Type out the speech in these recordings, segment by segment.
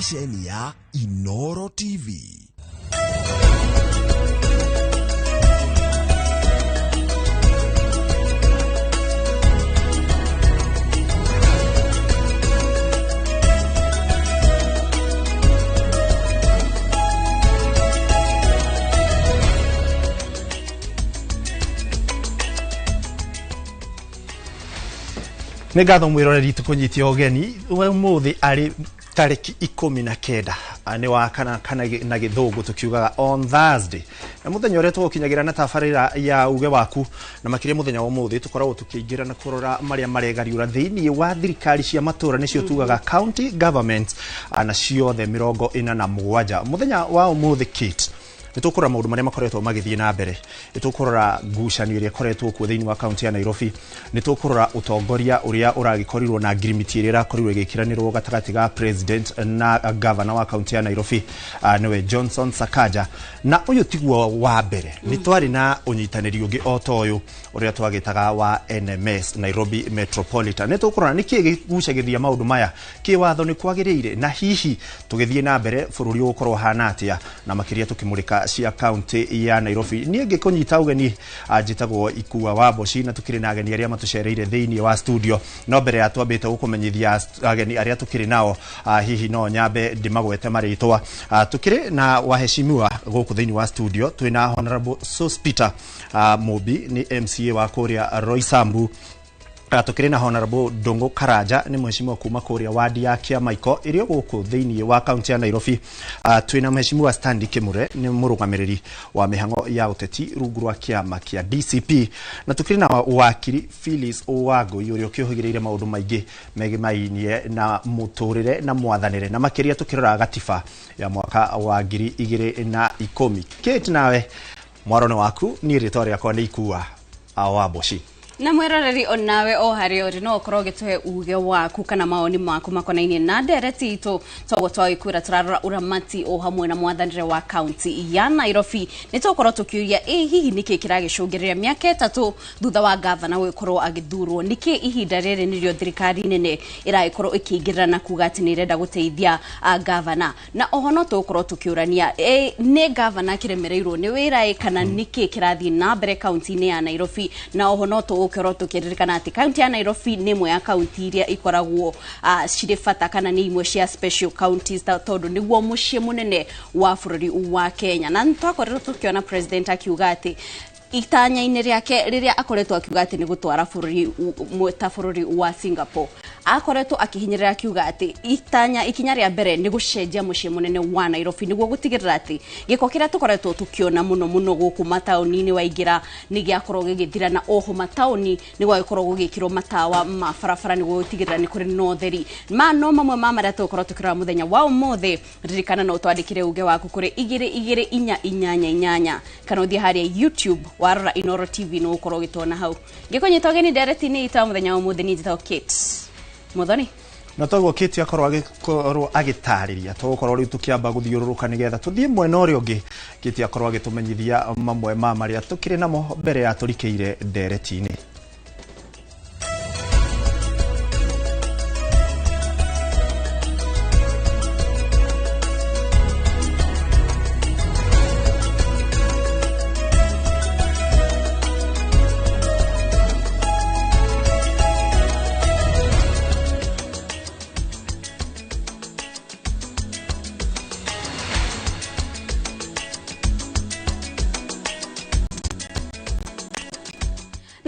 stesheni ya Inoro TV. Negatho mwiroreri tukunyitia ogeni umuthi ari tariki 19 ane wa kana na githugu tukiugaga on Thursday na muthenya ore tukinyagira na tafarira ya uge waku na makiria muthenya wa umuthi tukoragwo tukiingira na kurora maria maregariura thiini wa thirikari cia matura nicio tugaga county government na ciothe 47 muthenya wa umuthi kit Nitokora maundu maria makoretwo magithie na mbere nitukorora ngucanio iria koretwo ku thiini wa county ya Nairobi nitukorora utongoria uria uragikorirwo na agreement iria irakorirwo igikiranirwo gatagati ga president na governor wa county ya Nairobi niwe Johnson Sakaja na uyu tiguo wa mbere nitwari na unyitaniri ungi otoyo uria twagitaga wa NMS Nairobi Metropolitan nitukorora niki gigucagithia maundu maya kiwatho ni kwagiriire na hihi tugithie na mbere bururi ukorwo hana atia na makiria tukimurika cia county ya Nairobi ni ngikunyita ugeni ajitagwo Ikua wa Boshi na tukiri na ageni aria matucereire thiini wa studio no mbere ya twambite gukumenyithia ageni aria tukiri nao hihi no nyambe ndimagwete maritwa tukiri na waheshimiwa guku thiini wa studio twina Honorable Sospita Mobi ni MCA wa Korea Roysambu tukiri na Honorable Dongo Karaja ni mheshimiwa kuma Korea wadi ya Kiamaiko irio guku thiini wa county ya Nairobi twina mheshimiwa Stanley Kimure ni murugamiriri wa mihango ya uteti rungu rwa kiama kia DCP na tukiri na wakiri Phyllis Owago irio kiohigirire maundu maingi megimainie na muturire na mwathanire na makiria tukirora gatiba ya mwaka wa 2010 Kate nawe mwarone waku ni ritoria kwa ni Ikua wa Boshi na mweroreri onawe o hari ori no okoroge tuhe uge waku kana maoni maku makonainie na ndereti itu togotwa ikura turarora Ũramati o hamwe na Mwathanĩre wa county ya Nairobi nitokoro tukiuria hihi niki kiragicungiria miaka 3 thutha wa governor wikorwo agithurwo niki ihinda riri nirio thirikari nene iragikorwo ikiingirana na kuga ati ni irenda guteithia governor na oho no tukorwo tukiurania ni governor kiremereirwo ni wira kana niki kirathie na mbere county ni ya Nairobi na oho no ukero tukiririkana ati county ya Nairobi ni imwe ya county iria ikoragwo cire fata kana ni imwe cia special counties tondu niguo mucii munene wa bururi wa Kenya na ntwakorero tukiona president akiuga ati itanya-ini riake riria akoretwo akiuga ati ni gutwara bururi wa Singapore akoretwo akihinyirira akiuga ati ikinya ria mbere ni gucenjia mucii munene wa Nairobi niguo gutigirira ati giko kiria tukoretwo tukiona muno guku mataoni-ini waingira ni giakorwo gigithira na oho mataoni ni gwakorwo gugikirwo matawa mabarabara niguo gutigirira ni kuri no theri no mamwe maria tukorwo tukirora muthenya wa umuthi ririkana no twandikire uge waku kuri 2288 kana uthie haria YouTube warora Inoro TV no ukorwo gitona hau gikonyita ogeni direct ni ita muthenya wa umuthi ni njita Kate Muthoni na togo Kate akorwo agitariria tokorwo ri tukiamba guthiururuka nigetha tuthie mwena uri ungi Kate akorwo agitumenyithia mamwe maria tukiri namo mbere ya turikeire ndereti-ini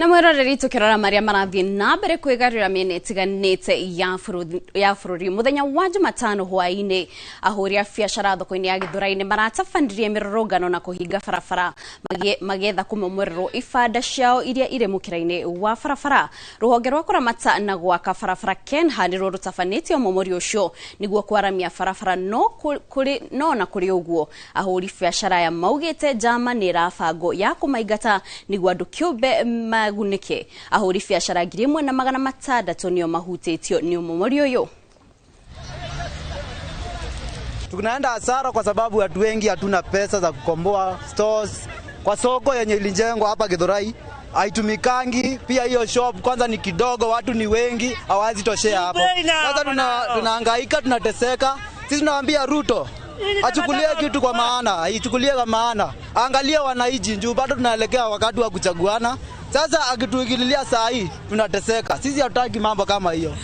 na mweroreri tukirora maria marathie na mbere kwigarira miene itiganite ya bururi muthenya wa Jumatano hwaini ahuri a biacara thoko-ini ya Githũrai-ini maratabandirie mirurungano na kuhinga barabara magetha kumomwererwo ifada ciao iria ire mukira-ini wa barabara ruhonge rwa kuramata na gwaka barabara Kenha nirwo rutabanitio momori ucio niguo kwaramia barabara no na kuri uguo ahuri biacara ya maugite jama ni rabango ya kumaigata niguo andu kiumbe magunike ahuri biacara 1,600 nio mahutitio ni momori uyu tunaenda hasara kwa sababu watu wengi hatuna pesa za kukomboa stores kwa soko yenye ilijengwa hapa Githũrai haitumikangi. Pia hiyo shop kwanza ni kidogo, watu ni wengi, hawazi toshea hapo. Sasa tunahangaika, tunateseka. Sisi tunawaambia Ruto achukulie kitu kwa maana, aichukulie kwa maana. Angalia wananchi juu bado tunaelekea wakati wa kuchaguana. Sasa akituingililia saa hii tunateseka. Sisi hatutaki mambo kama hiyo.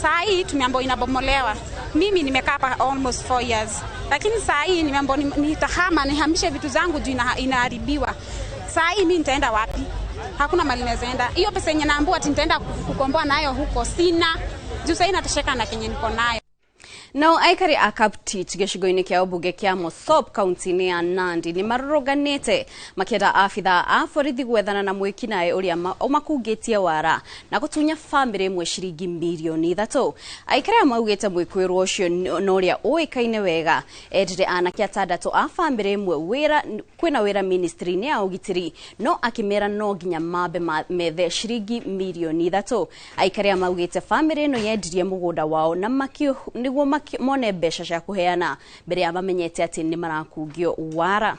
Saa hii tumeambiwa inabomolewa. Mimi nimekaa hapa almost 4 years. Lakini saa hii nimeambiwa nitahama, nihamishe vitu zangu juu inaharibiwa. Saa hii mimi nitaenda wapi? Hakuna mali naenda. Hiyo pesa yenye naambiwa ati nitaenda kukomboa nayo huko sina. Juu sasa inatosheka na kenye niko nayo. No aikari akaptich gĩcigo-inĩ kĩa ũmbunge kĩa Mosop kaunti-inĩ ya Nandi nĩ marũrũnganĩte makĩenda abithaa a borithi gwethana na mwĩkinaĩ ũrĩa ũmakungĩtie wara na gũtunya bamĩrĩ ĩmwe ciringi mirioni 3. Aikari maugĩte mwĩkũĩrwo ũcio na ũrĩa ũĩkaine wega endire anake atandatũ a bamĩrĩ ĩmwe kwĩna wĩra ministry-inĩ ya ũgitĩri no akĩmera no nginya mambe methe ciringi mirioni 3. Aikari maugĩte bamĩrĩ ĩno yendirie mũgũnda wao na nĩguo mone mbeca cia kuheana mbere ya mamenyete ati ni marakungio wara.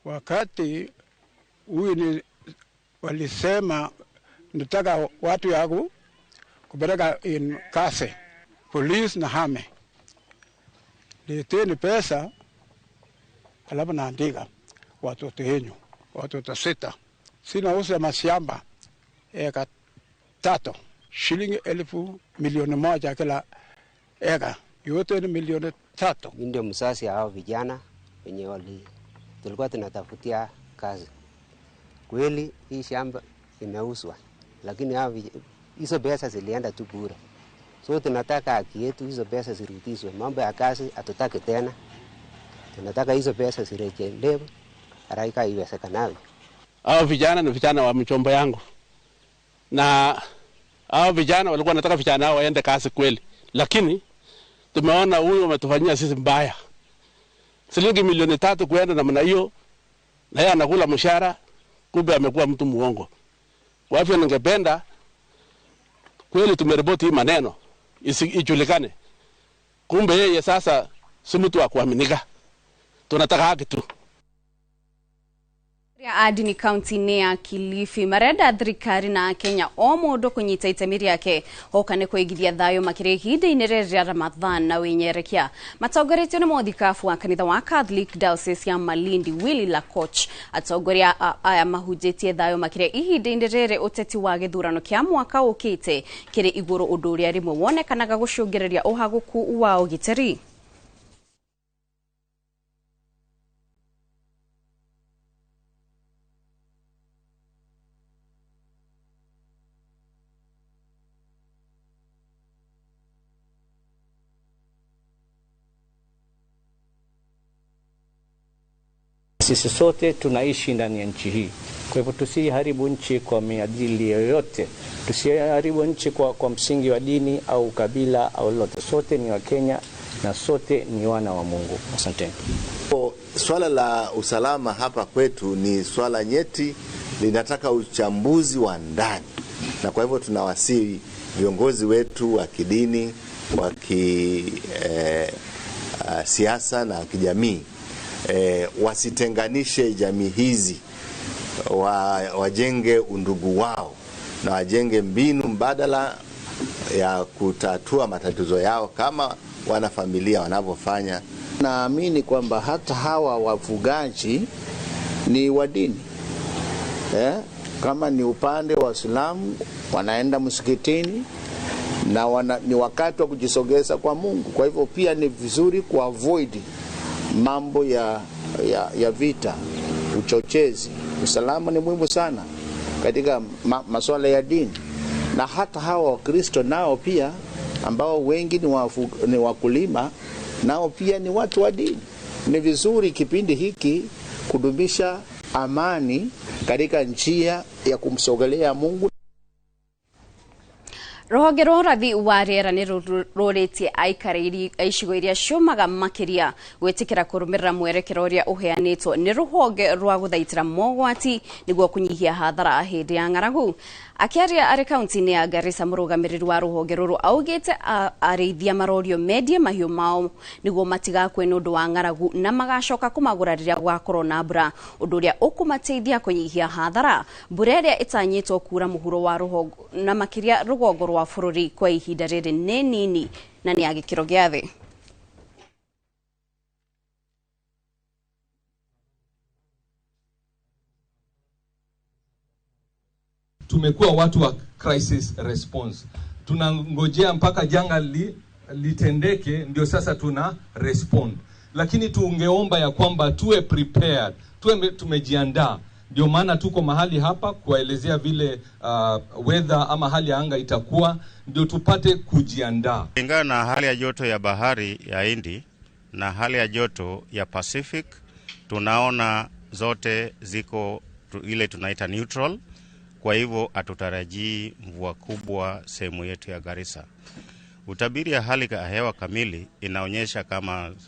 Wakati huyu ni walisema nataka watu yangu kupeleka in kase police na hame leteni pesa alafu naandika watoto wenyu watoto 6 sina uza mashamba eka 3 shilingi 1,000 milioni 1 kila eka yote ni milioni 3. Ndio msasi hao vijana wenye tulikuwa tunatafutia kazi. Kweli hii shamba imeuzwa lakini hizo pesa zilienda tu bure. So tunataka haki yetu, hizo pesa zirudishwe. Mambo ya kazi hatutaki tena. Tunataka hizo pesa zirejelewe haraka iwezekanavyo. Hao vijana ni vijana wa mchombo yangu. Na hao vijana walikuwa wanataka vijana hao waende kazi kweli. Lakini tumeona huyu ametufanyia sisi mbaya. Shilingi milioni 3 kuenda namna hiyo na yeye anakula mshahara, kumbe amekuwa mtu muongo. Kwa hivyo ningependa kweli tumeripoti hii maneno ijulikane. Kumbe yeye sasa si mtu wa kuaminika. Tunataka haki tu. Ya adini kaunti ya Kilifi marenda thirikari na Kenya o mũndũ kũnyita itemi rĩake hoka nĩ kũigithia thayũ makĩria ihinda-inĩ rĩa Ramadhan na wĩnyerekia. Matongoretio nĩ mũthikabu wa kanitha wa Catholic Diocese ya Malindi Willy Lakoch atongoria aya mahunjĩtie thayũ makĩria ihinda-inĩ rĩrĩ ũteti wa gĩthurano kĩa mwaka ũkĩte kĩrĩ igũrũ ũndũ ũrĩa rĩmwe wonekanaga gũcũngĩrĩria ũhagũku wa ũgitĩri. Sisi sote tunaishi ndani ya nchi hii. Kwa hivyo tusiharibu nchi kwa miadili yoyote. Tusiharibu nchi kwa msingi wa dini au kabila au lolote. Sote ni wa Kenya na sote ni wana wa Mungu. Asante. Swala la usalama hapa kwetu ni swala nyeti, linataka uchambuzi wa ndani. Na kwa hivyo tunawasihi viongozi wetu wa kidini, wa siasa na kijamii wasitenganishe jamii hizi, wajenge undugu wao na wajenge mbinu mbadala ya kutatua matatizo yao kama wanafamilia wanavyofanya. Naamini kwamba hata hawa wafugaji ni wa dini. Kama ni upande wa Uislamu wanaenda msikitini na ni wakati wa kujisogeza kwa Mungu. Kwa hivyo pia ni vizuri kuavoid mambo ya vita, uchochezi. Usalama ni muhimu sana katika masuala ya dini. Na hata hawa Wakristo nao pia ambao wengi ni wakulima, nao pia ni watu wa dini. Ni vizuri kipindi hiki kudumisha amani katika njia ya kumsogelea Mungu. Rũhonge rwa ũrathi wa rĩera nĩ rũrĩtie aikari icigo iria ciumaga makĩria gwĩtĩkĩra kũrũmĩrĩra mwerekero ũrĩa ũheanĩtwo nĩ rũhonge rwa gũthaitĩra mogwati nĩguo kũnyihia hathara hĩndĩ ya ng'aragu. Akiaria arĩ kaunti-inĩ ya Garissa, mũrũgamĩrĩri wa rũhonge rũrũ augĩte arĩithia marorio mendie mahiũ mao nĩguo matigakue nĩ ũndũ wa ng'aragu na magacoka kũmagũra rĩrĩa gwakorwo na mbura, ũndũ ũrĩa ũkũmateithia kũnyihia hathara. Mbura ĩrĩa ĩtanyĩtwo kuura mũhuro wa rũgongo na makĩria rũgongo rwa bururi kwa ihinda riri nĩ nini na nĩ agĩkĩro gĩa thĩ. Tumekuwa watu wa crisis response. Tunangojea mpaka janga litendeke ndio sasa tuna respond. Lakini tungeomba ya kwamba tuwe prepared, tumejiandaa. Ndio maana tuko mahali hapa kuwaelezea vile weather ama hali ya anga itakuwa ndio tupate kujiandaa. Kulingana na hali ya joto ya bahari ya Hindi na hali ya joto ya Pacific, tunaona zote ziko ile tunaita neutral. Kwa hivyo hatutarajii mvua kubwa sehemu yetu ya Garissa. Utabiri ya hali ya hewa kamili inaonyesha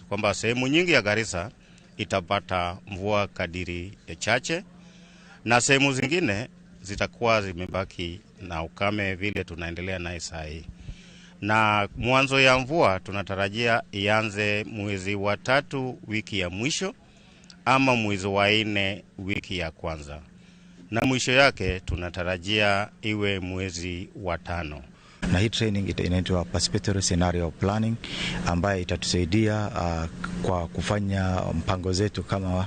kwamba sehemu nyingi ya Garissa itapata mvua kadiri ya chache na sehemu zingine zitakuwa zimebaki na ukame vile tunaendelea naye saa hii. Na mwanzo ya mvua tunatarajia ianze mwezi wa 3 wiki ya mwisho ama mwezi wa 4 wiki ya kwanza. Na mwisho yake tunatarajia iwe mwezi wa 5. Na hii training inaitwa participatory scenario planning ambayo itatusaidia kwa kufanya mpango zetu kama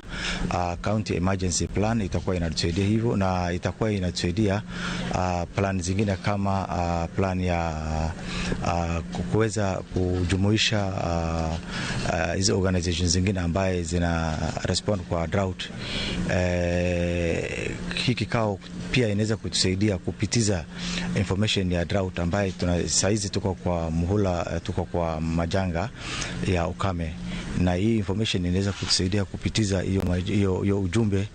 county emergency plan. Itakuwa inatusaidia hivyo na itakuwa inatusaidia plan zingine kama plan ya kuweza kujumuisha hizo organizations zingine ambaye zina respond kwa drought. Hii kikao pia inaweza kutusaidia kupitiza information ya drought ambaye saizi tuko kwa muhula, tuko kwa majanga ya ukame, na hii information inaweza kutusaidia kupitiza hiyo ujumbe.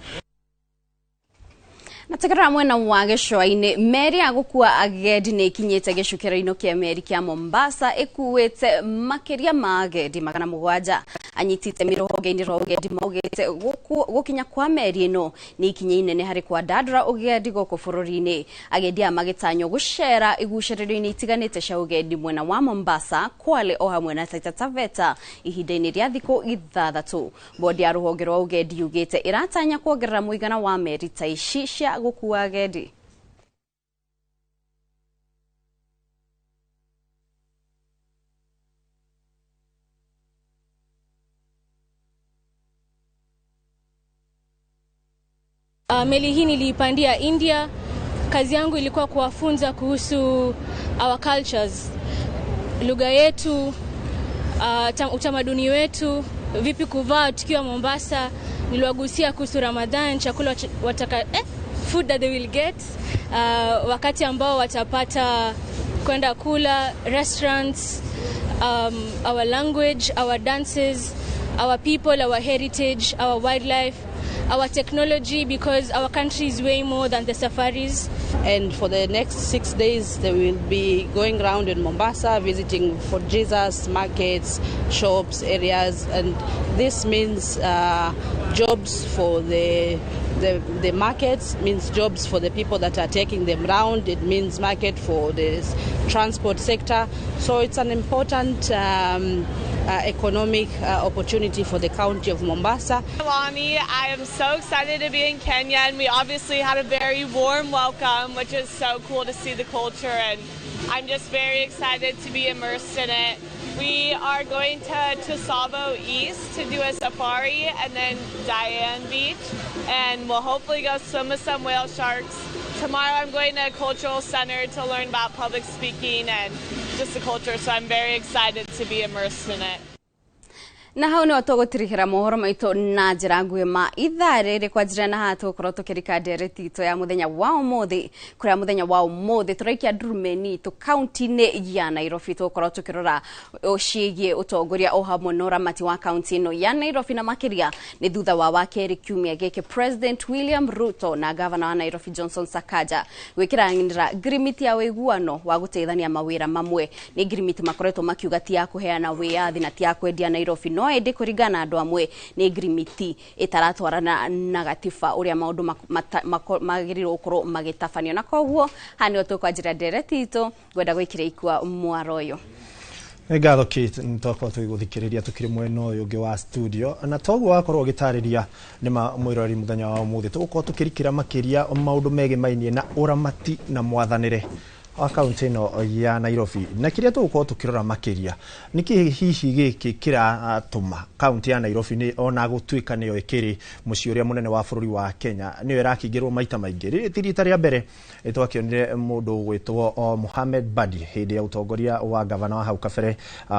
Nategera mwena wa gĩcũa-inĩ meri agũkua agendi nĩ ikinyĩte gĩcukĩro-inĩ kĩa meri kĩa Mombasa ĩkuĩte makĩria ma agendi 700 anyitĩte mĩrũhonge-inĩ rwa ũgendi maugĩte gũkinya kwa meri ĩno nĩ ikinya inene harĩ kwandandũra ũgendi gũkũ bũrũri-inĩ. Agendi aya magĩtanywo gũcera igucĩrĩrio-inĩ itiganĩte cia ũgendi mwena wa Mombasa, Kwale o hamwe na Taita Taveta ihinda-inĩ rĩa thikũ 6. Bodi ya rũhonge rwa ũgendi yugĩte ĩratanya kuongerera mũigana wa meri ta ici cia gũkua agendi. Meli hii niliipandia India. Kazi yangu ilikuwa kuwafunza kuhusu our cultures, lugha yetu, utamaduni wetu, vipi kuvaa tukiwa Mombasa. Niliwagusia kuhusu Ramadan, chakula food that they will get, wakati ambao watapata kwenda kula, restaurants, our language, our dances, our people, our heritage, our wildlife, our technology, because our country is way more than the safaris. And for the next 6 days, they will be going around in Mombasa, visiting for Jesus, markets, shops, areas, and this means jobs for the markets, means jobs for the people that are taking them round. It means market for the transport sector. So it's an important economic opportunity for the county of Mombasa. Lani, I am so excited to be in Kenya, and we obviously had a very warm welcome, which is so cool to see the culture, and I'm just very excited to be immersed in it. We are going to Tsavo East to do a safari, and then Diane Beach, and we'll hopefully go swim with some whale sharks. Tomorrow I'm going to a cultural center to learn about public speaking and just the culture, so I'm very excited to be immersed in it. Na hau nĩho tũgũtirihĩra mohoro maitũ na njĩra nguhĩ ma ithaa rĩrĩ kwa njĩra na haha tũgũkorwo tũkĩrika ndereti itũ ya mũthenya wa ũmũthĩ, kũrĩa mũthenya wa ũmũthĩ tũraikia ndurumeni itũ kaunti-inĩ ya Nairobi. Tũgũkorwo tũkĩrora ciĩgiĩ ũtongoria o hamwe na ũramati wa kaunti ĩno ya Nairobi, na makĩria nĩ thutha wa wakerĩ kiumia gĩkĩ President William Ruto na gavana wa Nairobi Johnson Sakaja gwĩkĩranĩra ngirimiti ya ũiguano wa gũteithania mawĩra mamwe. Nĩ ngirimiti makoretwo makiuga ti ya kũheana wĩyathi na ti ya kwendia Nairobi, no ende kũringana andũ amwe nĩ ngirimiti ĩtaratwarana na gatiba ũrĩa maũndũ magĩrĩirwo gũkorwo magĩtabanio. Na koguo hanĩho tũkwanjĩra ndereti itũ gwenda gwĩkĩra ikua mwaro ũyũ. Ngatho Kate, nĩtwakorwo tũgĩgũthikĩrĩria tũkĩrĩ mwena ũyũ ũngĩ wa studio, na toguo wakorwo ũgĩtarĩria nĩma mwĩrori mũthenya wa ũmũthĩ tũgũkorwo tũkĩrikĩra makĩria maũndũ megemainie na ũramati na mwathanĩre. wa kaunti no ya Nairobi na kiria tugukorwo tukirora makiria niki hihi giki kiratuma kaunti ya Nairobi ni ona gutuika niyo ikiri muci uria munene wa bururi wa Kenya niyo irakingirwo maita maingi tirita ria mbere twakionire mundu gwitwo Mohamed Badi hindi ya utongoria wa gavana wa hau kabere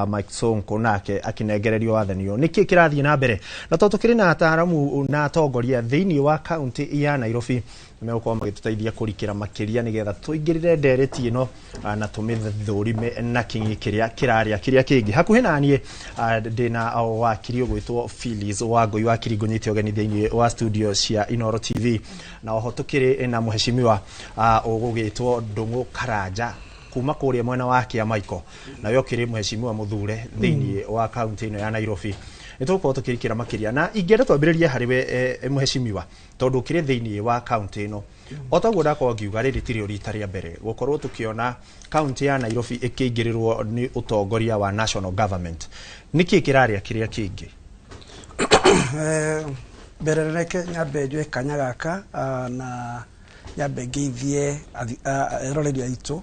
Mike Sonko nake akinengererio wathanio niki kirathie na mbere na tukiri na ataramu na atongoria thiini wa kaunti ya Nairobi megukorwo magituteithia kurikira makiria nigetha tuingirire ndereti ino na tumithurime na kingi kiria kiraria kiria kingi hakuhi na nie ndina wakiri gwitwo Phyllis Wangui wakiri ngonyite ogeni thiini wa studio cia Inoro TV na oho tukiri na muheshimiwa ugugitwo Ndungu Karanja kuma kuria mwena wake ya Michael na yokiri muheshimiwa muthure thiini wa kaunti ino ya Nairobi nitukorwo tukirikira makiria na ingenda twambiririe hariwe muheshimiwa tondu kire thiini wa county ino otaguo ndakorwo ngiuga riri tiri rita ria mbere gukorwo tukiona county ya Nairobi ikiingirirwo ni utongoria wa national government niki kiraria kiria kingi berereke nyabe jwe kanyagaka na nyabe geithie roreria itu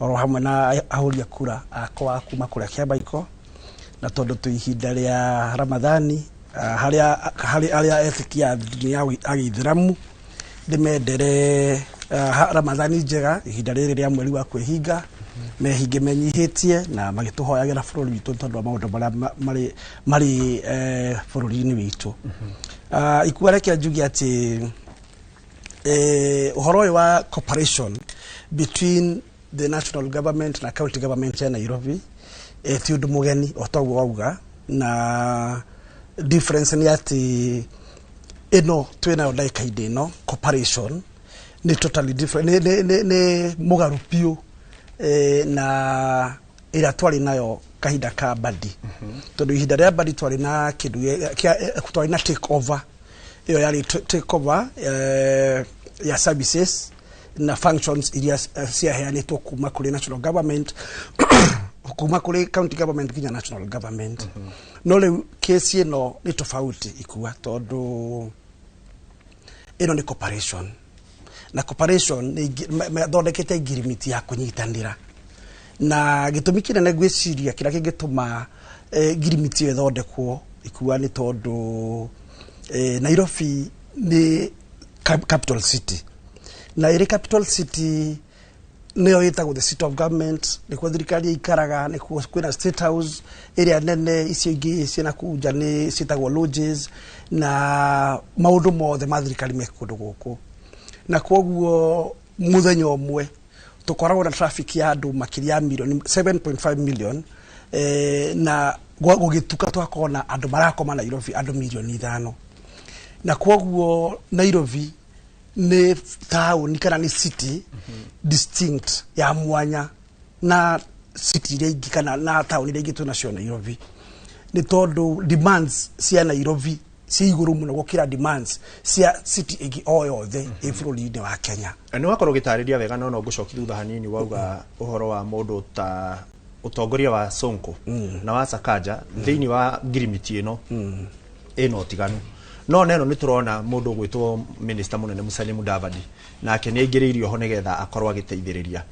oro hamwe na ahuria kura akwa kuma kuria kiabaiko na tondu tu ihinda ria Ramadhani haria ethikia ya agithiramu ndimendere Ramadhani njega ihinda riri ria mweri wa kwihinga mehinge menyihitie na magituhoyagira bururi witu tondu wa maundu mari bururi-ini witu ikuareke njugi ati uhoro wa cooperation between the national government na county government ya Nairobi ti undu mugeni otaguo wauga na difference ni ati ino twina ondaika ino cooperation ni totally different ne mugarupio na ira twali nayo kahinda ka Badi tondu ihinda ria Badi twali na kindu twali na take over iyo yali take over ya services na functions iria cia heanitwo kuma kuri national government kuma kuri county government kinya national government no le kesi ino ni tofauti ikuwa tondu ino ni cooperation na cooperation ni thondekete ngirimiti ya kunyitanira na gitumi kinene gwiciria kira kingituma ngirimiti iyo thondekwo ikuwa ni tondu Nairobi ni capital city na iri capital city niyo yitagwo the seat of government ni kwa thirikari ikaraga ni kwina state house area nene icio ingi ciena kuja ni citagwo lodges na maundu mothe ma thirikari me kundu guku na kwoguo muthenya umwe tukoragwo na traffic ya andu makiria milioni 7.5 million na gugituka twakona andu marakoma Nairobi andu milioni 5 na kwoguo Nairobi ni town kana ni city distinct ya mwanya na city regi kana na town regi tu national Nairobi ni tondu demands cia Nairobi si iguru muno gukira demands cia city igi oyothe ifururi-ini wa Kenya ni wakorwo gitariria wega no ngucoki thutha hanini wauga uhoro wa mundu ta utongoria wa Sonko na wa Sakaja thiini wa ngirimiti ino ino tiganu no neno ni turona mundu gwitwo minister munene Musalia Mudavadi nake ni aingiriirio ho nigetha akorwo agiteithiriria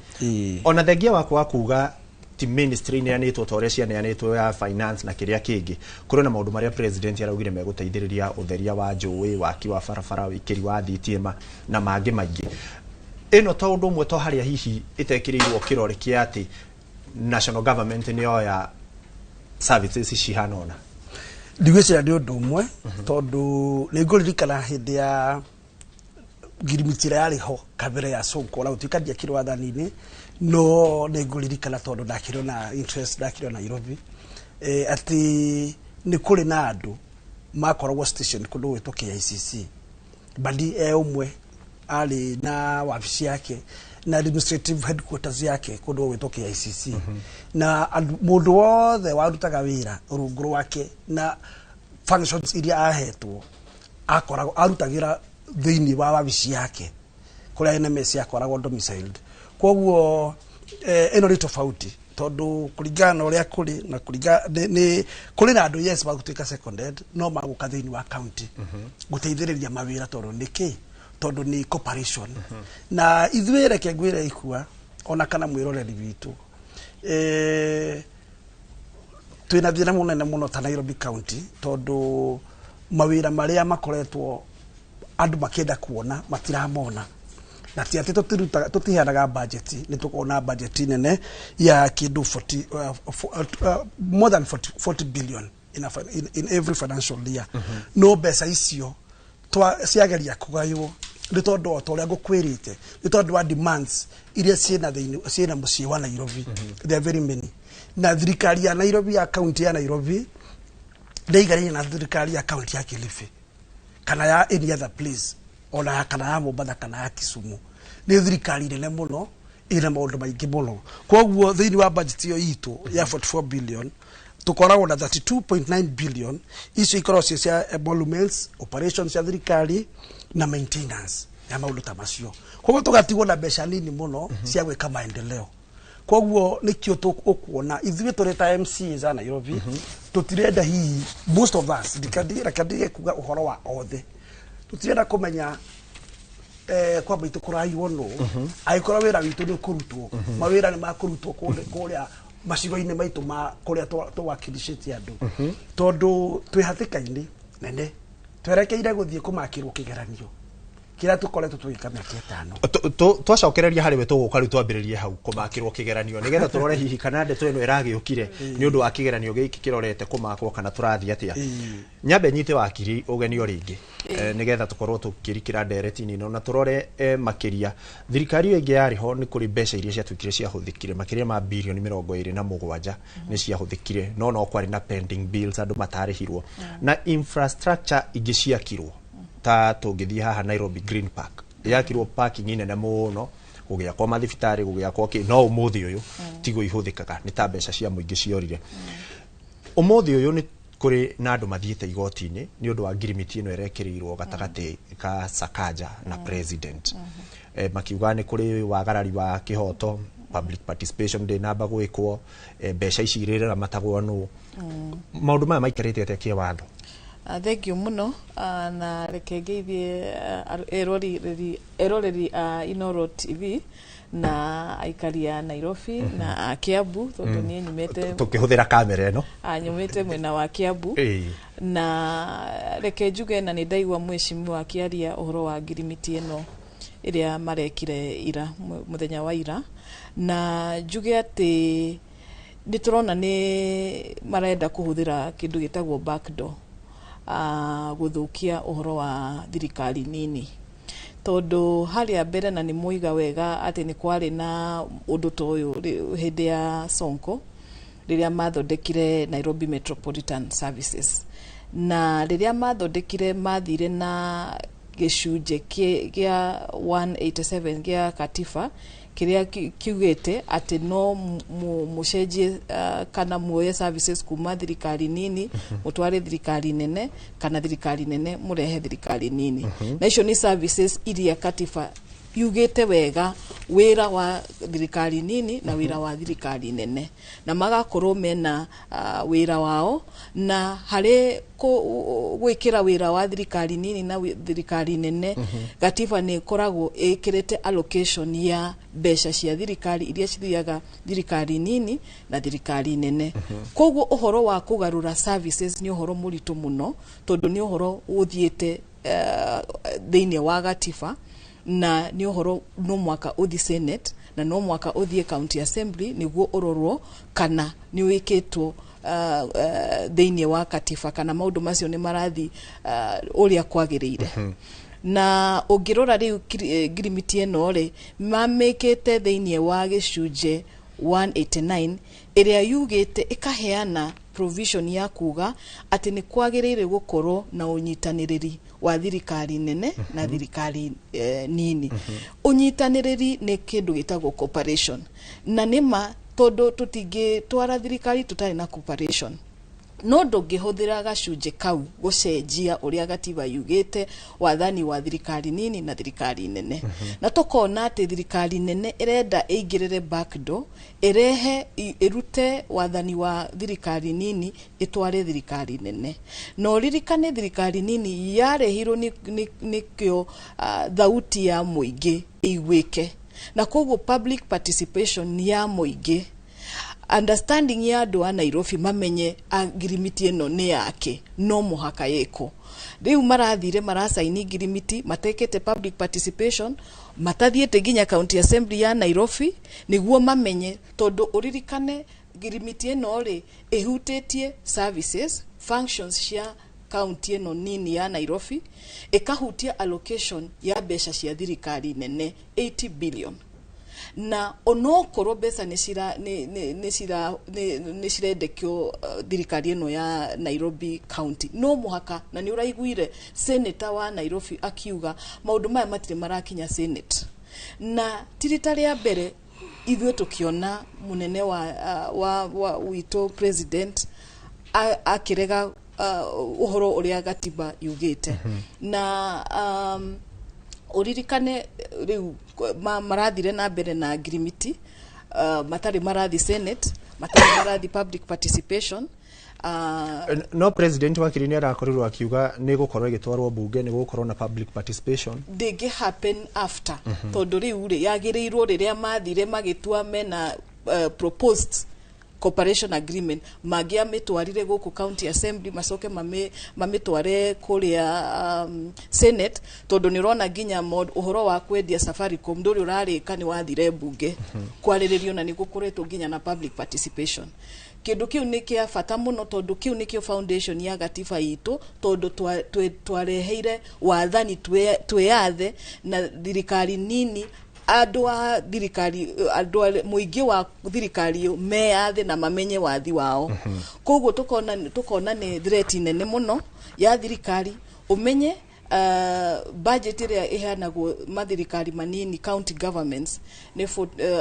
ona thengia wakwa kuga ti ministry ni anitwo toria ciana anitwo ya finance na kiria kingi kuri na maundu maria president araugire meguteithiriria utheria wa njui waki wa barabara wikiri wa thitima na mangi maingi ino to undu mwe to haria hihi itekirirwo kirore kia ati national government ni oya services cihanona ndigwicira ndi undu umwe tondu ni nguririkana hindi ya ngirimitira yari ho kabere ya Sonko la utikadia kiro wathani-ini no ni nguririkana tondu ndakirwo na interest ndakirwo na Nairobi ati ni kuri na andu makoragwo station kundu gwitwo KICC Badi umwe ali na wabici yake na administrative headquarters yake kundu gwitwo KICC na mundu wothe warutaga wira rungu wake na functions iria ahetwo akoragwo arutagira thiini wa wabici yake kuria NMS akoragwo domiciled kwoguo eno ni tofauti tondu kuringana uria kuri na kuringa ni kuri na andu yes bagutuika seconded no maguka thiini wa county guteithiriria mawira tondu niki tondu ni cooperation na ithuire ke ngwire ikua ona kana mwiroreri witu twina thina munene muno ta Nairobi County tondu mawira maria makoretwo andu makenda kuona matiramona na ti ati tutiheanaga budget ni tukona budget nene ya kindu 40 more than 40 billion in every financial year no besa icio ciageria kugaywo ni tondu otoria ngukwirite ni tondu wa demands iria ciena mucii wa Nairobi there are very many na thirikari ya Nairobi ya county ya Nairobi ndaigarire na thirikari ya county ya Kilifi kana ya any other place ona kana ya Mombasa kana ya Kisumu ni thirikari nene muno ina maundu maingi muno koguo thiini wa budget yo itu ya 44 billion tukoragwo na 32.9 billion icio ikorwo cia emoluments operations ya thirikari na maintenance ya maundu ta macio koguo tugatigwo na mbeca nini muno cia gwika maendeleo koguo nikio tukuona ithuĩ tũrĩ ta MC za Nairobi tutirenda hihi most of us ndikadire kuga uhoro wa othe tutirenda kumenya kwamba itukurahiwo no aikora wira witu ni kurutwo mawira ni makurutwo kuria macigo-ini maitu ma kuria twakiricĩtie andu tondu twi hatĩka-inĩ nene twerekeire guthie kumakirwo kigeranio kira tukoretwo tugika miaka 5 twacokereria hari we tuguka riu twambiririe hau kumakirwo kigeranio nigetha turore hihi kana ndeto ino iragiukire ni undu wa kigeranio giki kirorete kumakwo kana turathie atia nyambe nyite wakiri ugenio ringi nigetha tukorwo tukirikira nderetini no na turore makiria thirikari iyo ingi yari ho ni kuri mbeca iria ciatukire ciahuthikire makiria ma bilioni 27 ni ciahuthikire no kwari na pending bills andu matarihirwo na infrastructure ingi ciakirwo ta tungithia haha Nairobi Green Park yakirwo parking nene muno gugia kwa mathibitari gugia kwa no umuthi uyu tigo ihuthikaga ni ta mbeca cia muingi ciorire umuthi uyu ni kuri na andu mathiite igoti-ini ni undu wa ngirimiti ino irekirirwo gatagati ka Sakaja na president makiuga ni kuri wagarari wa kihoto public participation de namba gwikwo mbeca ici irira matagwo no maundu maya maikarite atia kia watho thank you muno na rekengeithie eroreri Inoro TV na aikari ya Nairobi na Kiambu tondu ni nyumete tukihuthira kamera eno nyumete mwena wa Kiambu na reke njuge na ni ndaigua mweshimiwa akiaria uhoro wa ngirimiti eno iria marekire ira muthenya wa ira na njuge ati niturona ni marenda kuhuthira kindu gitagwo backdoor guthukia uhoro wa thirikari nini tondu haria mbere na ni muiga wega ati ni kwari na undu toyo hindi ya Sonko riria mathondekire Nairobi Metropolitan Services na riria mathondekire mathire na gicunje kia 187 gia katiba kiria kiugite ati no mucenjie kana muoye services kuma thirikari nini mutware thirikari nene kana thirikari nene murehe thirikari nini na icio ni services iria katiba yugite wega wira wa thirikari nini na wira wa thirikari nene na magakorwo mena wira wao na hari gwikira wira wa thirikari nini na thirikari nene gatiba ni koragwo ikirete allocation ya mbeca cia thirikari iria cithiaga thirikari nini na thirikari nene koguo uhoro wa kugarura services ni uhoro muritu muno tondu ni uhoro uthiete thiini wa gatiba na ni uhoro no mwaka uthi Senate na no mwaka uthi County Assembly niguo urorwo kana ni wikitwo thiini wa katiba kana maundu macio ni marathi uria kwagirire na ungirora riu ngirimiti eno ri mamekete thiini wa gicunje 189 iria yugite ikaheana provision ya kuga ati ni kwagirire gukorwo na unyitaniriri wa thirikari nene na thirikari nini unyitaniriri ni kindu gitagwo cooperation na nima tondu tutingi twara thirikari tutari na cooperation no ndũngĩhũthĩra gacunjĩ kau gũcenjia ũrĩa gatiba yugĩte wathani wa thirikari nini na thirikari nene na tũkona atĩ thirikari nene ĩrenda ĩingĩrĩre backdoor ĩrehe ĩrute wathani wa thirikari nini ĩtware thirikari nene no ririkane thirikari nini yarehirwo nĩkĩo thauti ya mũingĩ ĩigwĩke na koguo public participation ni ya muingi, understanding ya andu a Nairobi mamenye ngirimiti ino ni yake no muhaka yeko. Riu marathire marasaini ngirimiti matekete public participation, matathiete nginya county assembly ya Nairobi niguo mamenye, tondu uririkane ngirimiti ino ri ihutĩtie services functions cia county ino nini ya Nairobi, ikahutia allocation ya mbeca cia thirikari nene 80 billion. Na onokorwo mbeca nĩ cirendekio thirikari ino ya Nairobi county, no muhaka, na ni uraiguire senator wa Nairobi akiuga maundu maya matire marakinya senate, na tirita ria mbere ithuĩ tukiona munene wa wito president akirega uhoro uria gatiba yugite. Na uririkane riu marathire na mbere na ngirimiti, matari marathi senate, matari marathi public participation. No president wa Kirini arakorirwo akiuga ni gukorwo igitwarwo bunge, ni gukorwo na public participation. They happen after. Tondu riu ri yagirirwo riria mathire magitua mena proposed cooperation agreement, magia mitwarire guku county assembly, masoke mamitware kuria senate, tondu ni rona ginya uhoro wa kwendia Safaricom nduri urarika ni wathire bunge kwariririo na ni gukoretwo ginya na public participation. Kindu kiu ni kia fata muno, tondu kiu ni kio foundation ya gatiba itu, tondu twareheire wathani tweyathe na thirikari nini, andu a thirikari, andu muingi wa thirikari meyathe na mamenye wathi wao. Koguo tukona ni threat nene muno ya thirikari, umenye budget iria ihanagwo mathirikari manini county governments ni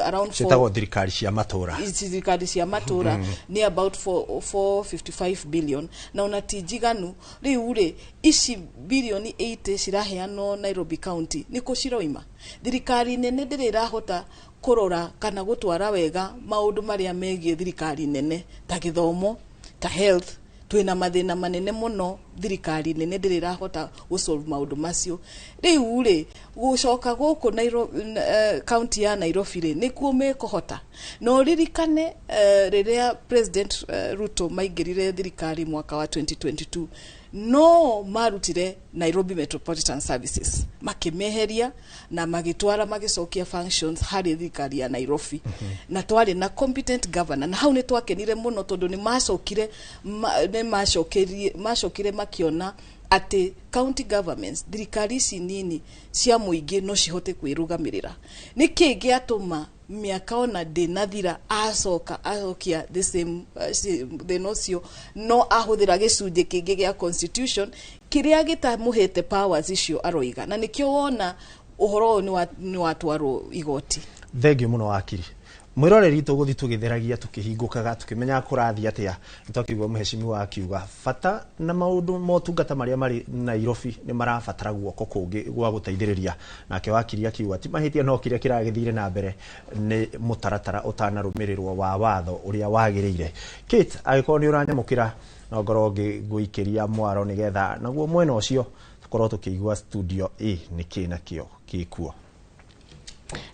around thirikari cia matura. Thirikari cia matura ni about 455 billion, na unatijiganu riu ri ici bilioni 80 ciraheanwo Nairobi county niko ciroima. Thirikari nene ndirahota kurora kana gutwara wega maundu maria megie thirikari nene ta githomo, ta health. Twina mathina manene muno, thirikari nene ndirahota gusolve maundu macio. Riu ri gucoka guku Nairobi county ya Nairobi ri nikuo mekuhota. No ririkane riria president Ruto maingirire thirikari mwaka wa 2022, no marutire Nairobi Metropolitan Services, makimeheria na magitwara magicokia functions hari thirikari ya Nairobi. Na twari na competent governor, na hau ni twakenire muno tondu ni macokire makiona ati county governments, thirikari ici nini cia muingi no cihote kwirugamirira. Niki giatuma miaka ona dinathira acokia the same the nocio no ahuthira gicunje kingi gia constitution kiria gitamuhete powers icio aroiga, na nikio wona uhoro ni watwaro igoti. Thengio muno wakiri. Mwiroreri tuguthi tugitheragia tukihingukaga tukimenya kurathi atia, nitokigwa muheshimiwa akiuga fata na maundu motungata maria mari Nairobi ni marafatara guoko kungi gwa guteithiriria, nake wakiri akiuga ti mahitia no kiria kiragithire na mbere ni mutaratara utanarumirirwo wa watho uria wagirire. Kate agiko ni uranyamukira no ngoro guikiria mwaro nigetha naguo mwena ucio tukorwo tukigwa studio niki nakio gikuo.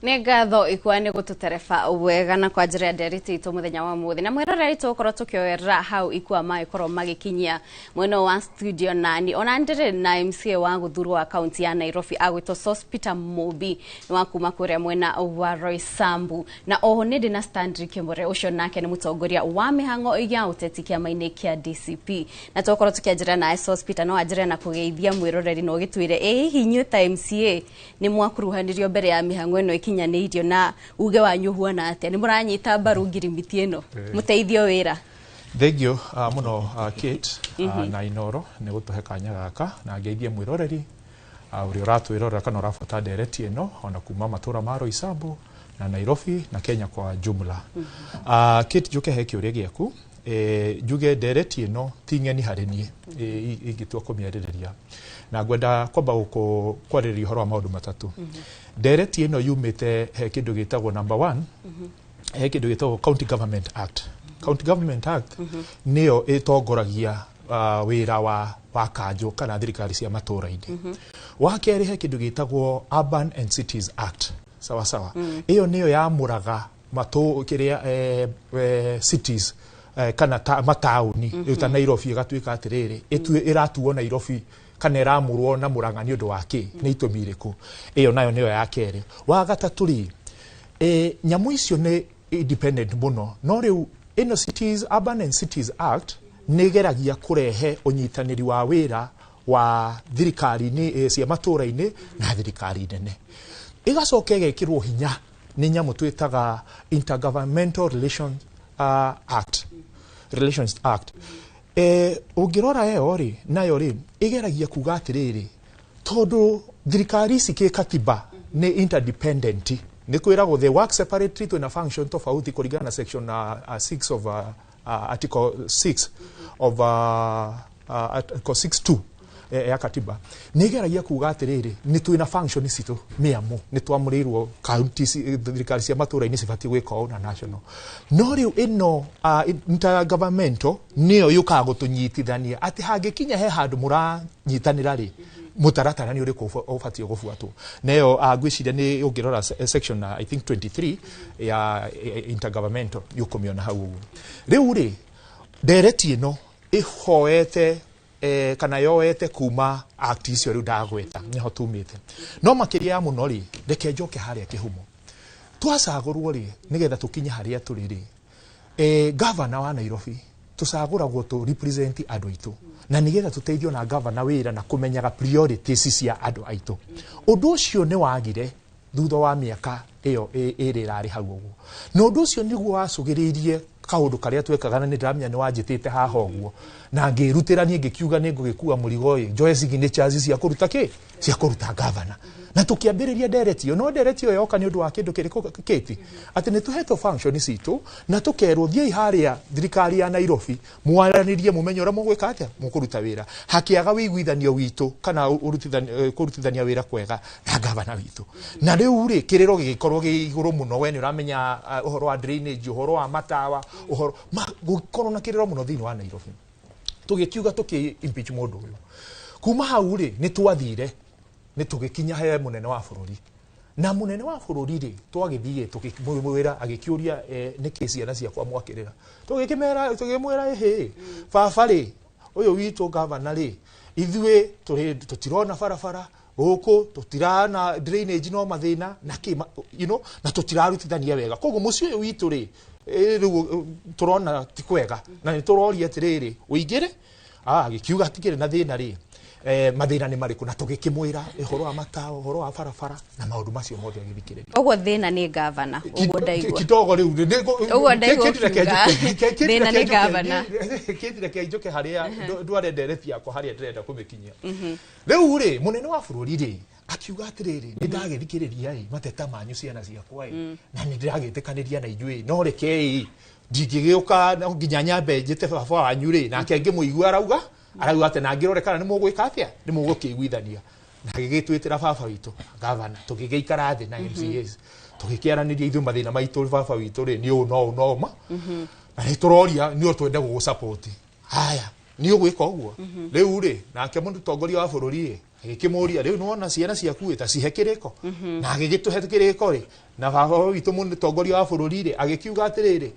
Nĩ ngatho ikwane gututerefa wega na kwa njira nderiti itu muthenya wa muthi, na mwiroreri tukorwo tukioera hau ikwa magikorwo magikinyia mwena wa studio nani ona ndire na MCA wa guthuru wa county ya Nairobi agwito Hospital Mobi ni wakuma kuria mwena wa Roysambu, na oho ni ndina Stanley Kimore ucio nake ni mutongoria wa mihango ya uteti kiama-ini kia DCP, na tukorwo tukianjira na hospital no anjira na kugeithia mwiroreri no gitwire hihi nyu ta MCA ni mwakuruhanirio mbere ya mihango no ikinyanirio na uge wanyu huana atia ni muranyita mbaru ngirimiti ino muteithio wira. Thengio muno Kate na Inoro ni gutuhe kanya gaka na ngeithie mwiroreri uri uratwirora kana urafata ndereti ino ona kuma matura ma Roysambu na Nairobi na Kenya kwa jumla. Kate juke heki uria giaku juge ndereti ino tingeni hareni igitua kumiaririria na gwenda kwamba kwaririria horo wa maundu matatu. Ndereti ino yumite he kindu gitagwo number 1 he kindu gitagwo County Government Act. County Government Act niyo itongoragia wira wa kanjo kana thirikari cia matura-ini. Wa keri he kindu gitagwo Urban and Cities Act. sawa sawa iyo niyo yamuraga matu kiria cities kana matauni ta Nairobi igatuika atiriri iratuo Nairobi kana iramurwo na Murang'a ni undu wake ni itumiriko iyo nayo niyo ya kere wa gatatu ri nyamu icio ni independent muno no riu ino cities Urban and Cities Act nigeragia kurehe unyitaniri wa wira wa thirikari ni cia matura-ini na thirikari nene igacoka igekirwo hinya ni nyamu twitaga Intergovernmental Relations Act ungirora eyo ri nayo ri igeragia kuga atiriri tondu thirikari ici katiba ni interdependent ni kwiragwo they work separately to a function tofauti kuringana na section 6 of article 6 of article 6.2 ya katiba nigeragia kuga atiriri ni twina function citu miamu ni twamurirwo county thirikari cia matura-ini cibati gwika na national no riu ino intergovernmental niyo yukaga gutunyitithania ati hangikinya he handu muranyitanira ri mutaratara ni uriku ubati gufuatwo nayo ngwiciria ni ungirora section I think 23 ya intergovernmental yukumiona hau riu ri dereti ino ihoete kana yoete kuma act icio riu ndagweta niho tumite no makiria muno ri reke njoke haria kihumo twacagurwo ri nigetha tukinye haria turiri governor wa Nairobi tucaguragwo tu represent andu aitu na nigetha tuteithio na governor wira na kumenyaga priorities cia andu aitu undu ucio ni wagire thutha wa miaka iyo irari hau uguo no undu ucio niguo wacugiririe kaundu karia twekaga na ndiramenya ni wanjitite haha uguo na ngirutira ni ngikiuga ni ngugikua murigo uyu njoe signatures cia kuruta cia kuruta governor na tukiambiriria deretio no deretio yoka ni undu wa kindu kiriko kiti ati ni tuheto function citu na tukerwo thiei haria thirikari ya Nairobi mwaranirie mumenyo ra mugwika atia mukuruta wira hakiaga wiguithanio witu kana kurutithania wira kwega na governor witu na riu ri kiriro gigikorwo giguru muno we ni uramenya uhoro wa drainage uhoro wa matawa uhoro gukorwo na kiriro muno thini wa Nairobi tugikiuga tuki impeach mundu uyu kuma hau ri ni twathire ni tugikinya he munene wa bururi na munene wa bururi ri twagithie tukimwira agikiuria ni kesi ana cia kwa mwakirira tugimwira baba ri uyu witu governor ri ithue tutirona barabara guku tutirana drainage no mathina na na tutirarutithania wega koguo mucio uyu witu ri turona tikwega na ni turoria atiriri uingire gikiuga tikire na thina ri mathina ni mariku na tugikimwira ihoro wa matawa uhoro wa barabara na maundu macio mothe agithikire uguo thina ni governor uguo ndaigua kidogo riu uguo ndaigua thina ni governor kitire ke njoke haria ndware ndereti yakwa haria ndirenda kumikinyia riu ri munene wa bururi ri akiuga atiriri ni ndagithikiriria mateta manyu ciana ciakwa na ni ndiragitikaniria na ijui no rekei ndingigiuka nginya nyambe njite baba wanyu ri nake ngimuigua arauga ate na ngirore kana ni mugwika atia ni mugukiguithania na gigitwitira baba witu governor tugigeikara thi na MCAs tugikiaraniria ithu mathina maitu baba witu ri ni no ma na ni turoria ni twende gugu support haya ni ugwika uguo riu ri nake mundu tongoria wa bururi agikimuria riu nona ciana ciaku eta cihekiriko na agigituhetukiriko ri na baba witu mundu tongoria wa bururi ri agikiuga atiriri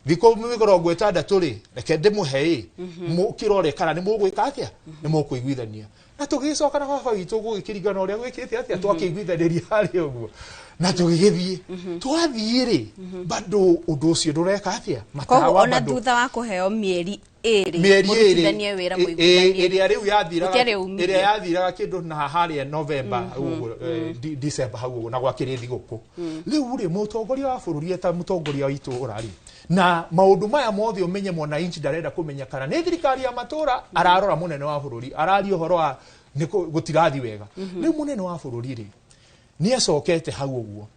thiko migorogo etandatu ri reke ndimuhe mukirore kana ni mugwika atia ni mukuiguithania na tugicoka na baba witu gugikiringana uria gwikite atia twakiguithaniria hari uguo na tugigithie twathie ri bado undu ucio ndureka atia matawa ona thutha wa kuheo mieri murutithanie wira muiguithanie iria riu yathiraga kindu na haria November December hau na gwakiri thiguku riu ri mutongoria wa bururi eta mutongoria witu urari na maundu maya mothe umenye mwana inchi ndarenda kumenya kana ni thirikari ya matura ararora munene wa bururi arari uhoro wa gutirathi wega riu munene wa bururi ri ni acokete hau uguo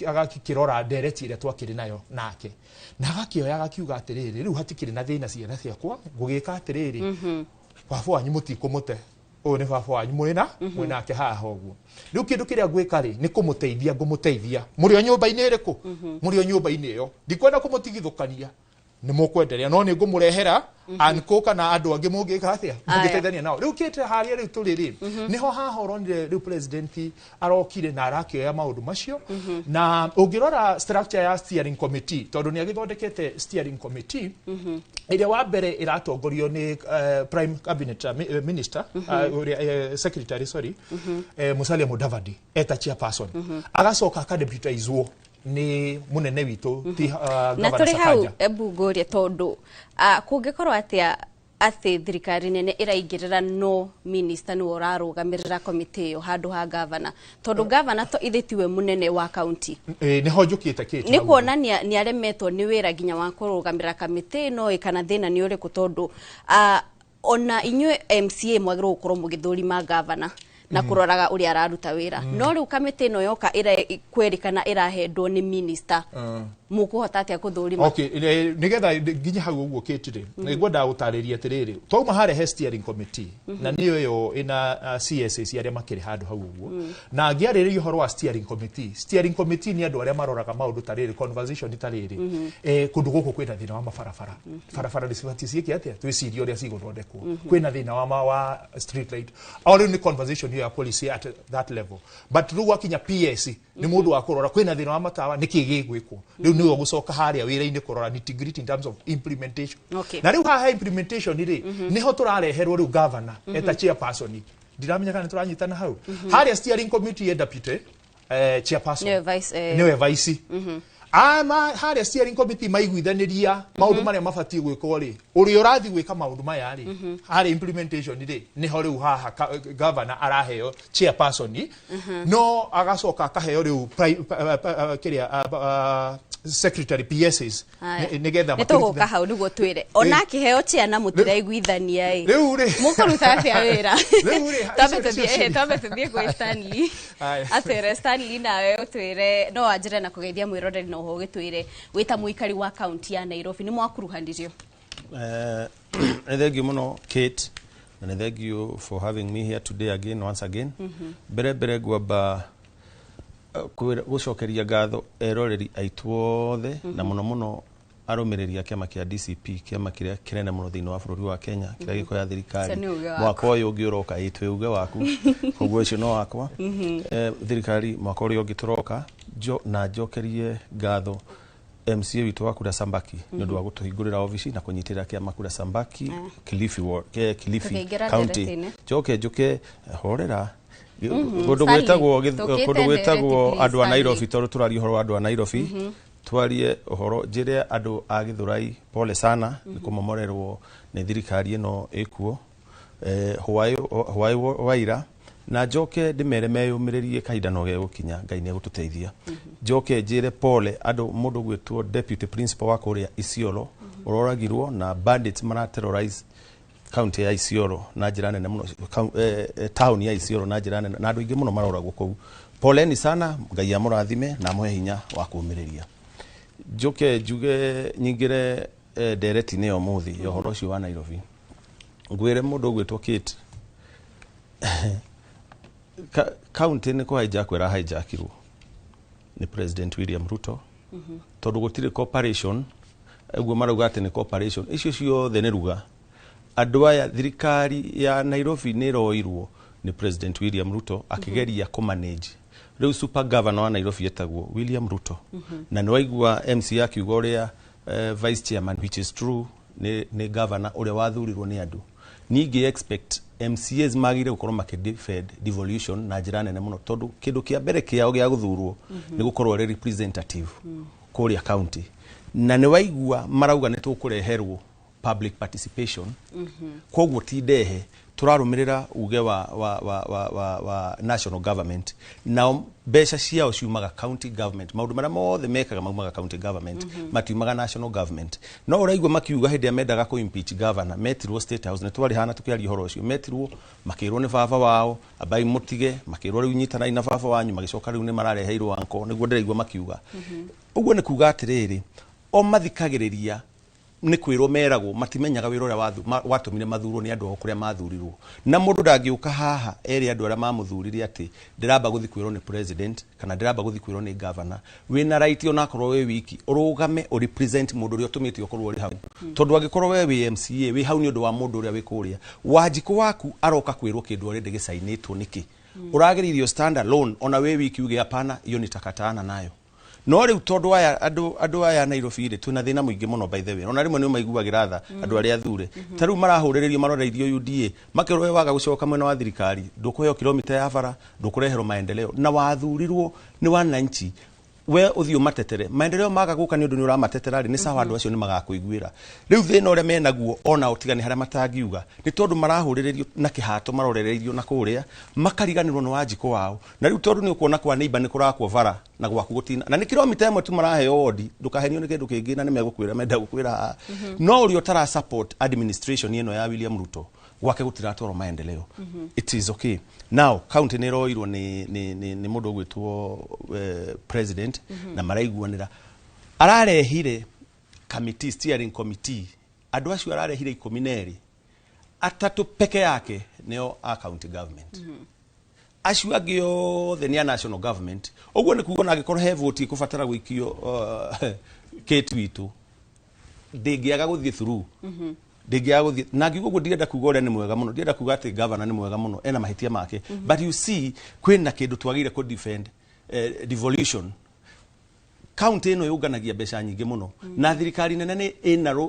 agakirora ndereti ire twakiri nayo nake na agakioya agakiuga atiriri riu hatikiri na thina ciana ciakwa ngugika atiriri baba wanyu mutikumute uyu ni baba wanyu mwinake haha uguo riu kindu kiria gwika ri ni kumuteithia ngumuteithia muri o nyumba-ini iriku muri o nyumba-ini iyo ndikwenda kumutigithukania nĩ mũkwenderea no nĩ ngũmũrehera anko kana andũ angĩ mũngĩka atĩa mũngĩteithania nao rĩu kĩte harĩa rĩu tũrĩ rĩ nĩho hahoronire rĩu president arokire na arakĩoya maũndũ macio na ũngĩrora structure ya steering committee tondũ nĩ agĩthondekete steering committee ĩrĩa wa mbere ĩratongorio nĩ prime cabinet minister secretary sorry Musalia Mudavadi eta chairperson agacoka akadeputizwo ni munene witũ ti na tũrĩ hau ebungoria tondũ kũngĩkorwo atĩ thirikari nene ĩraingĩrĩra no minister nĩ ũrarũgamĩrĩra committee ĩyo handũ ha governor tondũ governor to ithĩtiwe munene wa county nĩho njũkĩte kĩte nĩ kuonania nĩ aremetwo nĩ wĩra nginya wa kũrũgamĩrĩra committee no kana thĩna nĩ ũrĩkũ tondũ ona inyuĩ MCA mwagĩrĩirwo gũkorwo mũgĩthũrima governor na kuroraga uri araruta wira no riu kamite no yoka ira kwerikana irahendwo ni minister mukuhota atia kuthurima okay nigetha nginya hau uguo kitire ngwenda gutariria atiriri twauma hare steering committee na niyo yo ina CSS aria makiri handu hau uguo na ngiariririo horo wa steering committee ni andu aria maroraga maundu tariri conversation tariri kundu guku kwina thina wa barabara disipati ciiki atia twicirio aria ciguthondekwo kwina thina wa street light all in conversation ya policy at that level but riu wakinya PS ni mundu wa kurora kwina thina wa matawa niki gigwikwo riu niwe gucoka haria wira-ini kurora nitty-gritty in terms of implementation na riu haha implementation ri niho turareherwo riu governor eta chairperson ndiramenya kana turanyitana hau haria steering committee deputy chairperson niwe vice ama haria steering committee maiguithaniria maundu maria mabatie gwikwo ri uri urathi gwika maundu maya ri haria implementation ri niho riu haha governor araheo chairperson no agacoka akaheo riu secretary PSs nigetha matuguka hau niguo twire ona kiheo ciana mutiraiguithania riu ri mukuruta atia wira tambe tuthie kwa Stanley atere Stanley nawe utwire no anjire na kugeithia mwiroreri no ho gitwire wita muikari wa county ya Nairobi ni mwakuruhanirio thank you muno Kate and thank you for having me here today again once again bere gwamba gucokeria ngatho eroreri aitwothe na muno arumireria kiama kia DCP kiama kiria kirene muno thiini wa bururi wa Kenya kiria gikoya thirikari mwaka uyu ungiuroka itwe uge waku koguo icio no wakwa thirikari mwaka uyu ungituroka na njokerie ngatho MCA witu wa Kura Sambaki ni undu wa gutuhingurira ofisi na kunyitirira kiama Kura Sambaki Kilifi County njuke horera kundu gwetagwo andu a Nairobi tondu turaria horo andu a Nairobi twarie horo njire andu a Githurai pole sana nikumomorerwo ni thirikari ino ikuo hwai waira na njoke ndimere meyumiririe kahinda no gegukinya Ngai ni gututeithia njoke njire pole andu mundu gwetwo deputy principal wa kuria Isiolo uroragirwo na bandits mana terrorize county ya Isiolo na njira nene muno town ya Isiolo na njira nene na andu ingi muno maroragwo kou poleni sana Ngai amurathime na muhe hinya wa kumiriria njoke njuge nyingire ndereti ne omuthi yo horo cio wa Nairobi ngwire mundu gwetwo Kate county ni ko hijakwera hijakirwo ni President William Ruto tondu gutire cooperation egwo marauga ati ni cooperation icio ciothe ni ruga andu aya thirikari ya Nairobi ni roirwo ni President William Ruto akigeria kumanage riu super governor wa Nairobi etagwo William Ruto na ni waigua MC akiuga uria vice chairman which is true ni governor uria wathurirwo ni andu ningi expect MCAs magire gukorwo makidefend devolution na njira nene muno tondu kindu kia mbere kiao gia guthurwo ni gukorwo representative kuria county na ni waigua marauga ni tukureherwo public participation koguo ti ndehe turarumirira uge wa national government na mbeca ciao ciumaga county government maundu maria mothe mekaga maumaga county government matiumaga national government no uraigua makiuga hindi amendaga ku impeach governor metirwo state house ne twari hana tukiaria horo ucio metirwo makirwo ni baba wao abai mutige makirwo riu nyitana ina baba wanyu magicoka riu ni marareheirwo anko niguo ndiraigua makiuga uguo ni kuga atiriri o mathikagiriria nĩ kwĩrwo meragwo matimenyaga wĩra ũrĩa watũmire mathurwo nĩ andũ kũrĩa mathurirwo na mũndũ ndangĩũka haha eri andũ arĩa mamũthurire atĩ ndĩramba gũthiĩ kwĩrwo nĩ president kana ndĩramba gũthiĩ kwĩrwo nĩ governor wĩna right onakorwo wĩ wiki ũrũgame o represent mũndũ ũrĩa ũtũmĩte ũkorwo ũrĩ hau tondũ angĩkorwo we wĩ MCA wĩ hau nĩ ũndũ wa mũndũ ũrĩa wĩ kũrĩa Wanjikũ waku aroka kwĩrwo kĩndũ arĩ ndĩgĩcainĩtwo nĩkĩ ũragĩrithio stand alone ona wĩ wiki uge hapana hiyo nitakatana nayo no rĩu tondũ aya andũ aya Nairobi rĩ twina thĩna mũingĩ mũno by the way ona rĩmwe nĩ maiguagĩra tha andũ arĩa athure ta rĩu marahũrĩrĩrio maroreirio UDA makĩrwo waga gũcoka mwena wa thirikari ndũkũheo kilomita ya bara ndũkũreherwo maendeleo na wathurirwo nĩ wananchi we uthio matetere maendeleo maga guka ni undu ni uramatetera ri ni sawa andu acio ni magakuiguira riu thina uria menaguo ona utigani haria matangiuga ni tondu marahurirerio na kihato marorereirio na kuria makariganirwo ni Wanjikũ wao na riu tondu ni ukuona kwa neighbor ni kurakwo bara na gwaku gutina na ni kilomita imwe tu maraheo wodi ndukahenio ni kindu kingi na ni megukwira menda gukwira no uri utara support administration ino ya William Ruto gwake gutiratwaro maendeleo it is okay now county ni roirwo ni mundu gwitwo president na maraiguanira ararehire committee steering committee andu acio ararehire 12 atatu peke yake neo a county government acio angĩ othe ni a national government oguo ni kuuga na angikorwo he vote ikubatara gwikio ketwitu ndingiaga guthie through ndingiaga guthie na ngiuga guo ndirenda kuuga uria ni mwega muno ndirenda kuuga ati governor ni mwega muno ena mahitia make but you see kwina kindu twagire ku defend devolution county ino yunganagia mbeca nyingi muno na thirikari nene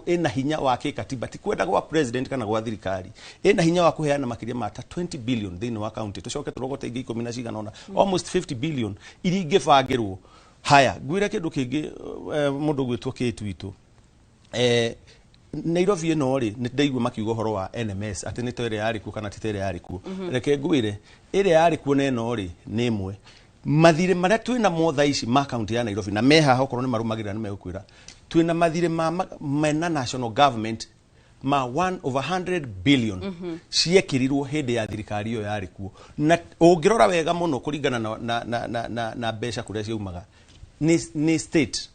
ina hinya wa kikatiba ti kwenda gwa president kana gwa thirikari ina hinya wa kuheana makiria ma 20 billion thini wa county tucoke turogote ingi 10 na cigana ona almost 50 billion iri ingibangirwo haya gwire kindu kingi mundu gwitwo kitwitu Nairobi ino ri ni ndaigua makiuga horo wa NMS ati ni tere yari ku kana titere yari ku reke ngwire ire yari ku neno ri ni imwe mathire maria twina motha ici ma county ya Nairobi na meha hokorwo ni marumagira ni megukwira twina mathire mena national government ma 1/100 billion ciekirirwo hindi ya thirikari yo yari ku na ungirora wega muno kuringana na mbeca kuria ciumaga ni state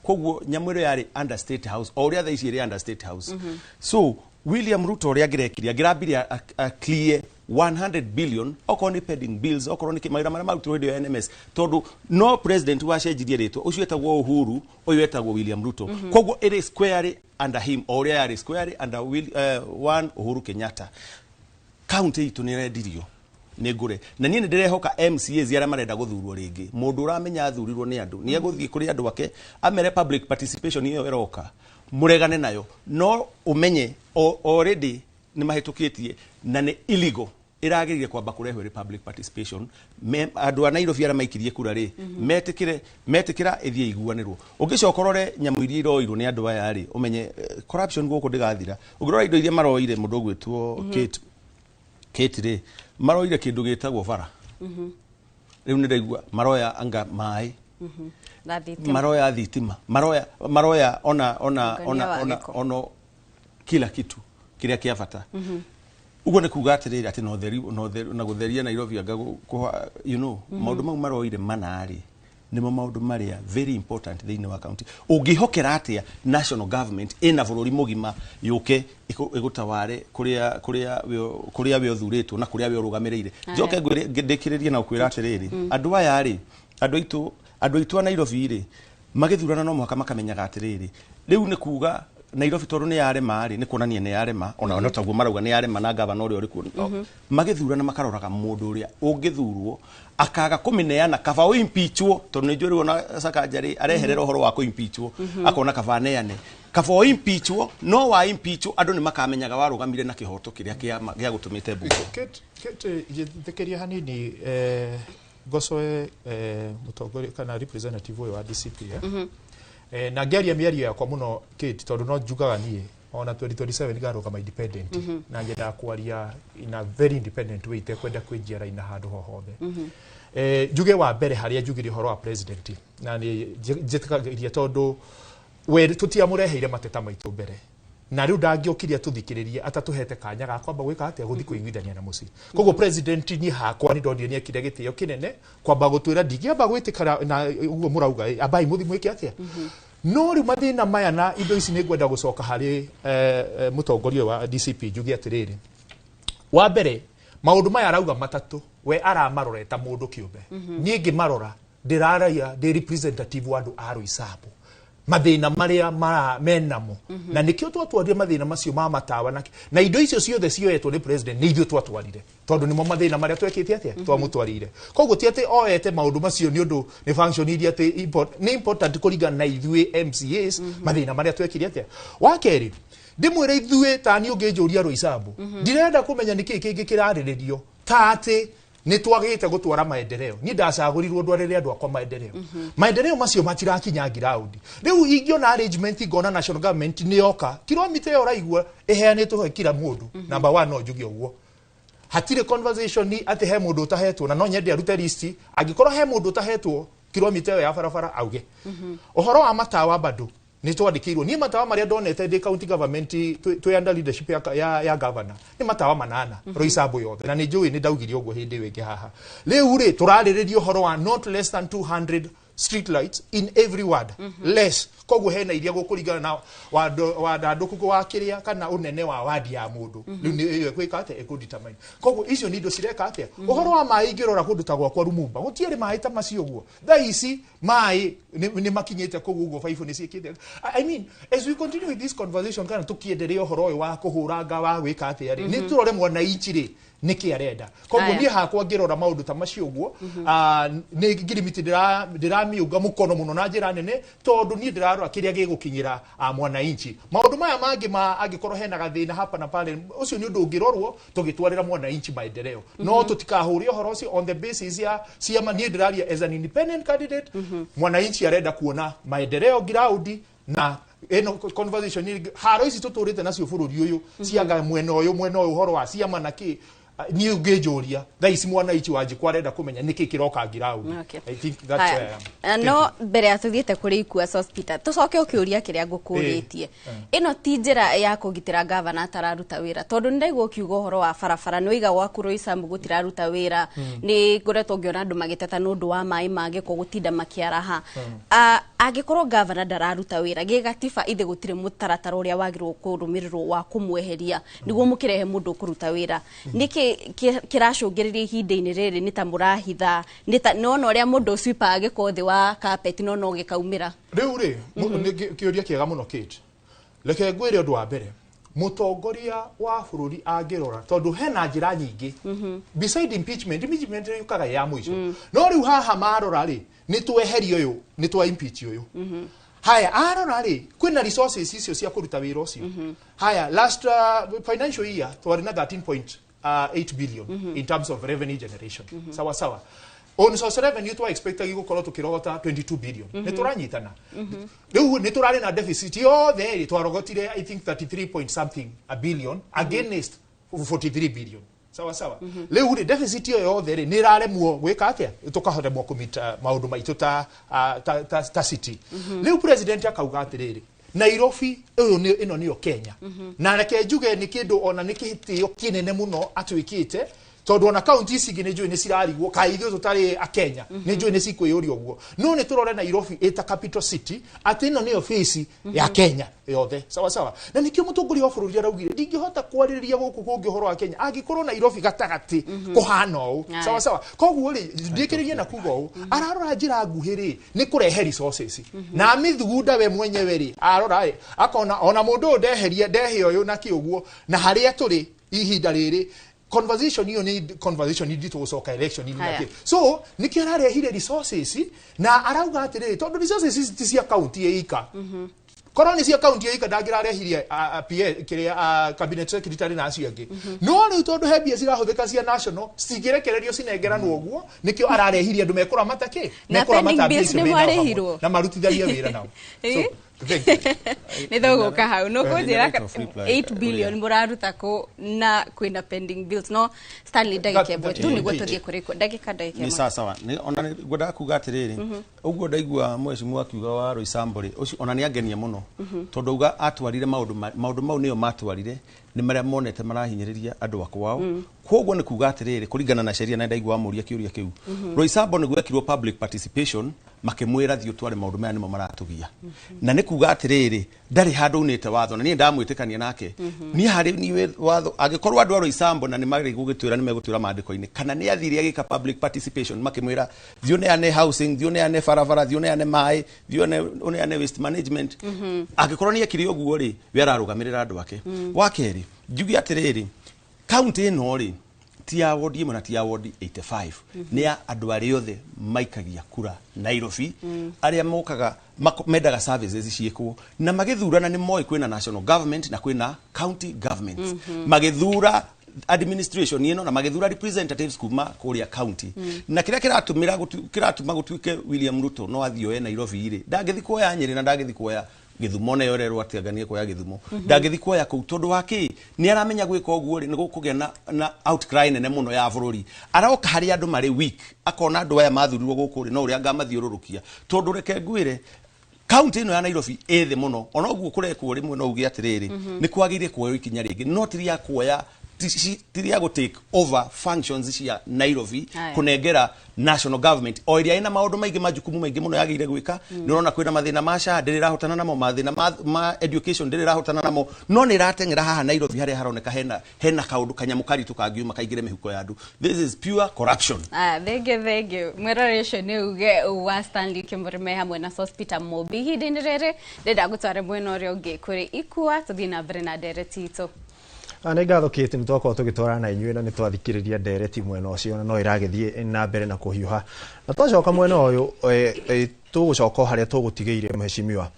koguo nyamwiro yari under state house or other ici iri under state house so William Ruto uri agirekiria agirabiria a clear 100 billion okoni pending bills okoro ni kimaira mara marutirwo hĩndĩ ya NMS tondu no president wa cenjirie ritwa ucio etagwo Uhuru uyu etagwo William Ruto koguo it is square under him or yari square under one Uhuru Kenyatta county itu ni rendirio ni ngure na niĩ ndirehoka MCAs aria marenda guthurwo ringi mundu uramenya athurirwo ni andu ni eguthii kuri andu ake amere public participation iyo eroka muregane nayo no umenye already ni mahitukitie na ni illegal iragirire kwamba kurehwe public participation andu a Nairobi aria maikirie kura ri metikira ithie iguanirwo ungicokorore nyamu iria iroirwo ni andu aya ri umenye corruption guku ndigathira ungirora indo iria maroire mundu gwitwo Kate ri maroire kindu gitagwo bara riu ni ndaigua maroya anga mai maroya thitima maroya ona kila kitu kiria kia bata ugo ni kuga atiriri ati no na gutheria Nairobi anga you know maundu mau maroire manari nimo maundu maria very important thini wa county ungihokera atia national government ina bururi mugima yuke igutaware kuria we uthuritwo na kuria we urugamireire njoke ndikiririe na ukwira atiriri andu aya ri andu aitu a Nairobi ri magithurana no mwaka makamenyaga atiriri riu ni kuga Nairobi tondu ni yarema ri ni kuonania ni yarema ona no taguo marauga ni yarema na governor uri ku magithurana makaroraga mundu uria ungithurwo akaga kumineana kaba o impeachwo tondu ni njuri ona Sakajari areherera uhoro wa ku impeachwo akona kaba neane kaba o impeachwo no wa impeachwo andu ni makamenyaga warugamire na kihoto kiria gia gutumite bunge kete thekeria hanini gosoe mutongori kana representative wa DCP na ngeria miario yakwa muno Kate tondu no njugaga nie ona 2027 garuka my independent na ngenda kwaria in a very independent way te kwenda kwijera ina handu hohothe njuge wa mbere haria njugire horo wa president na ni njitikagiria tondu we tutia mureheire mateta maitu mbere na riu ndangiokiria tuthikiririe atatuhete kanya ga kwamba gwika atia guthi kuiguithania na muci koguo president ni hakwa ni ndonire ni akire gitio kinene kwamba gutwira ndingiamba gwitikara na uguo murauga abai muthi mwiki atia no riu mathina maya na indo ici nĩ ngwenda gũcoka harĩ mũtongoria wa DCP njuge atĩrĩrĩ wa mbere maũndũ maya arauga matatũ we aramarora ta mũndũ kĩũmbe niĩ ngĩmarora ndĩraraia ndĩ representative wa andũ a Roysambu mathina maria menamo na nikio twatwarire mathina macio ma matawa na indo icio ciothe cioetwo ni president ni ithuĩ twatwarire tondu nimo mathina maria twekite atia twamutwarire koguo ti ati oete maundu macio ni undu ni function iria ati ni important kuringana na ithuĩ MCAs mathina maria twekire atia wa keri ndimwire ithuĩ ta ni unginjuria Roysambu ndirenda kumenya niki kingi kirarĩrĩrio ta ati ni twagite gutwara maendeleo ni ndacagurirwo ndwarire andu akwa maendeleo maendeleo macio matirakinya ground riu ingiona arrangement ngona national government ni yoka kilomita yo raigua eheanitwo kila mundu number 1 no njuge uguo hatire conversation ni ati he mundu utahetwo na no nyende arute list angikorwo he mundu utahetwo kilomita yo ya barabara auge uhoro wa matawa bado ni twandikirwo ni matawa maria ndonete ndi county government twi under leadership ya governor ni matawa manana Roysambu yothe na ni njui ni ndaugire uguo hindi wingi haha riu ri turariririo horo wa not less than 200 street lights in every ward less koguo hena iria gukuringana na wandanduku wa kiria kana unene wa wadi ya mundu riu ni iyo kwika ate ekudetermine koguo icio ni ndo cireka ate uhoro wa mai ingirora kundu ta gwakwa Rumumba gutiere mai ta macio guo tha ici mai ni makinyete koguo guo faifu ni ciikite I mean as we continue with this conversation kana tukiendelea uhoro uyu wa kuhuranga wa gwika ate ari ni turore mwana ichire niki arenda koguo ni hakwa ngirora maundu ta macio guo ni ngirimiti ndiramiuga mukono muno na njira nene tondu ni ndirarora kiria gigukinyira mwana inchi maundu maya mangi angikorwo hena gathina hapa na pale ucio ni undu ngirorwo tugitwarira mwana inchi maendeleo no tutikahuria horo ucio on the basis ya ciama ni ndiraria as an independent candidate mwana inchi arenda kuona maendeleo ground na eno conversation ni haro ici tuturite nacio bururi uyu cianga mwena uyu horo wa ciama na ki ni ungejuria tha ici mwana ichi wanji kwarenda kumenya niki kiroka ngirauni I think that's no mbere atuthiete kuri ikua hospital tucoke ukiuria kiria ngukuritie ino ti njira ya kugitira governor atararuta wira tondu ndaigwo kiugo horo wa barabara no iga gwaku Roysambu gutiraruta wira ni ngoretwo ngiona andu magiteta nundu wa mai mage ko gutinda makiaraha agikorwo governor ndararuta wira gigatiba ithe gutire mutaratara uria wagirwo kurumirirwo wa kumweheria niguo mukirehe mundu kuruta wira niki kiracungiriria ihinda-ini riri ni ta murahitha ni ta nona uria mundu sweeper agiko thi wa carpet nona ugikaumira riu ri kiuria kiega muno Kate leke ngwire undu wa mbere mutongoria wa bururi angirora tondu hena njira nyingi beside impeachment yukaga ya mwico no riu haha marora ri ni tweherio uyu ni twa impeach uyu haya arora ri kwina resources icio cia kuruta wira ucio haya last financial year twari na 13.8 billion in terms of revenue generation sawa sawa on source revenue to expect gukorwo tukirogota 22 billion ni turanyitana riu ni turari na deficit yo there twarogotire I think 33 point something a billion against 43 billion sawa sawa riu ri deficit yo there ni raremwo gwika atia tukahoremwo kumita maundu maitu ta city riu president akauga atiriri Nairobi ino niyo Kenya na reke njuge ni kindu ona ni kihitio kinene muno atwikite tondu ona county ici ngi ni njui ni cirarigwo kaithio tutari a Kenya ni njui ni cikwiyuria uguo no ni turore Nairobi eta capital city ati ino niyo face ya Kenya yothe sawa sawa na nikio mutongoria wa bururi araugire ndingihota kwaririria guku kungi horo wa Kenya angikorwo Nairobi gatagati kuhana u sawa sawa koguo ri ndikiririe na kugo u ararora njira nguhiri ni kurehe resources na mithugunda we mwenyewe ri arora akona ona mundu ndehe uyu na kiuguo na haria turi ihinda riri conversation hiyo ni conversation ni dito soka election ni nake so nikirare hile resources na arauga atiriri tondu resources ti cia county eika koroni cia county eika ndagirare hile PA kiria cabinet secretary na acio angi no ni tondu hebia cirahuthika cia national cigirekererio cinengeranwo guo nikio ararehirie andu mekura matake mekura matabisi na marutithagia wira nao so ni thogo ka hau no kunjira 8 billion muraruta ko na kwina pending bills no Stanley ndagike bwetu ni gwetuthie kuriko ndagika ni sawa ni ona ngoda kuga atiriri uguo ndaigua mwecimu akiuga wa Roysambu ri ucio ona ni angenia muno tondu uga atwarire maundu mau niyo matwarire nĩ marĩa monete marahinyĩrĩria andũ akwao kwoguo nĩ kuga atĩrĩrĩ kũringana na sheria na ndaigua mũria kĩũria kĩu Roysambu nĩ gwekirwo public participation makĩmwĩra thiĩ ũtware maũndũ maya nĩmo maratũgia na nĩ kuga atĩrĩrĩ ndarĩ handũ unĩte watho na niĩ ndamwĩtĩkania nake niĩ harĩ niĩ watho angĩkorwo andũ a Roysambu na nĩ marĩ gũgĩtwĩra nĩ megũtwĩra maandĩko-inĩ kana nĩ athire agĩka public participation makĩmwĩra thiĩ ũneane housing thiĩ ũneane barabara thiĩ ũneane maĩ thiĩ ũneane waste management angĩkorwo nĩ ekire ũguo rĩ we ararũgamĩrĩra andũ ake wa kerĩ njuge atĩrĩrĩ county ĩno rĩ ti ya ward ĩmwe na ti ya ward 85 nĩ ya andũ arĩa othe maikagia kura Nairobi arĩa mokaga mendaga services ciĩkwo na magĩthurana nĩ moĩ kwĩna national government na kwĩna county governments magĩthura administration ĩno na magĩthura representatives kuma kũrĩa county na kĩrĩa kĩratũma gũtuĩke William Ruto no athioe Nairobi rĩ ndangĩthi kuoya Nyeri na ndangĩthi kuoya Githumo na yorerwo atianganie kuoya Githumo ndangĩthi kuoya kũu tondũ waki nĩ aramenya gwĩka ũguo rĩ nĩ gũkũgĩa na outcry nene mũno ya bũrũri aroka harĩ andũ marĩ weak akona andũ aya mathurirwo gũkũ rĩ no ũrĩa ngamathiũrũrũkia tondũ reke ngwĩre county ĩno ya Nairobi ĩthĩ mũno ona ũguo kũrekwo rĩmwe no uge atĩrĩrĩ nĩ kwagĩrĩire kuoya ikinya rĩngĩ no tiria kuoya tiria go take over functions cia Nairobi kunengera national government o iria ina maundu maingĩ majukumu maingĩ mũno yagĩrĩire gwĩka nĩ ũrona kwĩna mathĩna ma SHA ndĩrahotana namo mathĩna ma education ndĩrahotana namo no nĩ ratengera haha Nairobi harĩa haroneka hena kaundu kanyamu karitũ kangiuma kaingĩre mĩhuko ya andũ this is pure corruption thenge mwĩrorere nĩ uge wa Stanley Kimurime hamwe na Hospital Mobi hĩndĩ-inĩ rĩrĩ ndĩrenda gũtwara mwena ũrĩa ũngĩ kũrĩ ikua tũthiĩ na mbere na ndereti itũ Nĩ ngathũkĩte nĩ twakorwo tũgĩtwara na inyuĩ na nĩ twathikĩrĩria ndereti mwena ũcio na no ĩragĩthiĩ na mbere na kũhiũha na twacoka mwena ũyũ tũgũcoka harĩa tũgũtigĩire mheshimiwa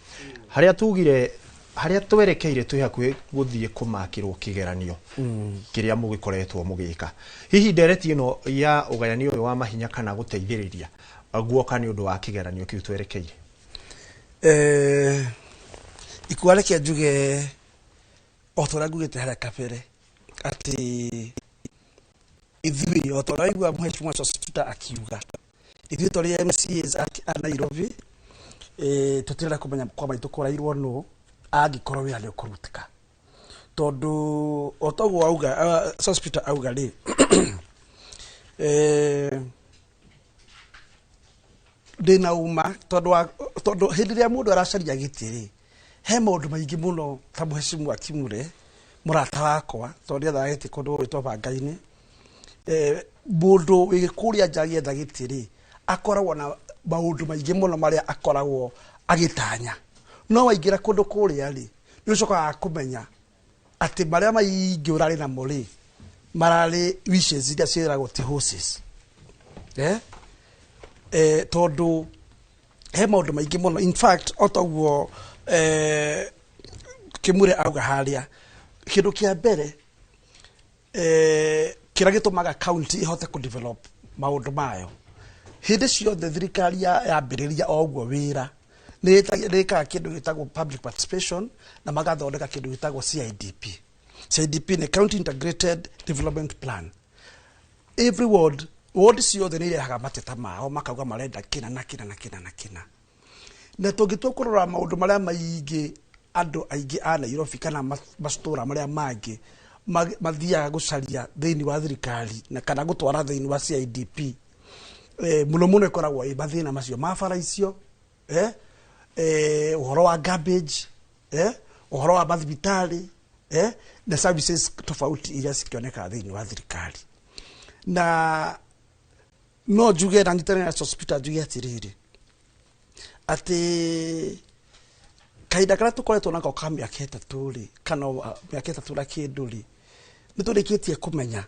harĩa tugire harĩa twerekeire twĩ hakuhĩ gũthiĩ kũmakĩrwo kĩgeranio kĩrĩa mũgĩkoretwo mũgĩka hihi ndereti ĩno ya ũgayanio ũyũ wa mahinya kana gũteithĩrĩria guoka nĩ ũndũ wa kĩgeranio kĩu twerekeire ikwaleke njuge otora gugete harĩa kabere ati ithui otora igwa mheshimiwa Sospeter akiuga ithui tori MCAs a Nairobi tutirera kumenya kwa maitũ kũrairwo no angĩkorwo wĩ arĩ kũrutika tondu otogwo auga Sospeter auga rĩ ndĩna uma tondu hĩndĩ ĩrĩa mũndũ aracaria gĩtĩ he maũndũ maingĩ mũno ta mheshimiwa Kimure mũrata wakwa tondu athaĩte kũndũ gwĩtwo Bangai-inĩ mũndũ wĩgĩkũrĩa nja agĩetha gĩtĩ rĩ akoragwo na maũndũ maingĩ mũno marĩa akoragwo agĩtanya no waingĩra kũndũ kũrĩa rĩ nĩ ũcokaga kũmenya atĩ marĩa maingĩ ũrarĩ namo rĩ mararĩ wishes iria ciĩragwo ti horses tondu he maũndũ maingĩ mũno in fact otoguo Kimure auga harĩa kĩndũ kĩa mbere kĩrĩa gĩtũmaga county ihote ku develop maũndũ mayo hĩndĩ ciothe thirikari yambĩrĩria o ũguo wĩra nĩ ĩkaga kĩndũ gĩtagwo public participation na magathondeka kĩndũ gĩtagwo CIDP nĩ County Integrated Development Plan every ward ciothe nĩ irehaga mateta mao makauga marenda kĩna na kĩna na kĩna na kĩna na tũngĩtua kũrora maũndũ marĩa maingĩ andũ aingĩ a Nairobi kana mastora marĩa mangĩ mathiaga gũcaria thĩinĩ wa thirikari na kana gũtwara thĩinĩ wa CIDP mũno mũno ĩkoragwo mathĩna macio ma bara icio ũhoro wa garbage ũhoro wa mathibitarĩ na services tofauti iria cikĩoneka thĩinĩ wa thirikari na no njuge na nyitane na Sospeter njuge atĩrĩrĩ atĩ kahinda karĩa tũkoretwo nako ka mĩaka ĩtatũ rĩ kana mĩaka ĩtatũ na kĩndũ rĩ nĩ tũrĩkĩtie kũmenya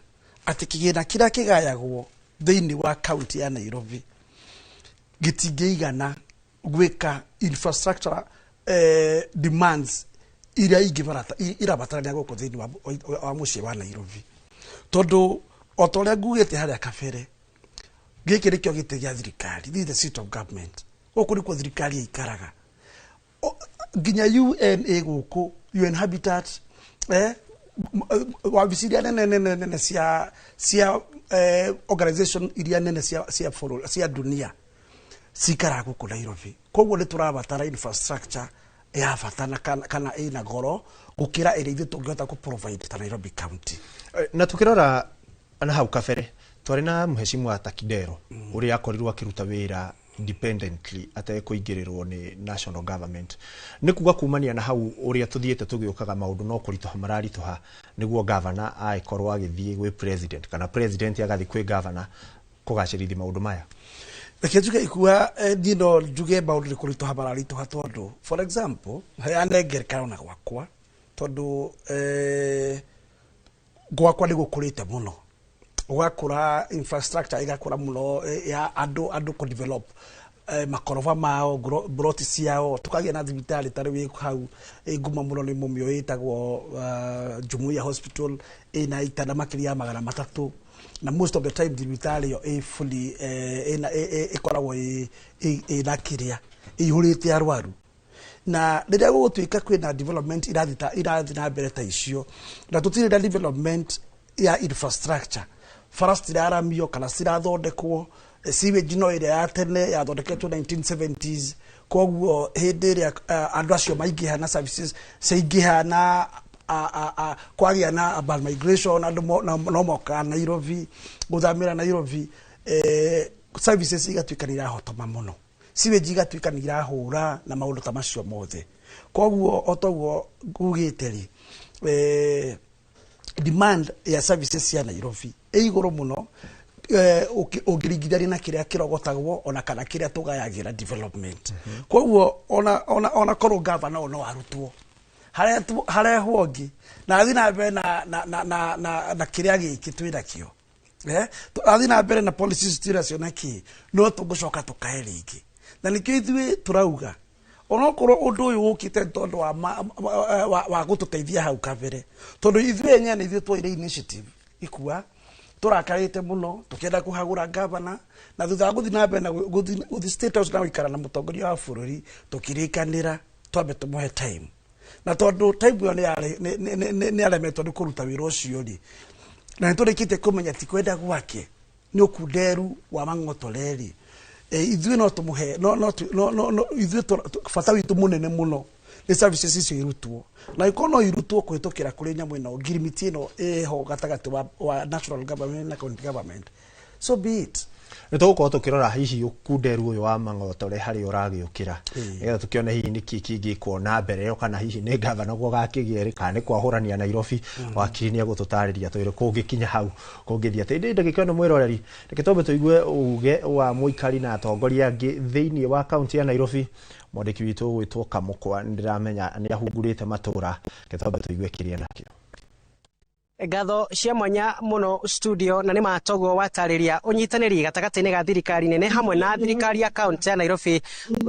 atĩ kĩgĩna kĩrĩa kĩgayagwo thĩinĩ wa kaunti ya Nairobi gĩtingĩigana gwĩka infrastructure demands iria irabatarania gũkũ thĩinĩ wa mũciĩ wa Nairobi tondu o ta ũrĩa ngugĩte harĩa kabere gĩkĩ nĩkĩo gĩtĩ gĩa thirikari this is the seat of government gũkũ nĩkuo thirikari ĩikaraga nginya UN gũkũ UN Habitat wabici iria nene cia organization iria nene cia dunia cikaraga gũkũ Nairobi koguo nĩ tũrabatara infrastructure ya bata kana ina goro gukira ire ithu tungihota ku provide ta Nairobi County. Na tukirora ana hau kabere twari na Mheshimiwa Atakidero uri akorirwo akiruta wira independently atekuingirirwo ni national government ni kuga kumania na hau uria tuthiete tugiukaga maundu no kuritoha mararitoha niguo governor aikorwo agithie gwe president kana president agathi kwe governor kugacirithi maundu maya. Rekejuke ikuwa dino juge maundu kuritoha mararitoha tondu for example anengere kana gwakwa tondu gwakwa nigukurite muno ugakura infrastructure igakura muno ya andu ko develop makorova mao broti ciao tukagia na thibitari tari wi hau nguma muno ni mumio itagwo Jumuiya Hospital ina itana makiria magana matatu na most of the time thibitari yo fully ikoragwo ina kiria ihurite arwaru na ndiria gutwika kwina development irathi na mbere ta icio na tutire na development ya infrastructure first iraramio kana cirathondekwo sewage no ire ya tene yathondeketwo 1970s koguo hindi ria andu acio maingiha na services ciingiha na kwagia na urban migration andu no moka Nairobi guthamira Nairobi services igatuika nirahotoma muno sewage igatuika nirahura na maundu ta macio mothe koguo otoguo gugiteri demand ya services ya Nairobi iguru muno ugiringithania na kiria kirogotagwo ona kana kiria tugayagira development koguo ona korwo governor no arutwo haria hongi na athina mbere na kiria giki twina kio athina mbere na policies tiracio na ki no tugucoka tukae ringi na nikio ithui turauga onokorwo undu uyu ukite tondu wa gututeithia hau kabere tondu ithui enyene ithui twaire initiative ikuwa turakarite muno tukienda kuhagura governor na thutha guthi na mbere na guthi state house na wikara na mutongoria wa bururi tukirikanira twambe tumuhe time na tondu time yo ni alemetwo ni kuruta wira ucio ri na nturikite kumenya ti kwenda gwake ni ukunderu wa mangotoreri ithui no tumuhe no ithui fata witu munene muno the services icio irutwo na ikono irutwo kwitukira kuri nyamu ino girimiti ino ho gatagati wa national government na county government so be it nitugukorwo tukirora hihi ukunderu uyu wa mang'otore hari uragiukira nigetha tukione hihi niki kingikwo na mbere kana hihi ni governor gwo gakigieri kana ni kwahurania Nairobi wakirinia gututariria twire kungikinya hau kungithia tindi ndagikona mwiroreri reketombe tuigue uge wa muikari na atongoria angi thiini wa county ya Nairobi mwandiki witu gwitwo Kamukwa ndiramenya ni ahungurite matura ketombe tuigue kiria nakio. Ngatho cia mwanya muno studio na ni matogo watariria unyitaniri gatagati-ini ga thirikari nene hamwe na thirikari ya county ya Nairobi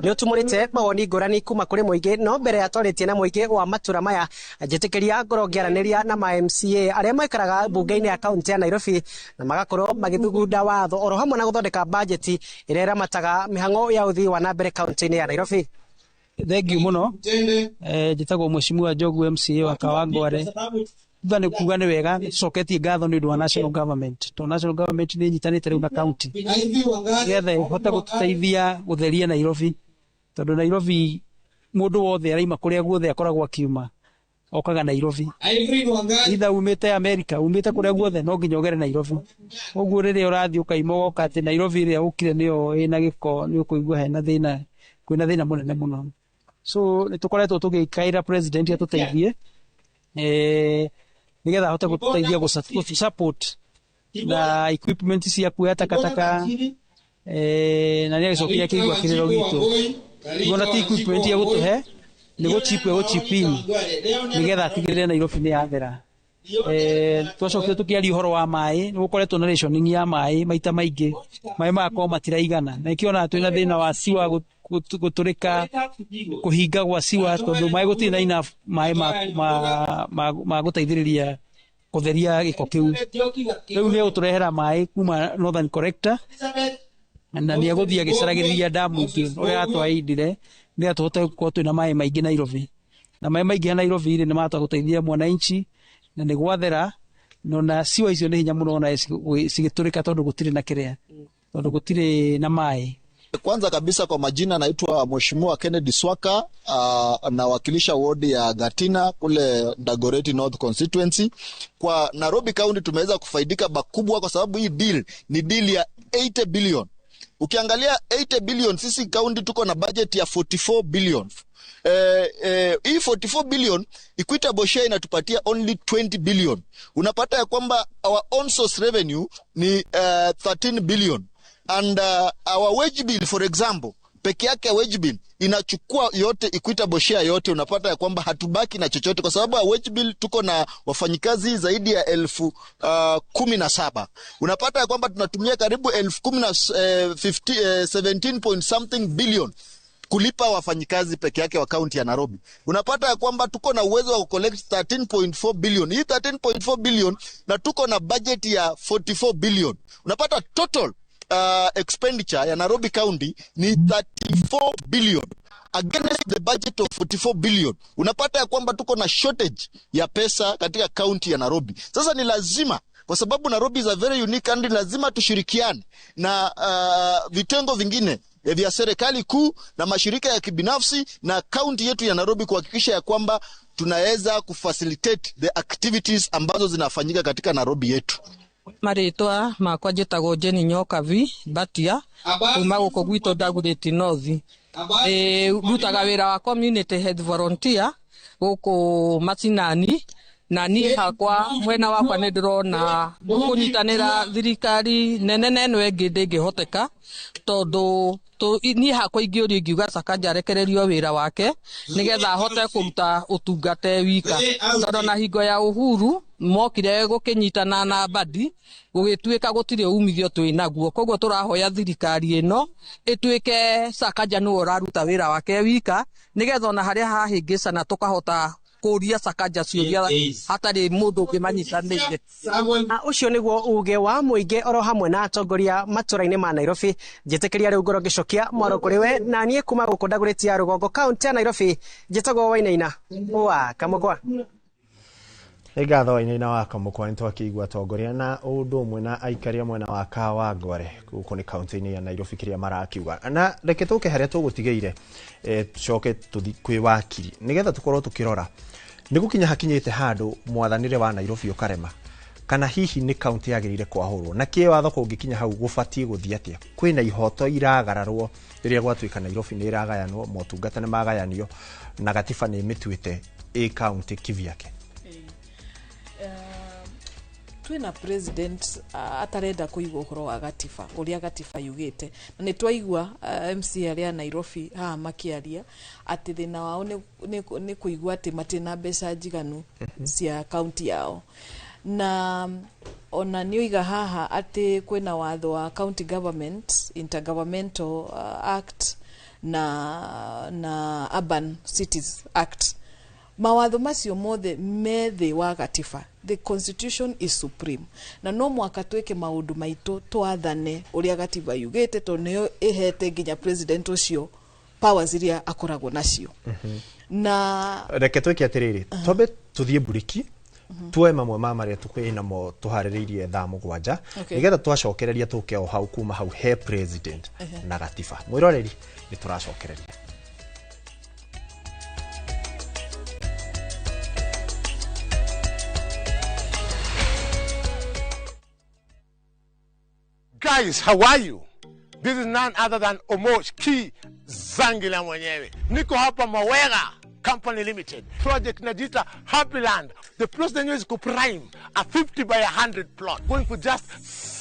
ni utumurite mawoni ngurani kuma kuri muingi no mbere atwaritie na muingi wa matura maya njitikiria ngoro ngiaraniria na ma MCA aria maikaraga bunge-ini ya county ya Nairobi na magakorwo magithugunda watho oro hamwe na guthondeka budget iria iramataga mihango ya uthii wa na mbere county-ini ya Nairobi. Thank you muno njitagwo Mheshimiwa Jogu MCA wa Kawangware Bane kugane wega soketie ngatho ni undu wa national government to national government ni nyitanite riu na county gethe hota gututeithia gutheria Nairobi tondu Nairobi mundu wothe araima kuria guothe akoragwo akiuma okaga Nairobi itha umite America umite kuria guothe no nginya ogere Nairobi oguo riria urathi ukaima goka ati Nairobi ria ukire niyo ina giko ni ukuigua hena thina kwina thina munene muno so nitukoretwo tugikaira president atuteithie nigetha hote gututeithia support na equipment cia kuya takataka na ni gicokia kigwa kiriro gitu ngona ti equipment ya gutuhe ni guchipin nigetha atigirire Nairobi ni yathera twacokire tukiaria uhoro wa mai ni gukoretwo na rationing ya mai maita maingi mai makwa matiraigana na ikiona twina thina wa siwa guturika kuhinga gwa siwa tondu mai gutina ina mai ma guteithiriria kutheria giko kiu riu ni uturehera mai kuma northern corrector na ni aguthia gicaragiriria damu ingi uria atwaidire ni atuhote gukorwo twina mai maingi Nairobi na mai maingi Nairobi ni mata guteithia mwananchi na ni gwathera no na siwa icio ni hinya muno na cigiturika tondu gutire na kiria tondu gutire na mai Kwanza kabisa kwa majina naitwa Mheshimiwa Kennedy Swaka, nawakilisha wodi ya Gatina kule Dagoretti North Constituency. Kwa Nairobi County tumeweza kufaidika bakubwa kwa sababu hii deal ni deal ya 80 billion. Ukiangalia 80 billion, sisi county tuko na budget ya 44 billion. Hii 44 billion equitable share inatupatia only 20 billion. Unapata ya kwamba our own source revenue ni 13 billion. And our wage bill, for example, peke yake wage bill inachukua yote equitable share yote. Unapata ya kwamba hatubaki na chochote kwa sababu wage bill tuko na wafanyikazi zaidi ya 17,000. Unapata ya kwamba tunatumia karibu 17 point something billion kulipa wafanyikazi peke yake wa county ya Nairobi. Unapata ya kwamba tuko na uwezo wa collect 13.4 billion. Hii 13.4 billion na tuko na budget ya 44 billion. Unapata total expenditure ya Nairobi County ni 34 billion against the budget of 44 billion. Unapata ya kwamba tuko na shortage ya pesa katika county ya Nairobi. Sasa ni lazima, kwa sababu Nairobi is a very unique country, lazima tushirikiane na vitengo vingine vya serikali kuu na mashirika ya kibinafsi na county yetu ya Nairobi kuhakikisha ya kwamba tunaweza kufacilitate the activities ambazo zinafanyika katika Nairobi yetu. Maritwa makwa njĩtagwo Jenny Nyokavi Batia kuma gũkũ gwitũ Dagoretti North. Rutaga wĩra wa community health volunteer gũkũ Macinani, na niĩ hakwa mwena wakwa nĩ ndĩrona kũnyitanĩra thirikari nene ĩno ĩngĩ ndĩngĩhoteka, tondũ niĩ hakwa ingĩũrio ingiuga Sakaja arekererio wĩra wake nĩgetha ahote kũruta ũtungata wika, tondũ na hingo ya Uhuru mokire gũkĩnyitana na Badi gũgĩtuĩka gũtirĩ umithio twĩnaguo. Koguo tũrahoya thirikari ĩno ĩtuĩke Sakaja nĩwe ũraruta wĩra wake wika nĩgetha ona harĩa hahĩngĩcana tũkahota kũria Sakaja ciũria hatarĩ mũndũ ũngĩmanyitanĩire. Ũcio nĩguo uge wa mũingĩ oro hamwe na atongoria matũra-inĩ ma Nairobi. Njĩtĩkĩria rĩu ngoro gĩcokia mwaro kũrĩ we, na niĩ kuma gũkũ Dagoretti ya rũgongo kaunti ya Nairobi, njĩtagwo Wainaina wa Kamũkwa. Ngatho Wainaina wa Kamũkwa, nĩtwakĩigua atongoria na ũndũ ũmwe na aikaria mwena wa Kawangware gũkũ nĩ kaunti-inĩ ya Nairobi kĩrĩa marakiuga. Na reke tũke harĩa tũgũtigĩire tucoke tũthi kwĩ wakiri nĩgetha tũkorwo tũkĩrora nĩ gũkinya hakinyĩte handũ mwathanĩre wa Nairobi ũkarema, kana hihi nĩ kaunti yagĩrĩire kwahũrwo, na kĩwatho kũngĩkinya hau gũbatiĩ gũthiĩ atĩa. Kwĩna ihoto iragararwo rĩrĩa gwatuĩka Nairobi nĩ iragayanwo, motungata nĩ magayanio na gatiba nĩ mĩtuĩte kaunti kivyake. Twina president atarenda kuigwa ũhoro wa gatiba ũrĩa gatiba yugĩte, na nĩ twaigua MC arĩa Nairobi haha makĩaria atĩ thĩna wao nĩ kuigua atĩ matina mbeca njiganu cia kaunti yao, na ona nĩoiga haha atĩ kwĩna watho wa county government intergovernmental act na urban cities act. Mawatho macio mothe methe wa gatiba. The constitution is supreme. Na no mwaka tweke maundu maitũ twathane ũrĩa gatiba yugĩte, to nĩyo ĩhete nginya president ũcio powers iria akoragwo nacio. Na reke tweke atĩrĩrĩ, tobe tuthie buriki tuwe mamwe ma marĩa tũkwĩna mo tũharĩrĩirie thaa mũgwanja nĩgetha twacokereria tũke o hau kuma hau he president na gatiba. Mwĩroreri nĩ tũracokereria. Guys, how are you? This is none other than Omosh Ki Zangila mwenyewe. Niko hapa Mawera Company Limited. Project Najita Happy Land. The president is prime a 50 by 100 plot. Going for just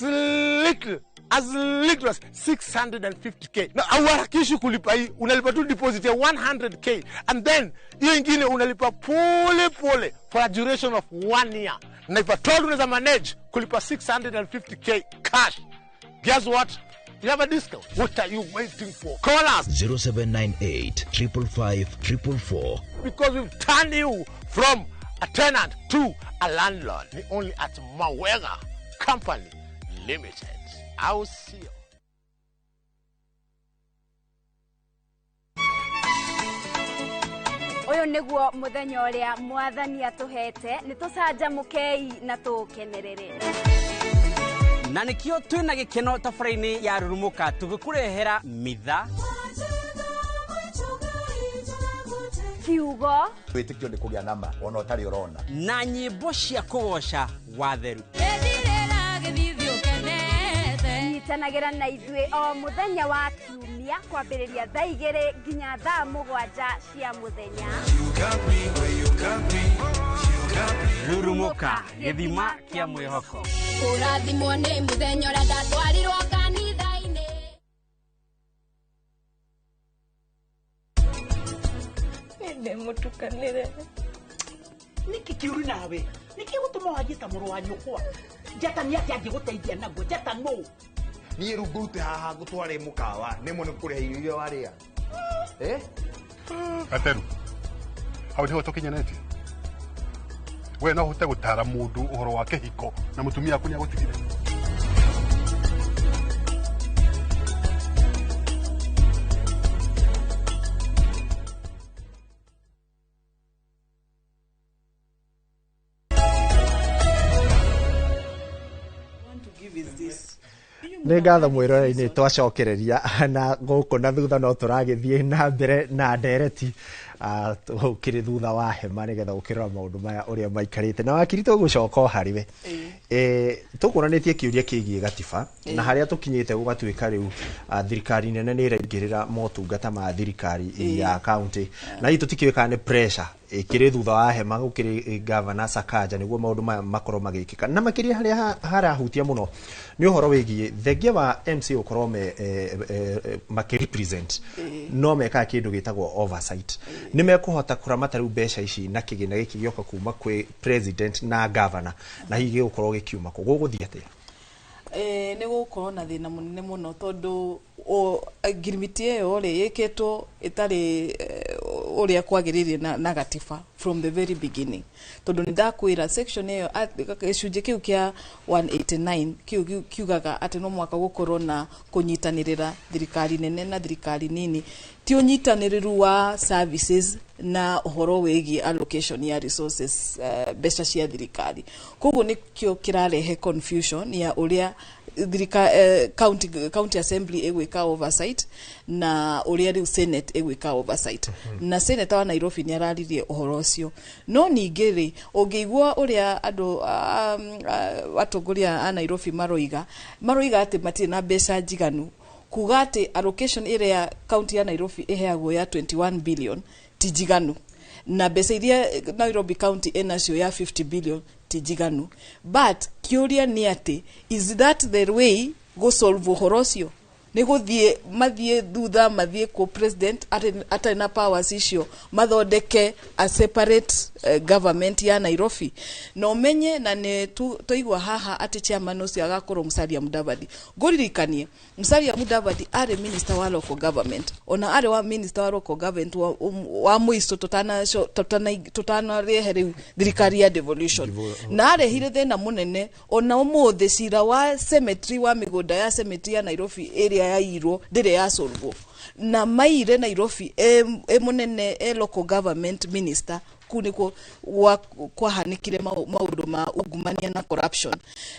little as 650k. Na awarakishi kulipa hii, unalipa tu deposit ya 100k. And then, hiyo ingine unalipa pole pole for a duration of 1 year. Na if at all unaweza manage kulipa 650k cash, guess what? You have a discount. What are you waiting for? Call us 0798 555 444. Because we've turned you from a tenant to a landlord. Only at Mawera Company Limited. I will see you. Oyo niguo muthenya uria mwathani atuhete, nitucanjamukei na tukenerere. na nikio twina gikeno tafaraini ya Rurumuka tugikurehera mitha kiugo witikio ni kugia namba ona utari urona na nyimbo cia kugoca watheru nyitanagĩra na ithuĩ o mũthenya wa kiumia kwambĩrĩria thaa 2 nginya thaa 7 cia mũthenya. Rurumuka gĩthima kĩa mwĩhoko. Ũrathimwo nĩ mũthenya ũrĩa ndatwarirwo kanitha-inĩ. Nĩ mũtukanĩre. Niki kiuru nawe. Niki gũtũma wajita mũrũ wa nyũkwa. Njata nĩ atĩ angĩgũteithia naguo. Njata no. Niĩ rugute haha gũtware mũkawa nĩmo nĩ kũrĩha irio iria warĩa. Ateru. Hau nĩho tũkinyanĩtie. We no hote gũtara mũndũ ũhoro wa kĩhiko na mũtumia aku nĩagũtigire. Nĩ ngatho mwĩroreri-inĩ twacokereria na gũkũ na thutha no tũragĩthiĩ na mbere na ndereti ukiri thutha wa hema nigetha ukirora maundu maya uria maikarite na wakiri tugucoka hariwe tukuranĩtie kiuria kigiĩ gatiba na haria tukinyite gũgatuĩka rĩu thirikari nene nĩ ĩraingĩrĩra motungata ma thirikari ya county na hii tutikiweka nĩ pressure ikiri thutha wa hema gukiri governor Sakaja niguo maundu maya makorwo magĩkĩka na makĩria haria harahutia muno nĩ ũhoro wĩgiĩ thengia wa MC ukorwo makĩrepresent no meka kĩndũ gĩtagwo oversight nĩ mekũhota kũramata rĩu mbeca ici na kĩgĩna gĩkĩ gĩoka kuma kwĩ president na governor na hihi gĩgũkorwo gĩkiuma kũ gũgũthiĩ atĩa nĩ gũkorwo na thĩna mũnene mũno tondũ ngirimiti ĩyo rĩ ĩkĩtwo ĩtarĩ ũrĩa kwagĩrĩire na gatiba from the very beginning tondũ nĩ ndakwĩra section ĩyo gĩcunjĩ kĩu kĩa 189 kĩu kiugaga atĩ no mwaka gũkorwo na kũnyitanĩrĩra thirikari nene na thirikari nini ti ũnyitanĩrĩru wa services na ũhoro wĩgiĩ allocation ya resources mbeca cia thirikari koguo nĩkĩo kĩrarehe confusion ya ũrĩa county assembly ĩgwĩka oversight na ũrĩa rĩu senate ĩgwĩka oversight na senator wa Nairobi nĩ araririe ũhoro ũcio no ningĩ rĩ ũngĩigua ũrĩa andũ atongoria a Nairobi maroiga atĩ matirĩ na mbeca njiganu kuga atĩ allocation ĩrĩa county ya Nairobi ĩheagwo ya 21 billion ti njiganu na mbeca iria Nairobi county enacio ya 50 billion ti njiganu but kiuria nĩ atĩ is that the way go solve ũhoro ũcio nĩ gũthiĩ mathiĩ thutha mathiĩ kũ president atarĩ na powers icio mathondeke a separate government ya Nairobi no menye na nĩ tuigwa haha atĩ chairman ũcio agakorwo Musalia Mudavadi ngũririkanie Musalia Mudavadi arĩ minister wa local government ona arĩ wa minister wa local government wa mũico tutanarehe rĩu thirikari ya devolution na arehire thĩna mũnene ona ũmũthĩ cira wa cemetery wa mĩgũnda ya cemetery ya Nairobi area yairwo ndĩrĩ yasolvo na maire Nairobi munene local government minister kuniko kwahanĩkire maũndũ ma ungumania na corruption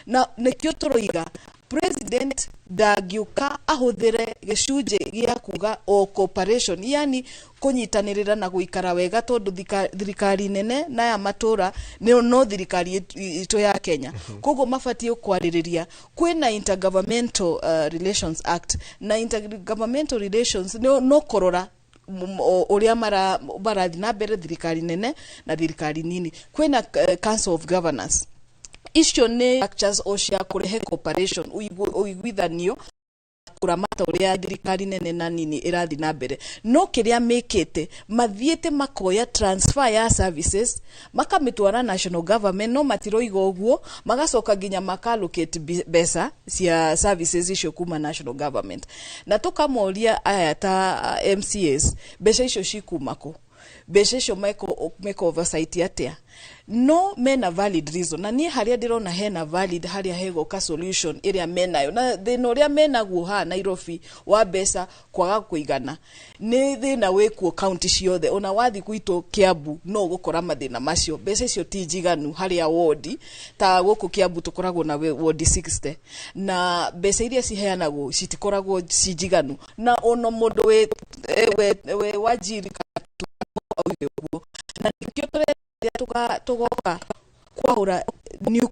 na nĩkĩo tũroiga president ndangĩũka ahũthĩre gĩcunjĩ gĩa kuga o cooperation yani kũnyitanĩrĩra na gũikara wega tondũ thirikari nene na ya matũra no thirikari itũ ya Kenya koguo mabatie kwarĩrĩria kwĩna intergovernmental relations act na intergovernmental relations no korora ũrĩa marathi na mbere thirikari nene na thirikari nini kwĩna council of governors icio nĩ structures o cia kũrehe cooperation uiguithanio kuramata ũrĩa thirikari nene na nini ĩrathi na mbere no kĩrĩa mĩkĩte mathiĩte makoya transfer ya services makamĩtwara national government no matiroiga ũguo magacoka nginya makallocate mbeca cia services icio kuma national government na tũkamoria aya ta MCAs mbeca icio cikumako mbeca icio meko oversight atia no mena valid reason na nie haria ndirona hena valid haria hegoka solution iria menayo na thina uria menaguo ha Nairobi wa mbeca kwaga kuigana ni thina wikuo county ciothe ona wathi gwito Kiambu no gukora mathina macio mbeca icio ti njiganu haria ward ta guku Kiambu tukoragwo na ward 60 na mbeca iria ciheanagwo citikoragwo njiganu na ono mundu we wajiri na tugoka kwaura new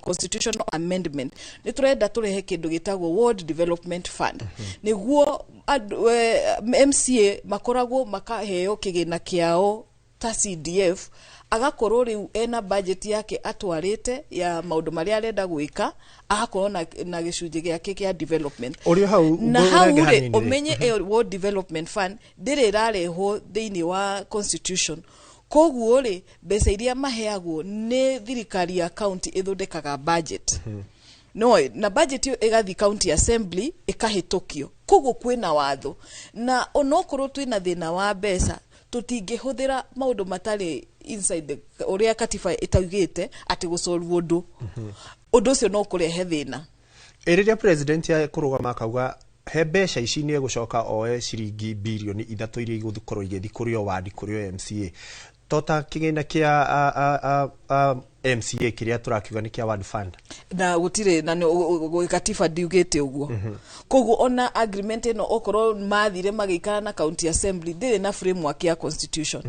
constitutional amendment ni turenda turehe kindu gitagwo ward development fund niguo MCA makoragwo makaheo kigina kiao ta CDF agakorwo riu ena budget yake atwarite ya maundu maria arenda gwika agakorwo na gicunje giake kia development na hau umenye ward development fund ndire rareho thiini wa constitution koguo ri mbeca iria maheagwo ni thirikari ya county ithondekaga budget no na budget yo igathi county assembly ikahitokio koguo kwina watho na onokorwo twina thina wa mbeca tutingihuthira maundu matari inside the uria katiba itaugite ati gusolve undu ucio no kurehe thina iriria president ya kurugama akauga he mbeca ici ni egucoka oe ciringi bilioni 3 iria iguthikorwo igithi kurio wadi kurio MCA tota kigina kia MCA kiria turakiuga ni kia ward fund na gutire na gukatiba ndiugite uguo koguo ona agreement eno okoro mathire magikara na county assembly ndire na framework ya constitution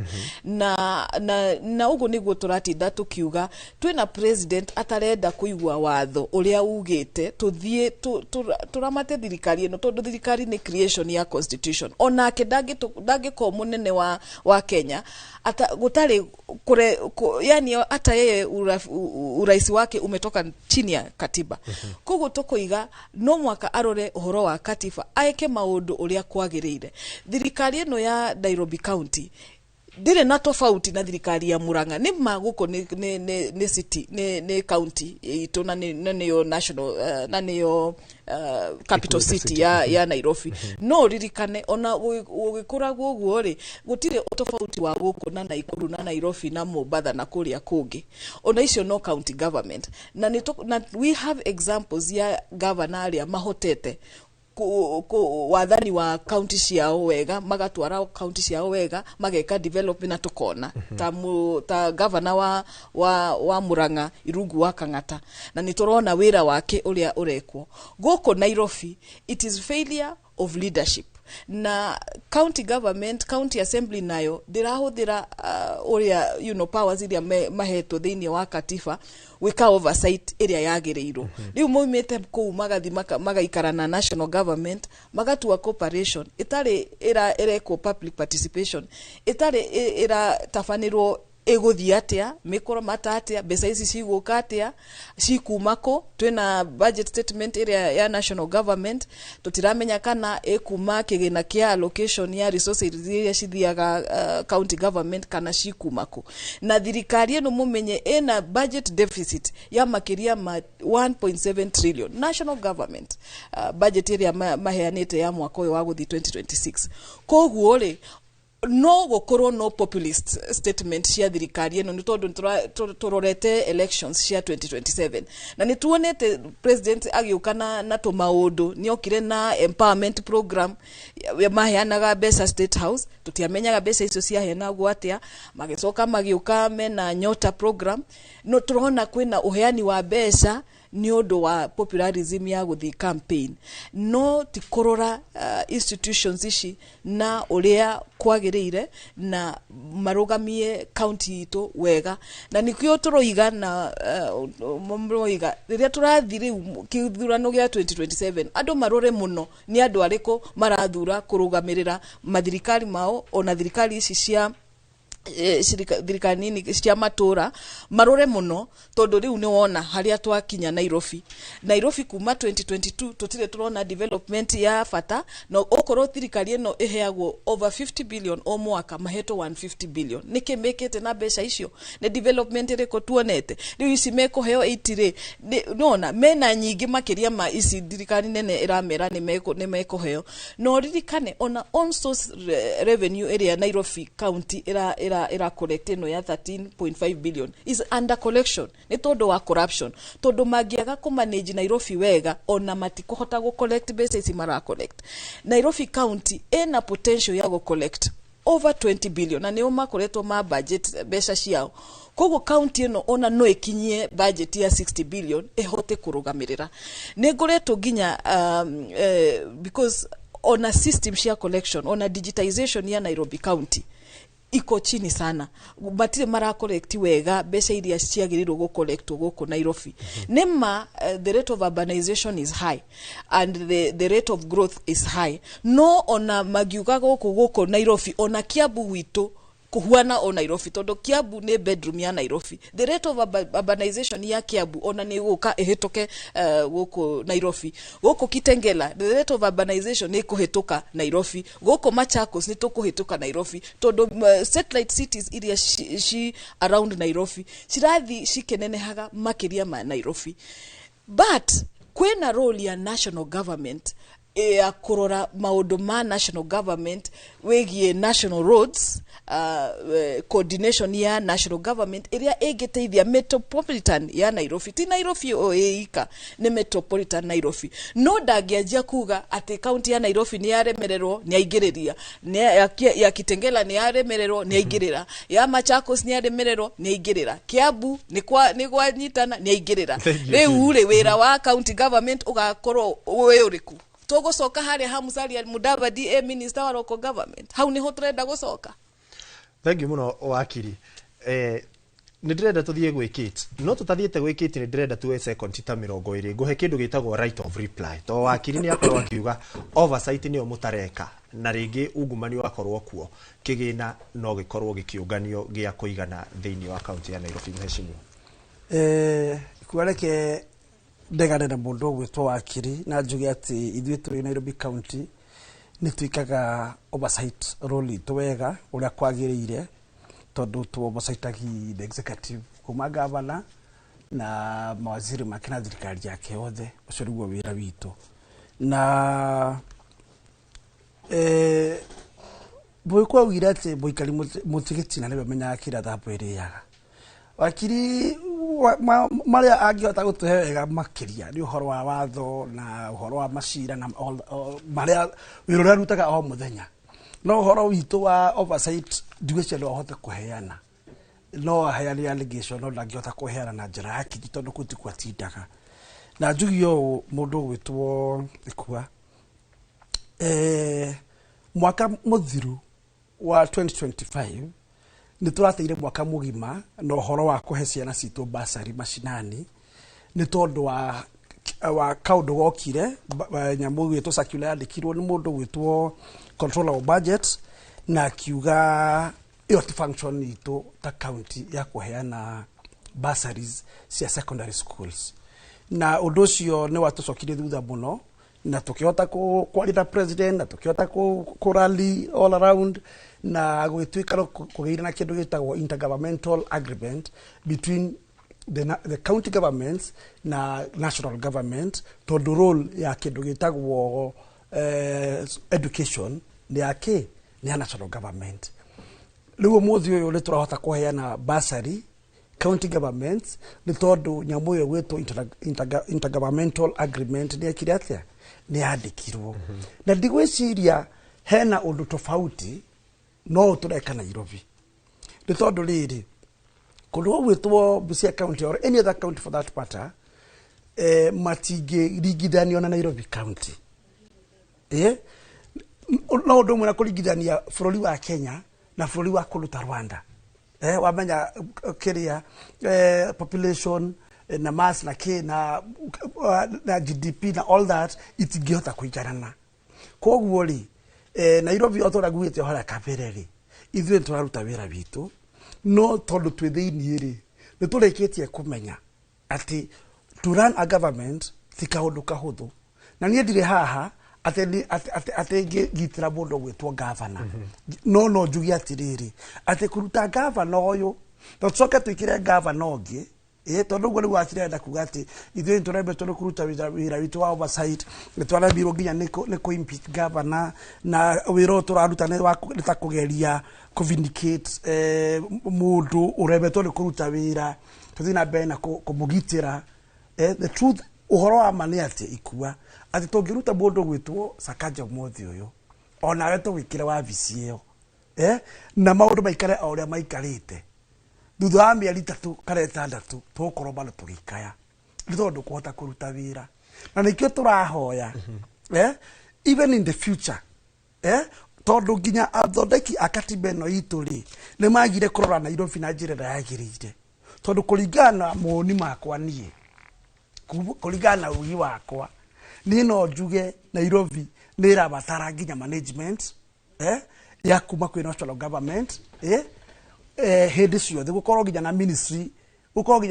na uguo niguo turatinda tukiuga twina president atarenda kuigwa watho uria ugite tuthie turamate thirikari eno tondu thirikari ni creation ya constitution ona ke dagiko munene wa Kenya ata gutari yani hata yeye urais wake umetoka chini ya katiba koguo tukoiga no mwaka arore uhoro wa katiba aeke maundu uria kwagirire thirikari eno ya Nairobi county ndire na tofauti na thirikari ya Murang'a ni maguko ni city ni county ito na ni yo national na ni yo capital city ya Nairobi no ririkane ona ugikoragwo guo ri gutire tofauti wa guko na Naikuru na Nairobi na Mombasa na kuria kungi ona icio no county government na we have examples ya governor aria mahotete wathani wa county ciao wega magatwara county ciao wega mageka development na tukona ta governor wa Murang'a Irungu wa Kang'ata na niturona wira wake uria urekwo goko Nairobi it is failure of leadership na county government county assembly nayo dirahuthira uria powers iria maheto thiini wa katiba wika oversight iria yagireiro riu moimete ku magathi magaikara na national government magatua cooperation itari ireko public participation itari tafanirwo eguthi atia mikoro matatia mbeca ici ciguka atia cikumako twina budget statement area ya national government tutiramenya kana ekuma kigina kia allocation ya resources iria cithiaga county government kana cikumako na thirikari eno mumenye ena budget deficit ya makiria ma 1.7 trillion national government budget area maheanite ya mwaka wa guthi 2026 koguo ri no gukoro no populist statement cia thirikari eno ni tondu turorete elections cia 2027 na ni tuonete president agiukana na to maundu ni okire na empowerment program maheanaga mbeca state house tutiamenyaga mbeca icio cia heanagwo atia magicoka magiuka mena nyota program no turona kwina uheani wa mbeca ni undu wa popularism ya guthi campaign no tikorora institutions ici na uria kwagirire na marugamie county ito wega na nikio turoiga na mumroiga riria turathiri kithurano gia 2027 andu marore muno ni andu ariko marathura kurugamirira mathirikari mao ona thirikari ici cia thirikari nini cia matura marore muno tondu riu ni wona haria twakinya Nairobi kuma 2022 tutire turona development ya fata no okoro thirikari eno iheagwo over 50 billion o mwaka maheto 150 billion niki mekete na mbeca icio ne development riko tuonete riu ici meko heo 80 nona mena nyingi makiria ma ici thirikari nene iramera ni meko heo no ririkane ona on source revenue area Nairobi county ira collect no ya 13.5 billion is under collection ni todo wa corruption todo magiaga ku manage Nairobi wega ona matikuhota go collect basis mara collect Nairobi county ena potential ya go collect over 20 billion na nio makoretwo ma budget besha ciao kogo county eno ona no ikinyie budget ya 60 billion ehote kurugamirira negoretwo ginya because on a system share collection on a digitization ya Nairobi county iko chini sana batire mara collect wega besha iria ciagirirwo go collect goko Nairobi nema the rate of urbanization is high and the rate of growth is high no ona magiuga goko Nairobi ona Kiambu witu kuhuana o Nairobi todo Kiambu ne bedroom ya Nairobi the rate of urbanization ya Kiambu ona ni guka ehetoke goko Nairobi goko Kitengela the rate of urbanization ni kuhetoka Nairobi goko Machakos ni tokuhetoka Nairobi todo satellite cities iria she around Nairobi shirathi shikenenehaga makiria ma Nairobi but kwena role ya national government kurora maundu ma national government wegie national roads coordination ya national government area egeteithia metropolitan ya Nairobi ti Nairobi oika ne metropolitan Nairobi no dagiajia kuga ati county ya Nairobi ni yaremererwo ni aigiriria ne ya Kitengela ni yaremererwo ni aigirira ya Machakos ni yaremererwo ni aigirira Kiambu ni kwa nyitana ni aigirira riu ure wira wa county government ugakorwo we uriku togo soka haria hamusalia Mudavadi minister wa local government hau ni hotrenda gucoka. Thank you muno wakiri ni ndirenda tuthie gwikite no tutathiete gwikite ni ndirenda tuwe second ta 20 nguhe kindu gitagwo right of reply to wakiri ni akorwo akiuga oversight ni omutareka na ringi ungumani wakorwo kuo kigina no gikorwo gikiunganio gia kuigana thiini wa county ya Nairobi mheshimiwa kuareke ndegane na mundu gwitwo wakiri na njuge ati ithuĩ tũrĩ Nairobi county ni tuikaga oversight role twega uria kwagiriire tondu tu oversightagi the executive kuma gavana na mawaziri makina thirikari yake othe ucio niguo wira witu na boikwa wira ati boikari mutigitina nebe menya kira thapo iriaga wakiri maria angihota gutuhe wega makiria ni uhoro wa watho na uhoro wa macira na maria wirora rutaga o muthenya no uhoro witu wa oversight ndiwe no hote kuheana no heani allegation no angihota kuheana na njira ya kiti tondu kuti kwatindaga na njugio mundu gwitwo ikua mwaka muthiru wa 2025 ni turateire mwaka mugima no horo wa kuhe ciana citu basari mashinani ni tondu wa kaundu gokire nyamu gwitwo circular yandikirwo ni mundu gwitwo controller of budget na kiuga iyo function itu ta county ya kuheana bursaries cia secondary schools na undu ucio ni watucokire thutha muno na tukihota kwarira president na tukihota ku rally all around na gwituika kugira na kindu gitagwo intergovernmental agreement between the county governments na national government to the role ya kindu gitagwo education ni yake ni national government riu muthi uyu ni turahota kuheana bursary county governments ni tondu nyamu yo gwetwo intergovernmental agreement ni akiriatia ni andikirwo na ndigwiciria hena undu tofauti no tureka Nairobi ni tondu riri kundu gwetwo Busia county or any other county for that matter matingi rigithanio na Nairobi county no undu mwe na kurigithania bururi wa Kenya na bururi wa kuruta Rwanda wamenya kiria population na mass na na GDP na all that itingihota kuikarana koguo ri Nairobi otora gwite hora kabereri ithuĩ tũraruta wĩra witũ no tondũ twĩ thĩiniĩ rĩ nĩ tũrĩkĩtie kũmenya atĩ to run a government ti kaũndũ kahũthũ na niĩ ndirĩ haha atĩ ngĩgitĩra mũndũ gwĩtwo gavana no njuge atĩrĩrĩ atĩ kũruta gavana ũyũ na tũcoke twĩkĩre gavana ũngĩ tondũ guo nĩguo akĩrenda kuga atĩ ithuĩ tũrembetwo nĩ kũruta wĩra witũ wa oversight nĩ twarambirwo nginya nĩ kũ-impeach gavana na wĩra ũyũ tũraruta nĩ ta kũgeria kũ-vindicate mũndũ ũrembetwo nĩ kũruta wĩra tũthiĩ na mbere na kũmũgitĩra the truth ũhoro wa ma nĩ atĩ ikua atĩ tũngĩruta mũndũ gwĩtwo Sakaja ũmũthĩ ũyũ onawe tũgwĩkĩre wabici ĩyo na maũndũ maikare o ũrĩa maikarĩte thutha wa mĩeri 3 kana 6 tũgũkorwo bado tũgĩkaya nĩ tondũ kũhota kũruta wĩra na nĩkĩo tũrahoya even in the future tondũ nginya athondeki a katiba ĩno itũ rĩ nĩ magire kũrora Nairobi na njĩra ĩrĩa yagĩrĩire tondũ kũringana na moni makwa niĩ kũringana na ugi wakwa niĩ no njuge Nairobi nĩ ĩrabatara nginya management ya kuma kwĩ national government hĩndĩ ciothe gũkorwo nginya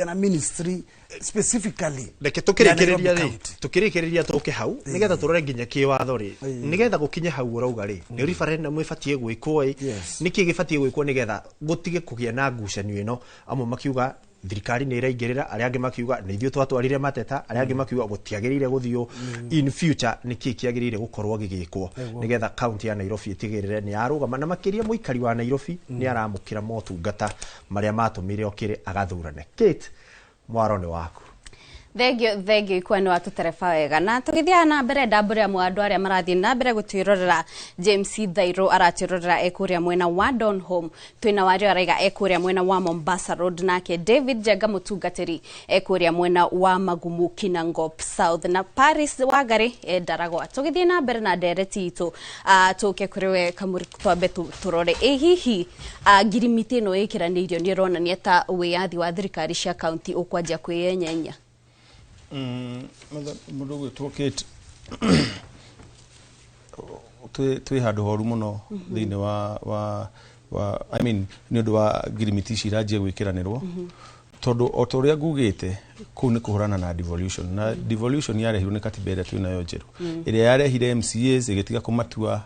na ministry specifically reke tũkĩrĩkĩrĩria tũke hau nĩgetha tũrore nginya kĩwatho rĩ nĩgetha gũkinya hau ũrauga rĩ nĩ referendum ĩbatie gwĩkwo nĩkĩ gĩbatie gwĩkwo nĩgetha gũtige kũgĩa na ngucanio ĩno amwe makiuga thirikari nĩ ĩraingĩrĩra arĩa angĩ makiuga nĩ ithuĩ twatwarire mateta arĩa angĩ makiuga gũtiagĩrĩire gũthiũ in future nĩkĩ kĩagĩrĩire gũkorwo gĩgĩkwo nĩgetha kaunti ya Nairobi ĩtigĩrĩre nĩ yarũgama na makĩria mũikari wa Nairobi nĩ aramũkĩra motungata marĩa matũmire okĩre agathurane. Kate mwaro nĩ waku. Thengio ikwa nĩ watũtereba wega na tũgĩthiaga na mbere ndambũrĩra andũ arĩa marathiĩ na mbere gũtwĩrorera James Thairũ aratwĩrorera ekũrĩa mwena wa Donholm twĩna Wario araiga ekũrĩa mwena wa Mombasa Road nake David Jenga mũtungatĩri ekũrĩa mwena wa Magumu Kinangop South na Paris Wangari Ndaragwa. Tũgĩthiĩ na mbere na ndereti itũ tũke kũrĩ we Kamũri twambe tũrore hihi ngirimiti ĩno ĩkĩranĩirio nĩ ĩronania ta wĩyathi wa thirikari cia kaunti ũkwanjia kwĩyenyenya. Mũndũ gwĩtwo Kate twĩ handũ horu mũno thĩinĩ wa I mean nĩ ũndũ wa ngirimiti ici iranjia gwĩkĩranĩrwo tondũ o ta ũrĩa ngugĩte kũu nĩ kũhũrana na devolution na devolution yarehirwo nĩ katiba ĩrĩa twĩnayo njerũ ĩrĩa yarehire MCAs ĩgĩtiga kũmatua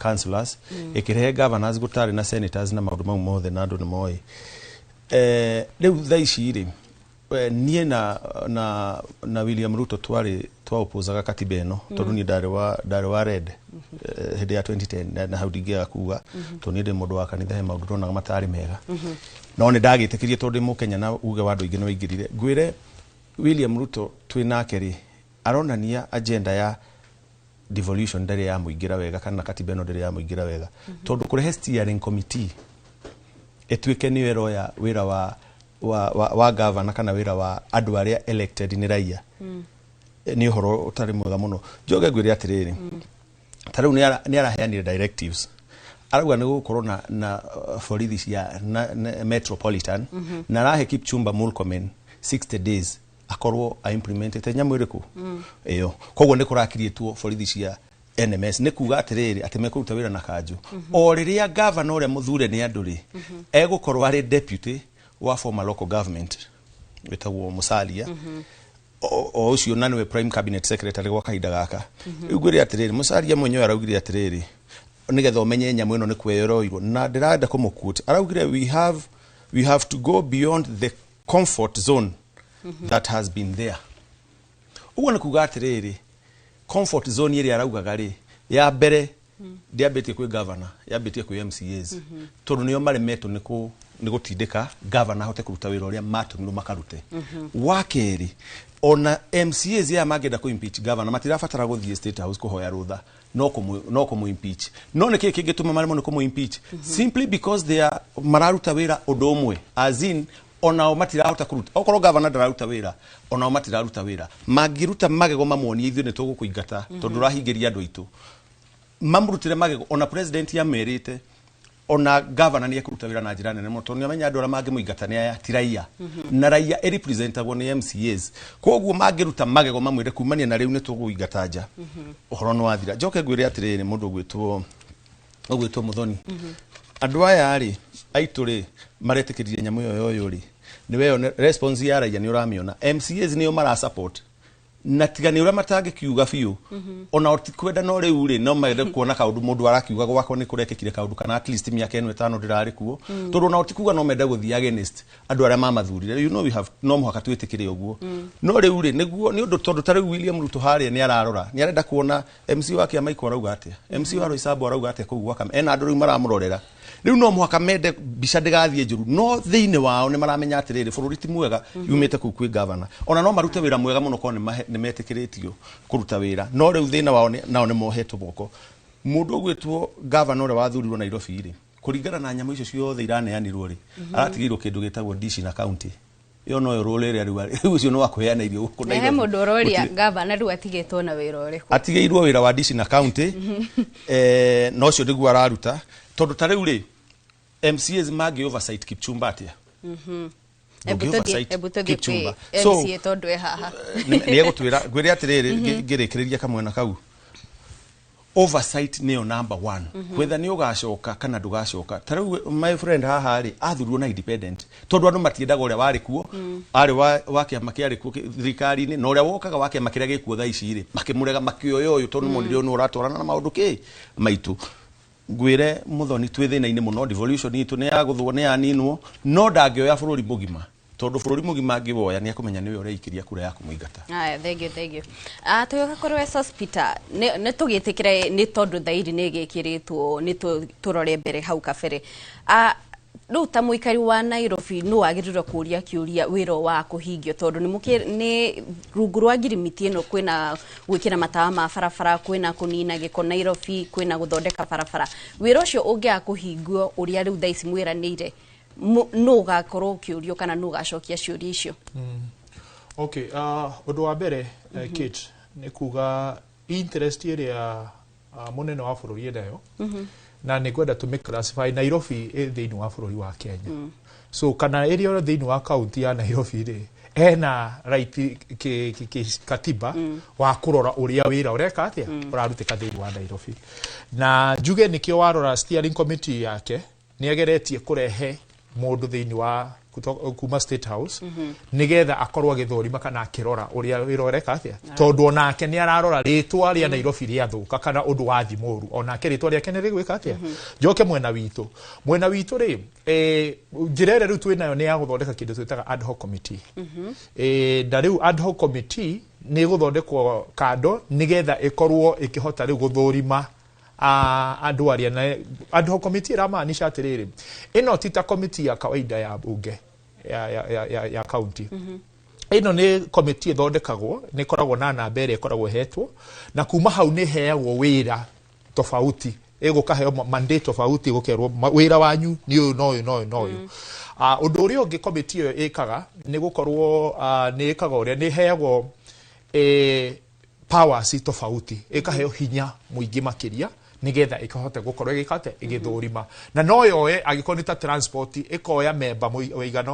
councillors ĩkĩrehe governors gũtarĩ na senators na maũndũ mau mothe na andũ nĩ moĩ rĩu thaa ici rĩ niĩ na William Ruto twaopozaga katiba ĩno tondũ niĩ ndarĩ wa red hĩndĩ ya 2010 na hau ndingĩaga kuga tondũ niĩ ndĩ mũndũ wa kanitha he maũndũ ndonaga matarĩ mega no nĩ ndagĩtĩkĩrie tondũ ndĩ Mũkenya na uge wa andũ aingĩ nĩ waingĩrire ngwĩre William Ruto twĩ nake rĩ aronania agenda ya devolution ndarĩ ya mũingĩra wega kana katiba ĩno ndĩrĩ ya mũingĩra wega tondũ kũrehe steering committee ĩtuĩke nĩ wĩra wa governor kana wĩra wa andũ arĩa elected nĩ raia nĩ ũhoro ũtarĩ mwega mũno njoge ngwĩre atĩrĩrĩ ta rĩu nĩ araheanire directives arauga nĩ gũkorwo na borithi cia metropolitan na arahe Kipchumba Murkomen 60 days akorwo implemented nyamũ ĩrĩkũ ĩyo koguo nĩ kũrakiriĩtwo borithi cia NMS nĩ kuga atĩrĩrĩ atĩ mekũruta wĩra na kanjũ o rĩrĩa governor ũrĩa mũthure nĩ andũ rĩ egũkorwo arĩ deputy wa former local government wetagwo Musalia o ucio na niwe prime cabinet secretary gwa kahinda gaka ngwĩre atĩrĩrĩ Musalia mwenyewe araugire atĩrĩrĩ nigetha umenye nyamũ ĩno nĩ kweyoroirwo na ndĩrenda kũmũquote araugire we have to go beyond the comfort zone that has been there uguo nĩ kuga atĩrĩrĩ comfort zone ĩrĩa araugaga rĩ ya mbere ndiambĩtie kwĩ governor yambĩtie kwĩ MCAs tondũ nĩo maremetwo nĩ gũtindĩka governor ahote kũruta wĩra ũrĩa matũmirwo makarute wa kerĩ ona MCAs ya mangĩenda kũ-impeach governor matirabatara gũthiĩ state house kũhoya rũtha no kũmũ-impeach no nĩkĩ kĩngĩtũma maremwo nĩ kũmũ-impeach simply because they are mararuta wĩra ũndũ ũmwe as in onao matirahota kũruta okorwo governor ndararuta wĩra onao matiraruta wĩra mangĩruta magego mamuonie ithuĩ nĩ tũgũkũingata tondũ ũrahingĩria andũ aitũ mamrutire magego ona president yamerĩte ona governor nĩ ekũruta wĩra na njĩra nene mũno tondũ nĩamenya andũ arĩa mangĩmũingata nĩ aya ti raia na raia representagwo nĩ MCAs koguo mangĩruta magego mamwĩre kumania na rĩu nĩ tũgũingata nja ũhoro nĩ wathira njoke ngwĩre atĩrĩrĩ mũndũ ũgwĩtwo Muthoni Andũ aya rĩ aitũ rĩ maretekereria nyamũ yo rĩ niwe response ya raia ni uramiona MCAs niyo mara support na tigani ura matangikiuga biũ ona otikwenda no riu ri no maende kuona kaundu mundu arakiuga gwakwa ni kurekekire kaundu kana at least miaka eno 5 ndirari kuo tondu na otikuga no mende guthia against andu aria mamathurire you know we have no muhaka twitikire uguo no riu ri niguo ni undu tondu tariu William Ruto haria ni ararora ni arenda kuona MC wake amaiko arauga atia MC wa Roysambu arauga atia kugwa kama ena andu riu maramurorera riu no muhaka mende bica ndigathie njuru no thiini wao ni maramenya atiriri bururi ti mwega yumite ku kwi governor ona no marute wira mwega muno ko ni metikiritio kuruta wira no riu thina wao nao ni mohetwo boko mundu ogwitwo governor wa thurirwo Nairobi ri kuringana na nyamũ icio ciothe iraneanirwo ri aratigirwo kindu gitagwo DC na county yo no role riu ucio no wakuheana irio guku na he mundu roria governor riu atigitwo na wira uriku atigeirwo wira wa DC na county no ucio ndiguo araruta tondu tariu ri MCAs magi oversight Kipchumba atia Kipchumba so MCA tondu haha ni egutwira gwire atiriri ngirikireria kamwena kau oversight niyo number 1 whether ni ugacoka kana ndugacoka tariu my friend haha ri athurirwo na independent tondu andu matiendaga uria wari kuo ari wa kiama kiari kuo thirikari ni no uria wokaga wa kiama kiria gikuo tha ici ri makimurega makioyo tondu monire no uratwarana na maundu ki maitu gwire muthoni twithina-ini muno devolution itu ni ya guthwo ni aninwo no ndangioya bururi mugima tondu bururi mugima ngiwoya ni akumenya niwe uri ikiria kura ya kumuingata thank you tuyoka korwe Hospital ne tugitikire ni tondu thairi ni gikiritwo ni turore mbere hau kabere riu ta muikari wa Nairobi no agirirwo kuria kiuria wiro wa kuhingio tondu ni rungu rwa ngirimiti ino kwina gwikira matawa ma barabara kwina kunina giko Nairobi kwina guthondeka barabara wiro ucio ungia kuhingio uria riu thaici mwiranire no gakorwo kiurio kana no gacokia ciuria icio okay undu wa mbere Kate ni kuga interest iria munene wa bururi nayo na ni kwenda to make classify Nairobi thiini wa bururi wa Kenya so kana area ora thiini wa county ya Nairobi ri ena right katiba wa kurora uria wira ureka atia urarutika thiini wa Nairobi na njuge nikio warora steering committee yake ni ageretie kurehe mundu thiini wa kuma State House nigetha akorwo agithorima kana akirora uria wira ureka atia tondu onake ni ararora ritwa ria Nairobi ria thuka kana undu wa thimoru onake ritwa ria Kenya rigwika atia njoke mwena witu ri njirere riu twinayo ni ya guthondeka kindu twitaga ad hoc committee da riu ad hoc committee ni guthondekwo kando nigetha ikorwo ikihota riu guthorima andu aria na ad hoc committee ramaanisha atiriri ino tita committee ya kawaida ya bunge ya county ino ni committee thondekagwo ni koragwo na namba ire koragwo hetwo na kuma hau ni heagwo wira tofauti igukaheo mandate tofauti gukerwo wira wanyu ni uyu no uyu undu uria ungi committee iyo ikaga ni gukorwo ni ikaga uria ni heagwo powers tofauti ikaheo hinya muingi makiria nigetha ikahote gukorwo igikate igithurima na no yoe agikonita transport ikoya member muigana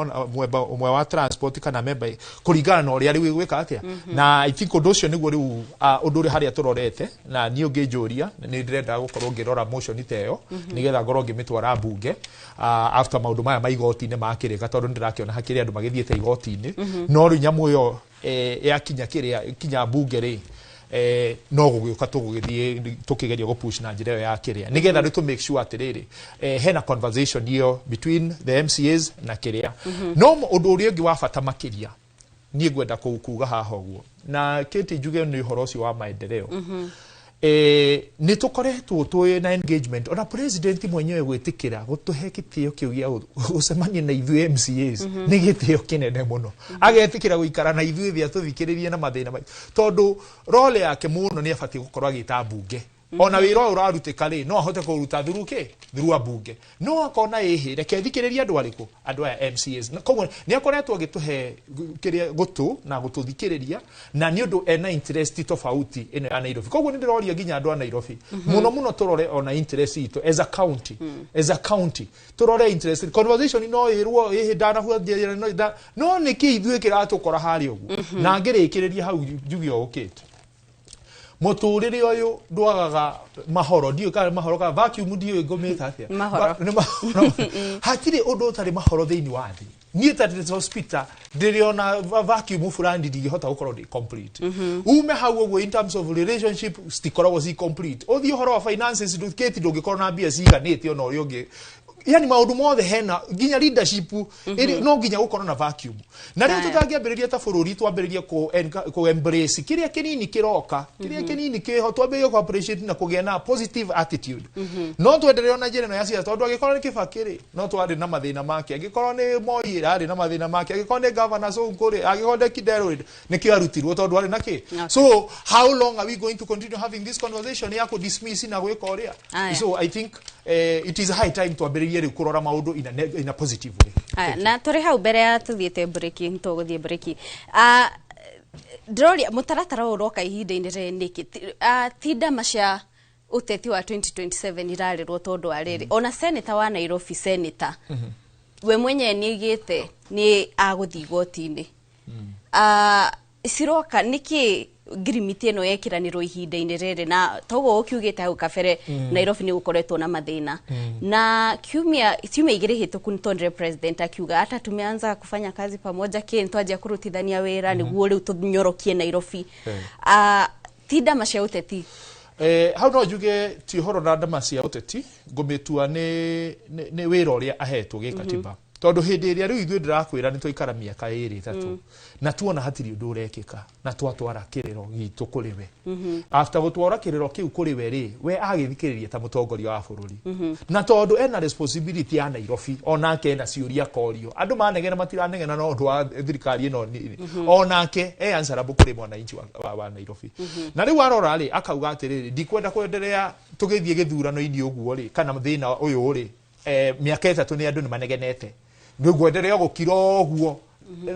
umwe wa transport kana member kuringana na uria riu gwika atia na I think undu ucio niguo riu undu ri haria turorete na ni ungijuria ni ndirenda gukorwo ngirora motion iteyo nigetha ngorwo ngimitwara bunge after maundu maya maigoti-ini makirika tondu ndirakiona hakiri andu magithiete igoti-ini no riu nyamu yo yakinya kinya bunge ri no gugiuka tugithie tukigeria go push na njira ya kiria nigetha ri to make sure atiriri hena conversation hiyo between the MCAs na kiria no undu uria ungi wa bata makiria ni gwenda kuuga haha uguo na Kate njuge ni horo ucio wa maendeleo ni tukoretwo twi na engagement ona president mwenyewe gwitikira gutuhe kitio kiu gia ucemanie na ithuĩ MCAs ni gitio kinene muno agetikira guikara na ithuĩ thia tuthikiririe na mathina mai tondu role yake muno ni abati gukorwo agita bunge ona wira urarutika ri no ahote kuruta through abunge no akona ehe reke thikiriria andu ariku andu aya MCAs koguo ni akoretwo agituhe kiria gutu na gututhikiriria na ni undu ena interest tofauti ino ya Nairobi koguo ni ndiroria ginya andu a Nairobi muno turore ona interest ito as a county turore interest conversation no irwo ndana huathia no niki ithuĩ kiratukora hari uguo na ngirikiriria hau njugi okite muturire uyu ndwagaga mahoro ndio kana mahoro ka vacuum ndio ngometa atia mahoro hatire undu utari mahoro thiini wa thi ni tati hospital ndiriona vacuum fulani ndigihota gukorwo ndi complete ume hau uguo in terms of relationship stikoragwo si complete uthi uhoro wa finances nduketi ndungikorwo na mbia ciganite ona uri ungi yani maundu mothe hena ginya leadership no ginya gukorwo na vacuum na riu tutangiambiriria ta bururi twambiririe ku embrace kiria kinini kiroka kiria kinini kiho twambiririe ku appreciate na kugia na positive attitude no twenderea na njira no ya cia tondu agikorwo ni kibakiri no twari na mathina make agikorwo ni Moi ari na mathina make agikorwo ni governor Sonkore agikorwo ni Kidero ni kiarutirwo tondu ari naki so how long are we going to continue having this conversation ya ku dismiss na gwika uria so I think it is high time to abiririe kurora maundu in a positive way na tore hau mbere ya tuthiete breaking to guthie breaki Droria mutaratara uroka ihinda-ini re niki tinda macia uteti wa 2027 irarirwo tondu ariri ona senator wa Nairobi senator we mwenye nigite ni aguthi goti-ini siroka niki grimiti eno yekiranirwo ihinda-ini riri na togo ukiugite hau kabere Nairobi ni gukoretwo na mathina na kiumia igiri hituku nitondre president akiuga hata tumeanza kufanya kazi pamoja twaje kurutithania wira niguo riu tunyorokie Nairobi tinda macia uteti hau no njuge ti horo na ndama cia uteti ngumitua ni wira uria ahetwo gikatiba tondu hindi iria riu ithuĩ ndirakwira ni twaikara miaka 2-3 na tuona hatiri undu urekika na twatwara kiriro gitu kuri we after gutwara kiriro kiu kuri we ri we agithikiriria ta mutongoria wa bururi na tondu ena responsibility ya Nairobi onake na ciuria korio andu manegena matiranegena no ndu wa thirikari ino onake answerable kuri mwananchi wa Nairobi na riu arora ri akauga atiriri ndikwenda kwendelea tugithie githurano-ini uguo ri kana thina uyu ri miaka 3 ni andu ni manegenete ndugwenderea gukira oguo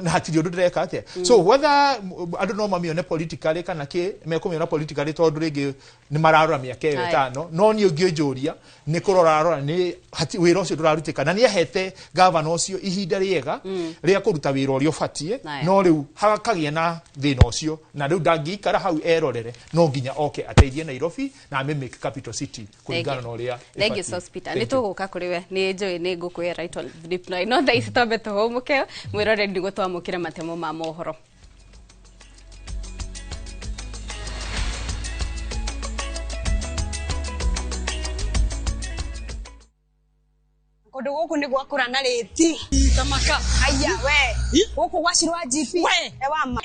na hatiri undu direka atia so whether andu no mamione politically kana ki mekumiona politically tondu ringi ni mararora miaka 5 no ni ungionjuria ni kurora ni wira ucio ndurarutika na ni ahete governor ucio ihinda riega ria kuruta wira uria ubatie no riu hakagia na thina ucio na riu ndangikara hau erorere no nginya oke ateithie Nairobi na make capital city kuringana na uria thank you hospital ni tuguka kuri we ni njoi ni ngukwira right on deep no no thaisi tombe tuhumuke mwirore ndigo twamukira matemo ma mohoro Kodo guku ni gwakura na reti tamaka aya we guku gwacirwa GP ewama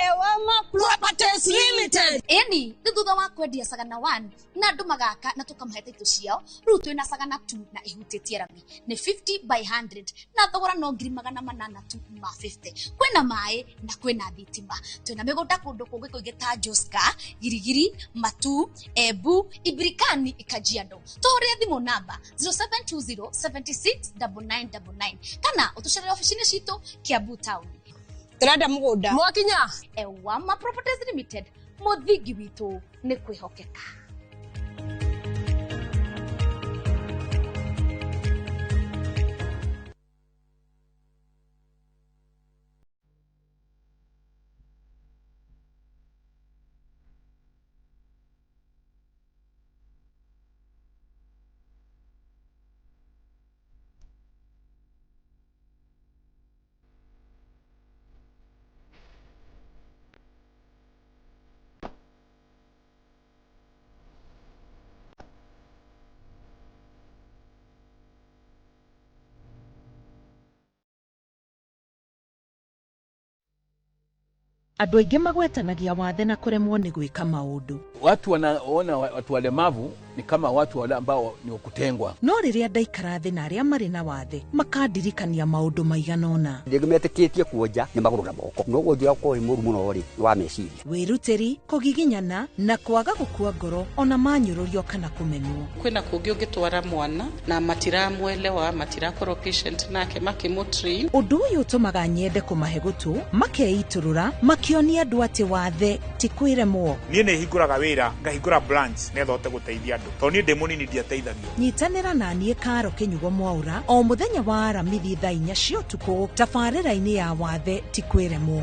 Properties Limited eni thutha wa kwendia Sagana 1 na andu magaka na tukamahete itu ciao riu twina Sagana 2 na ihutitie rami ni 50 by 100 na thogora no ngiri 850 kwina mai na kwina thitima twina migunda kundu kungi kuingi ta Joska Girigiri Matu Ebu Ibirikani Ikajiado toria thimu namba 0720769999 kana utucerere ofisini citu Kiambu Town Trada mugunda mwakinya Ewama Properties Limited muthingi witu ni kwihokeka Andũ aingĩ magwetanagia wathe na kuremwo ni gwika maundu. Watu wanaona watu walemavu ni kama watu wale ambao ni kutengwa. No riria ndaikara thi na aria mari na wathe makandirikania maundu maiganona. Ndigimetikitie kuonja ni maguru na moko. No gonjira ko imuru muno ri wa meciria. Wiruteri kugiginyana na kwaga gukua ngoro ona manyururio kana kumenwo. Kwina kungi ungitwara mwana na matiramwelewa matirakorwo patient nake makimutri. Undu uyu utumaga nyende kumahe gutu makeiturura makionia andu ati wathe ti kwiremwo. Nie ne hinguraga wira ngahingura branch ne thote guteithia andu to ni ndi munini ndiateithagio. Nyitanira na nie Karo Kinyugo Mwaura o muthenya wa Aramithi thaa 4 cia utuku tabarĩra-inĩ ya wathe ti kwiremwo.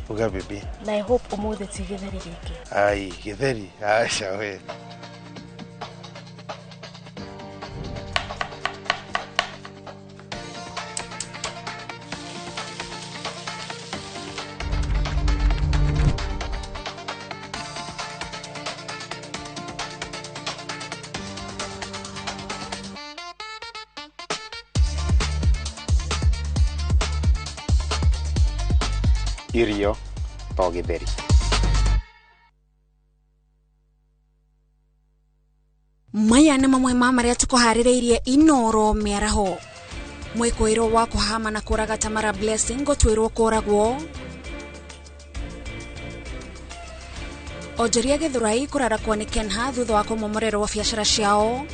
Uga bibi. Na I hope umuthi ti githeri giki. Ai, githeri. Acha we. Irio to githeri. Maya nĩ mamwe ma marĩa tũkũharĩrĩirie Inoro mĩaraho. Mwĩkũĩrwo wa kũhama na kũraga Tamara Blessing gũtuĩrwo kũragwo. Onjoria Gĩthũrai kũrarakwo nĩ Kenha thutha wa kũmomorerwo biacara ciao.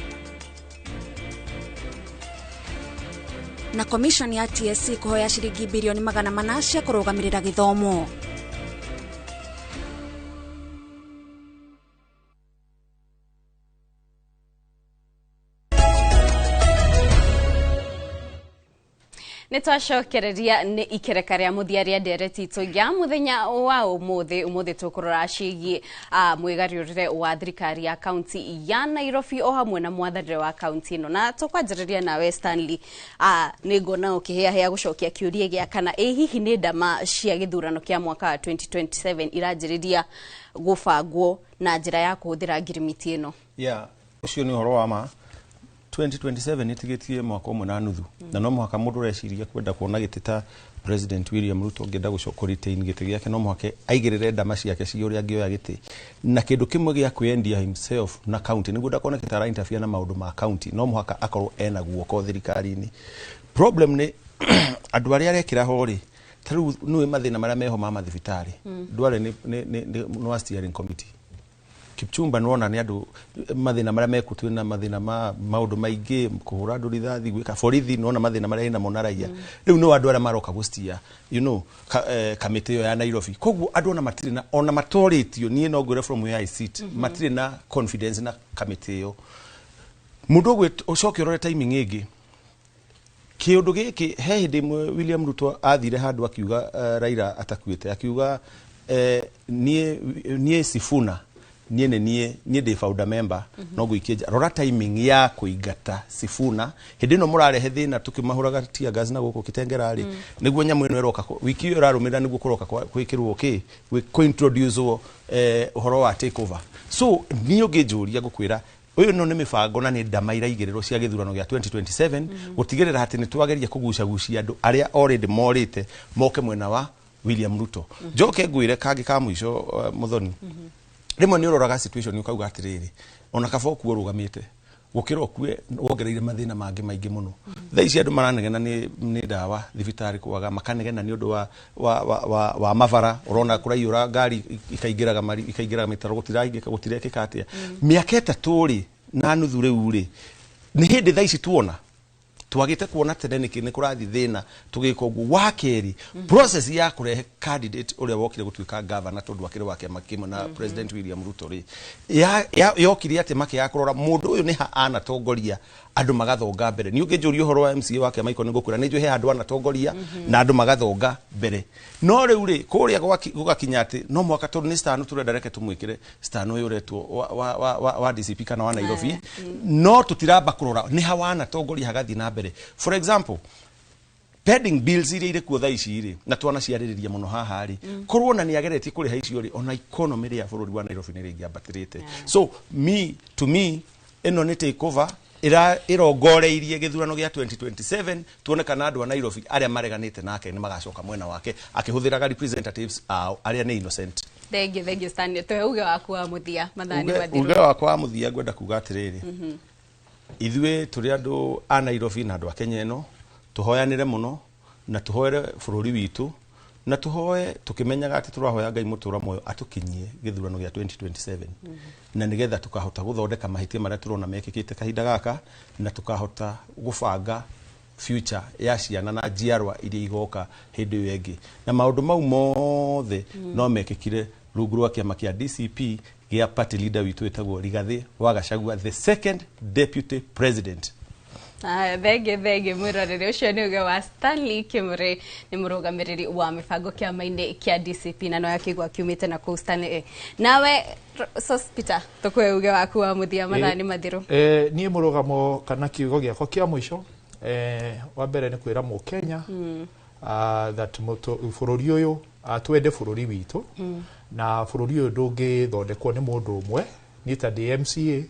Na commission ya TSC kuhoya ciringi bilioni 400 cia kũrũgamĩrĩra gĩthomo. Nitwacokereria ni ikereka ria muthia ria ndereti itu ya muthenya wa umuthi tukurora cigie mwigariurire wa thirikari ya county ya Nairobi o hamwe na mwathanĩre wa county ino na tukwanjĩrĩria nawe Stanley ni ngona ukihea gucokia kiuria gĩa kana hihi ni ndama cia gĩthurano kĩa mwaka wa 2027 iranjĩrĩria gũbangwo na njĩra ya kũhũthĩra ngirimiti ino. Ucio ni horo wa ma 2027 nitigetie mwaka umwe na nuthu na no mwaka mundu reciria kwenda kuona gitita President William Ruto ngenda gucoka retain gite giake no mwake aigirire ndama ciake cio uri angioya gite na kindu kimwe gia kwendia himself na county niguo ndakona kitara interfere na maundu ma county no mwaka akorwo ena guoko thirikari-ini. Problem ni andu aria arekira hori taru nui mathina maria meho ma mathibitari ndware ni steering committee Kipchumba nona ni andu mathina maria mekutwe na mathina ma maundu maingi kuhura andu rithathi gwika borithi nona mathina maria ina monaraia riu no andu aria maroka gustia kamite yo ya Nairobi koguo andu ona matoritio nie no ngure from where I sit matire na confidence na kamite yo mundu gwe ucoke urore timing ingi kiundu giki he hindi William Ruto athire handu akiuga Raila atakuite akiuga nie Sifuna nie de founder member no guikija rora timing ya kuigata Sifuna hindi no murarehe thina tukimahuraga tia gas na guko kitengerari niguo nyamu ino eroka wiki iyo rarumira niguo kuroka kwikirwo ko introduce uhoro wa takeover so niyo ngijuria gukwira uyu no ni mibango na ni ndama iraigirirwo cia githurano gya 2027 gutigirira hati ni twageria kugucagucia andu aria already morite moke mwena wa William Ruto njoke ngwire kangi ka mwisho muthoni rimwe ni uroraga situation ukauga atiriri ona kaba kuo rugamite gukira okue wongereire mathina mangi maingi muno thaici andu maranegena ni ndawa thibitari kwaga makanegena ni undu wa mavara urona kuraiyura ngari ikaingiraga mitaro gutirekeka atia miaka 3 ri na nuthu riu ri ni hindi thaici tuona twagite kuona tene ni kurathi thina tugika uguo wakeri process ya kurehe candidate uria wokire gutuika governor tondu akire wake makimo na President William Ruto ri yokiri ati make ya kurora mundu uyu ni ha anatongoria andu magathonga mbere ni ungijuria horo wa MCA wake maiko ni gukura ni njwe he andu anatongoria na andu magathonga mbere no riu ri kuria gugakinya ati no mwaka tondu ni stanu turenda reke tumwikire stanu uyu retwo wa DCP kana wa Nairobi no tutiramba kurora ni ha wana tongoria hagathi na mbere for example pending bills ire kuo thaici ire na twana ciaririria muno haha ri kurwona ni ageretie kuri haici ri ona economy ria bururi wa Nairobi ni ringi ambatirite so to me eno ni takeover irongoreirie githurano gya 2027 tuone kana andu a Nairobi aria mareganite nake ni magacoka mwena wake akihuthiraga representatives aria ni innocent. Thengi Stanley to uge waku wa muthia mathani wathiru uge wakwa wa muthia ngwenda kuga atiriri ithwe turi andu a Nairobi na andu a Kenya eno tuhoyanire muno na tuhoere bururi witu na tuhoe tukimenyaga ati turahoya Ngai mutura moyo atukinyie githurano gya 2027 na nigetha tukahota guthondeka mahitia maria turona mekikite kahinda gaka na tukahota gubanga future ya ciana na njiarwa iria igoka hindi iyo ingi na maundu mau mothe no mekikire rungu rwa kiama kia DCP gia party leader witu etagwo Rigathi wa Gachagua the second deputy president Thenge mwirorere ucio ni uge wa Stanley Kimure ni murugamiriri wa mibango kiama-ini kia DCP na no yakigwa kiumite na ku Stanley. Nawe Peter tukwe uge waku wa muthia mathani mathiru. Ni murugamo kana kiugo giako kia mwisho wa mbere ni kwira mu Kenya that bururi uyu twende bururi witu na bururi uyu ndungi thondekwo ni mundu umwe ni ta DMCA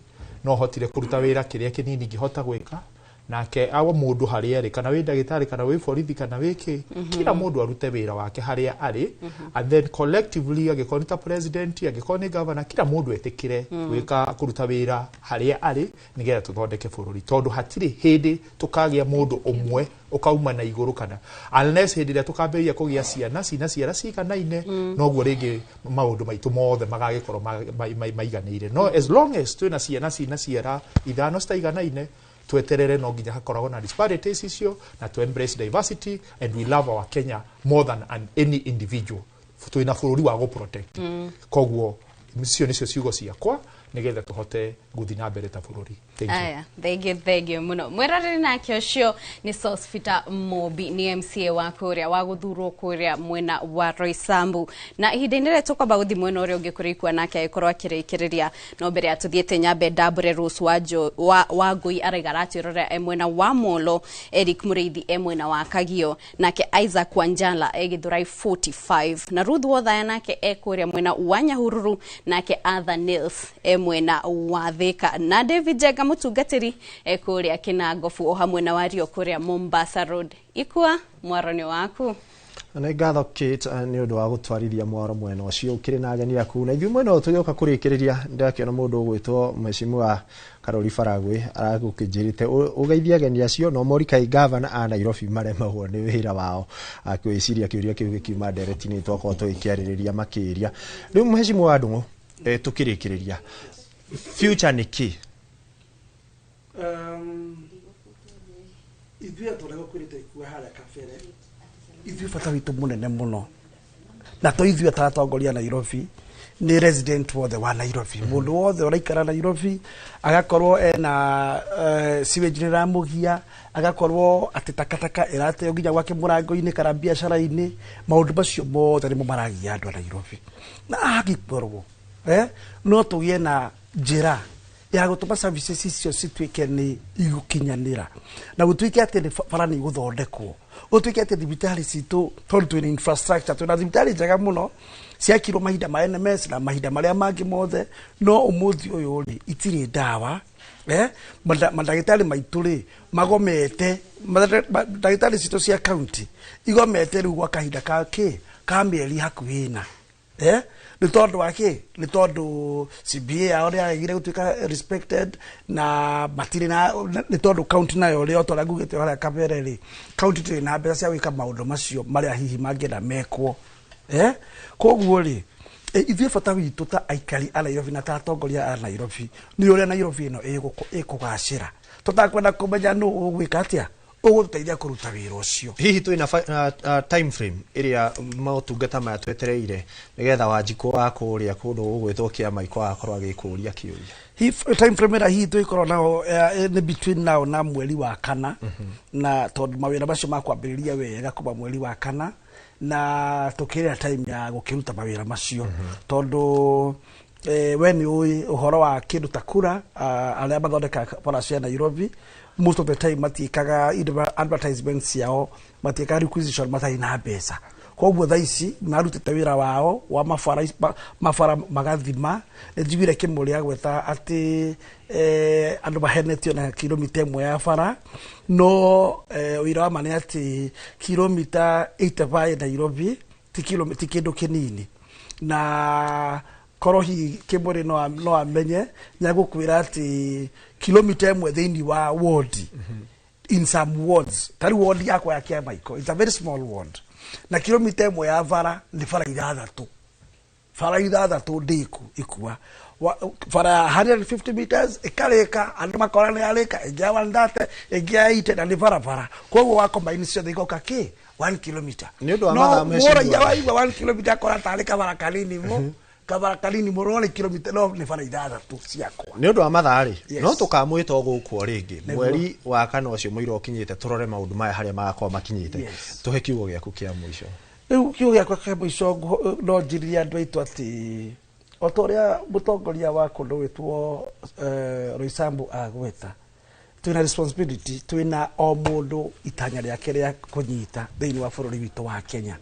no hotire kuruta wira kiria kinini ngihota gwika nake awa mundu haria ari kana wi ndagitari kana wi borithi kana wiki kila mundu arute wira wake haria ari and then collectively agikoni ta president agikoni governor kila mundu etikire gwika kuruta wira haria ari nigetha tuthondeke bururi tondu hatiri hindi tukagia mundu umwe ukauma na iguru kana unless hindi ria tukamberia kugia ciana ciara cikanaine noguo ringi maundu maitu mothe magagikorwo maiganire no as long as twina ciara ithano citaiganaine tweterere no nginya hakoragwo na disparities icio na to embrace diversity and we love our Kenya more than any individual twina bururi wa go protect koguo mission icio ciugo ciakwa nigetha tuhote guthi na mbere ta bururi. Thank you muno mwirorere nake ucio ni Peter Mobi ni MCA wa kuria wa guthurwo kuria mwena wa Roysambu na ihinda-ini ria tukwamba guthi mwena uria ungi kurikwa nake agikorwo akirikiriria no mbere atuthiete nyambe Dabure Rose wa Ngui araigaratwirora mwena wa Molo Eric Mureithi mwena wa Kagio nake Isaac Wanjala egithurai 45 na Ruth Wothaya nake ekuria mwena wa Nyahururu nake Arthur Nils mwena wa Thika na David Jega mutungatiri ekuria Kinangofu o hamwe na wario kuria Mombasa Road. Ikua mwaroni waku na ngatho Kate ni undu wa gutwarithia mwaro mwena ucio ukiri na ageni aku na ithu mwena tuyoka kurikiriria ndakiona mundu ugwitwo Mheshimiwa Karoli Faragwe aragukijirite ugeithia ageni acio no morikai governor a Nairobi maremagwo ni wira wao akiwiciria kiuria kiu gikiuma direct-ini twako tuikiaririria makiria riu Mheshimiwa Ndungu tukirikiriria future ni ki ithuĩ tũrego kwĩrĩte ikuo harĩa kabere ithuĩ bata witũ mũnene mũno na to ithuĩ taratongoria Nairobi ni resident wothe wa Nairobi mũndũ wothe ũraikara Nairobi agakorwo ena sewage nĩramũgia agakorwo atĩ takataka ĩrateo nginya gwake mũrango-inĩ kana biacara-inĩ maũndũ macio mothe nĩmo maragia andũ a Nairobi na agĩkorwo no tũgĩe na njĩra ya gutuma services icio cituike ni igukinyanira na gutuike ati ni bara ni guthondekwo gutuike ati thibitari citu tondu twina infrastructure twina thibitari njega muno ciakirwo mahinda ma NMS na mahinda maria mangi mothe no umuthi uyu ri itiri ndawa mandagitari maitu ri magomete mandagitari citu cia county igomete riu gwa kahinda ka mieri hakuhina ni tondu wake ni tondu CBA aore agire gutuika respected na matiri na ni tondu county nayo ri otora ngugite hara kabere ri county tiri na mbeca cia gwika maundu macio maria hihi mangena mekwo koguo ri ithuĩ bata witũ ta aikari a Nairobi na ta atongoria a Nairobi ni uria Nairobi ino ikugacira tutakwenda kumenya no ugwika atia uguteithia kuruta wira ucio hihi twina time frame iria mautungata maya twetereire nigetha Wanjikũ wa kuria kundu ugwitwo kiama iko akorwo agikuria kiuria time frame ira hihi twikorwo nao ni between now na mweri wa kana na tondu mawira macio makwambiriria wega kuma mweri wa kana na tukirira time ya gukiruta mawira macio tondu when uhoro wa kindu ta kura aria mathondeka bara cia Nairobi most of the time matikaga advertisements yao matikaga requisition matai na mbeca koguo thaa ici marutite wira wao wa mafara magathima njibire kimuri agweta ati andu mahenetio na kilomita imwe ya bara no wira wa mane ati kilomita 85 Nairobi ti kindu kinini na korohi kimuri no amenye nyagukwira ati kilomita imwe thiini wa ward in some wards tari ward yakwa ya kiama iko it's a very small ward na kilomita imwe ya bara ni bara ithathatu ndiku ikua bara 150 meters ikareka andu makorana yareka ingia wandate ingia ite na ni bara koguo wa combine cio thigoka ki 1 kilometer ni undu wa mathaa meshimwa no ya 1 kilometer kora tarika bara kanini mo kabara kanini morone kilomita no ni fana idatu ciakwa ni undu wa mathari no tukamwita gukwo ringi mweri wa kana ucio muiro kinyite turore maundu maya haria magakorwo makinyite tuhe kiugo giaku kia muico riu kiugo giakwa kia muico no njiriria andu aitu ati otoria mutongoria wa kundu witwo Roysambu agweta twina responsibility twina o mundu itanya riake ria kunyita thiini wa bururi witu wa Kenya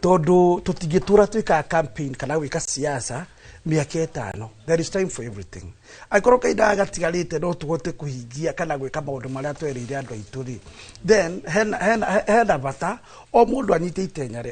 tondu tutingitura twika campaign kana wika siasa miaka 5 there is time for everything aikoroka idaga tigarite no tugote kuhingia kana gwika maundu maria twereire andu aituri then hena bata o mundu anyite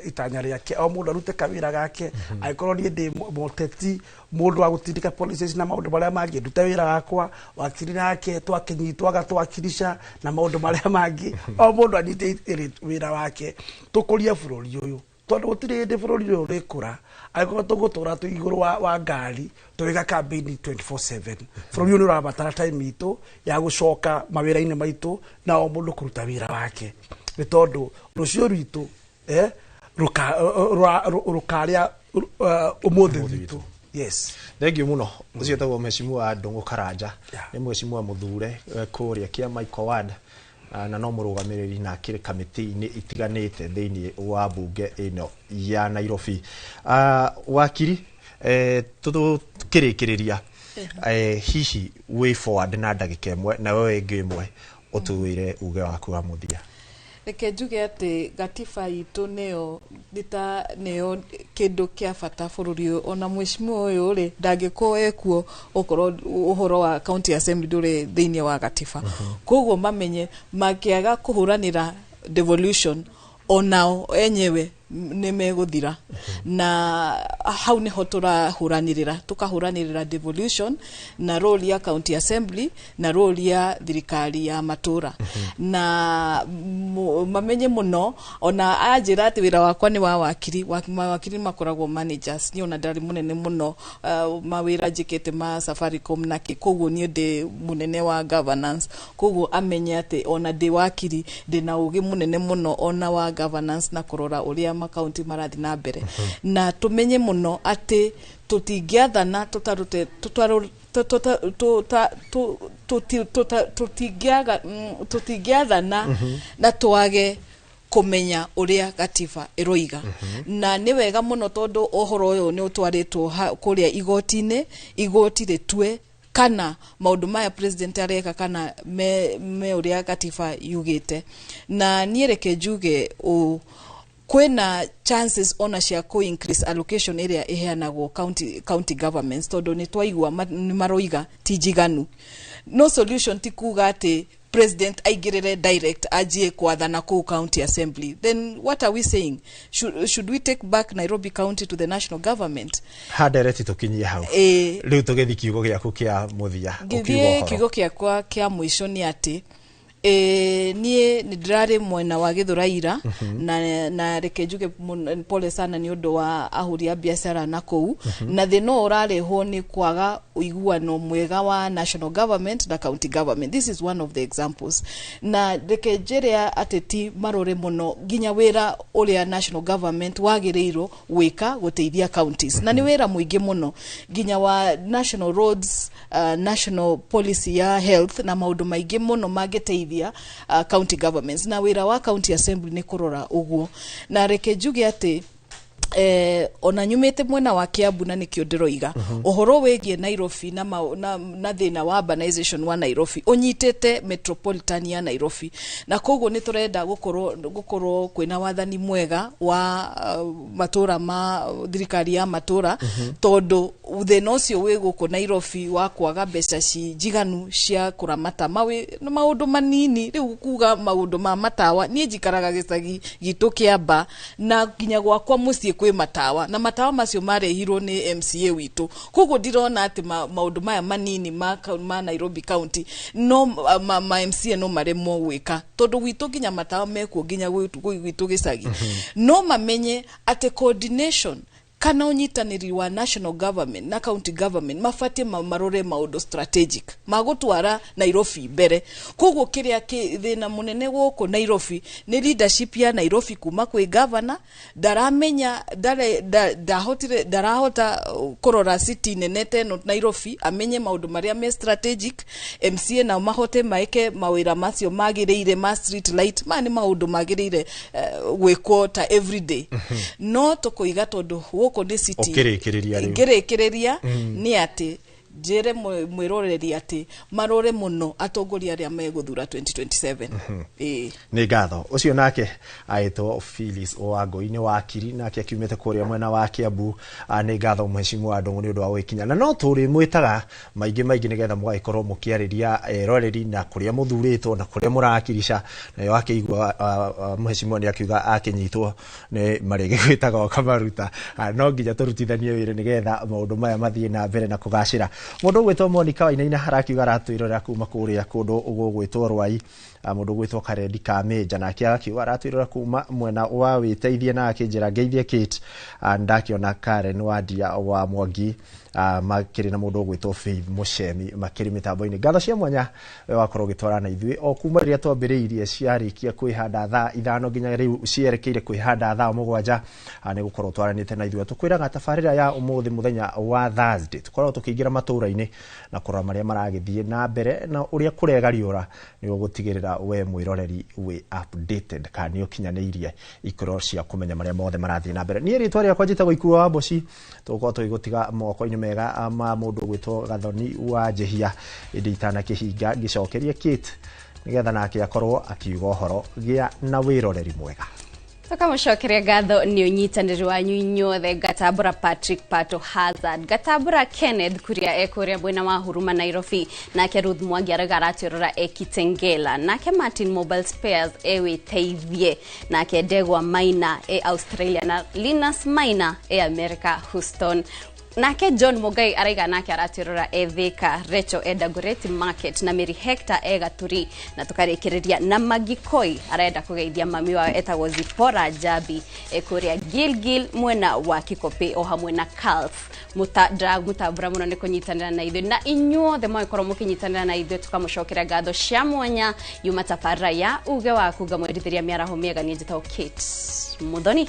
itanya riake o mundu arute kawira gake aikoro ni ndi moteti mundu wa gutindika policies na maundu maria mangi nduta wira wakwa wakiri yake twakinyitwa gatwakirisha na maundu maria mangi o mundu anyite wira wake tukuria bururi uyu tondu gutiri ndi bururi uyu rikura aiko tugutura tu iguru wa ngari tuiga campaign 24/7 bururi uyu urabatara time itu ya gucoka mawira-ini maitu na o mundu kuruta wira wake ni tondu rucio rwitu rukaria umuthi witu yes thengiu muno ucio tagwo mheshimiwa Ndungu Karanja ni mheshimiwa muthure kuria kia Michael Ward na no murugamiriri na kire kamiti-ini itiganite thiini wa bunge ino ya Nairobi wakiri tukirikiriria hihi way forward na ndagika imwe na wewe ingi imwe utuwire uge waku wa muthia reke njuge ati gatiba itu neo kindu kia bata bururi ona mheshimiwa uyu ri ndangiko ekuo okoro uhoro wa county assembly nduri thiini wa gatiba koguo mamenye makiaga kuhuranira devolution onao enyewe nimeguthira na hau niho turahuranirira tukahuranirira devolution na role ya county assembly na role ya thirikari ya matura na mamenye muno ona ajira ati wira wakwa ni wa wakiri makoragwo managers ni ona ndari munene muno mawira njikite ma Safaricom na koguo ni ndi munene wa governance koguo amenye ati ona ndi wakiri ndi na ugi munene muno ona wa governance na kurora uria county marathi na mbere na tumenye muno ati tutingiathana tutingiathana na twage kumenya uria gatiba iroiga na ni wega muno tondu ohoro uyu ni utwaritwo kuria igoti ritwe kana maundu maya president areka kana me uria gatiba yugite na niereke njuge kwena chances ona cia ku increase allocation area iheanagwo county governments tondu ni twaigua maroiga tijiganu no solution ti kuga ati president aigirire direct ajie kwathana ku county assembly then what are we saying should we take back Nairobi county to the national government direct tukinyia hau riu tugethi kiugo giaku kia muthia kiugo giakwa kia mwisho ni ati nie ni ndirari mwena wa Githuraira na reke njuge pole sana ni undu wa ahuria biashara na kou na thino urarehwo ni kwaga uiguano mwega wa national government na county government. This is one of the examples na reke njeria ateti marore muno ginya wira uria national government wagireiro wika guteithia counties na ni wira muingi muno ginya wa national roads national policy ya health na maundu maingi muno magiteithia county governments na wira wa county assembly ni kurora uguo na reke njuge ati ona nyumete mwena wa Kiambu na nikio ndiroiga uhoro wegie Nairobi na thina wa urbanization wa Nairobi unyitete metropolitan ya Nairobi na koguo ni turenda gukorwo kwina wathani mwega wa matura ma thirikari ya matura tondu thina ucio wi guku Nairobi wa kwaga mbeca njiganu cia kuramata maundu manini riu kuga maundu ma matawa nie njikaraga gicagi gitu Kiamba na ginya gwakwa mucii kwi matawa na matawa macio marehirwo ni MCA witu koguo ndirona ati maundu maya manini ma Nairobi county no ma MCA no maremwo gwika tondu witu ginya matawa mekuo ginya gwitu gicagi no mamenye ati coordination kana unyitaniri wa national government na county government mafatie marore maundu strategic magutwara Nairobi mbere. Koguo kiria thina munene guku Nairobi ni leadership ya Nairobi kuma kwi governor daramenya darahota kurora city nenete no Nairobi amenye maundu maria me strategic. MCA na mahote maike mawira macio magiriire ma street light mani maundu magiriire gwiko ta everyday no tukuiga tondu guku ni city ngirekereria ni ati jere mwiroreri ati marore muno atongoria aria meguthura 2027 ni ngatho ucio nake aitwo Phyllis Owangui ni wakiri nake akiumete kuria mwena wa Kiambu. Ni ngatho mheshimiwa Ndungu ni undu wa gwikinya na no turi mwitaga maingi nigetha mugaikorwo mukiariria roreri na kuria muthuritwo na kuria murakirisha na yo akigwa mheshimiwa ni akiuga akinyitwo ni marigi gwitaga kamaruta no nginya turutithanie wire nigetha maundu maya mathie na mbere na kugacira. Mundu gwitwo Monica Wainaina harakiuga aratwirora kuma kuria kundu ugwitwo Rwai. Mundu gwitwo Karendi Kamenja nake akiuga aratwirora kuma mwena wa witeithie na akinjira ngeithie Kate ndakiona Karen Wadia wa Mwangi makiri na mundu gwitwo Faith Mushemi makiri mitambo-ini. Ngatho cia mwanya we wakorwo gitwarana ithui o kuma riria twambiriirie ciarikia kwihanda thaa 5 nginya riu cierekeire kwihanda thaa 7 ni gukorwo twaranite na ithui tukwiraga tabarira ya umuthi muthenya wa Thursday tukorwo tukiingira matura-ini na kurora maria maragithie na mbere na uria kuregariura ni gutigirira we mwiroreri we updated kana ni ukinyaniirie ikoro cia kumenya maria mothe marathie na mbere. Ni ritwa ria kwajita guikua wa Mboci tuko twigutiga moko-ini mega ma mundu gwitwo Gathoni wa Jehia inditana kihinga gicokerie Kate nigetha nake akorwo akiuga uhoro gia na wiroreri mwega. Tukamucokeria ngatho ni unyitaniri wanyu inyothe Gatambura Patrick Pato Hazard, Gatambura Kenneth kuria ekuria mwena wa Huruma Nairobi, nake Ruth Mwangi aratirora Ekitengela, nake Martin Mobile Spares witeithie, nake Degwa Maina Australia na Linus Maina America Houston. Nake John Mugai araiga nake aratirora Thika, Recho Dagoretti Market na Mary Hector Gaturi, na tukarekereria na Magikoi arenda kugeithia mami wa etagwo Zipora Jabi ekuria Gilgil mwena wa Kikope o hamwe na Calf mutabura muno ni kunyitanira na ithu na inyuothe mwakorwo mukinyitanira na ithu tukamucokeria ngatho cia mwanya yuma tabaraya uge wa kuga mwerithiria miaraho miega ni njitao Kate Muthoni.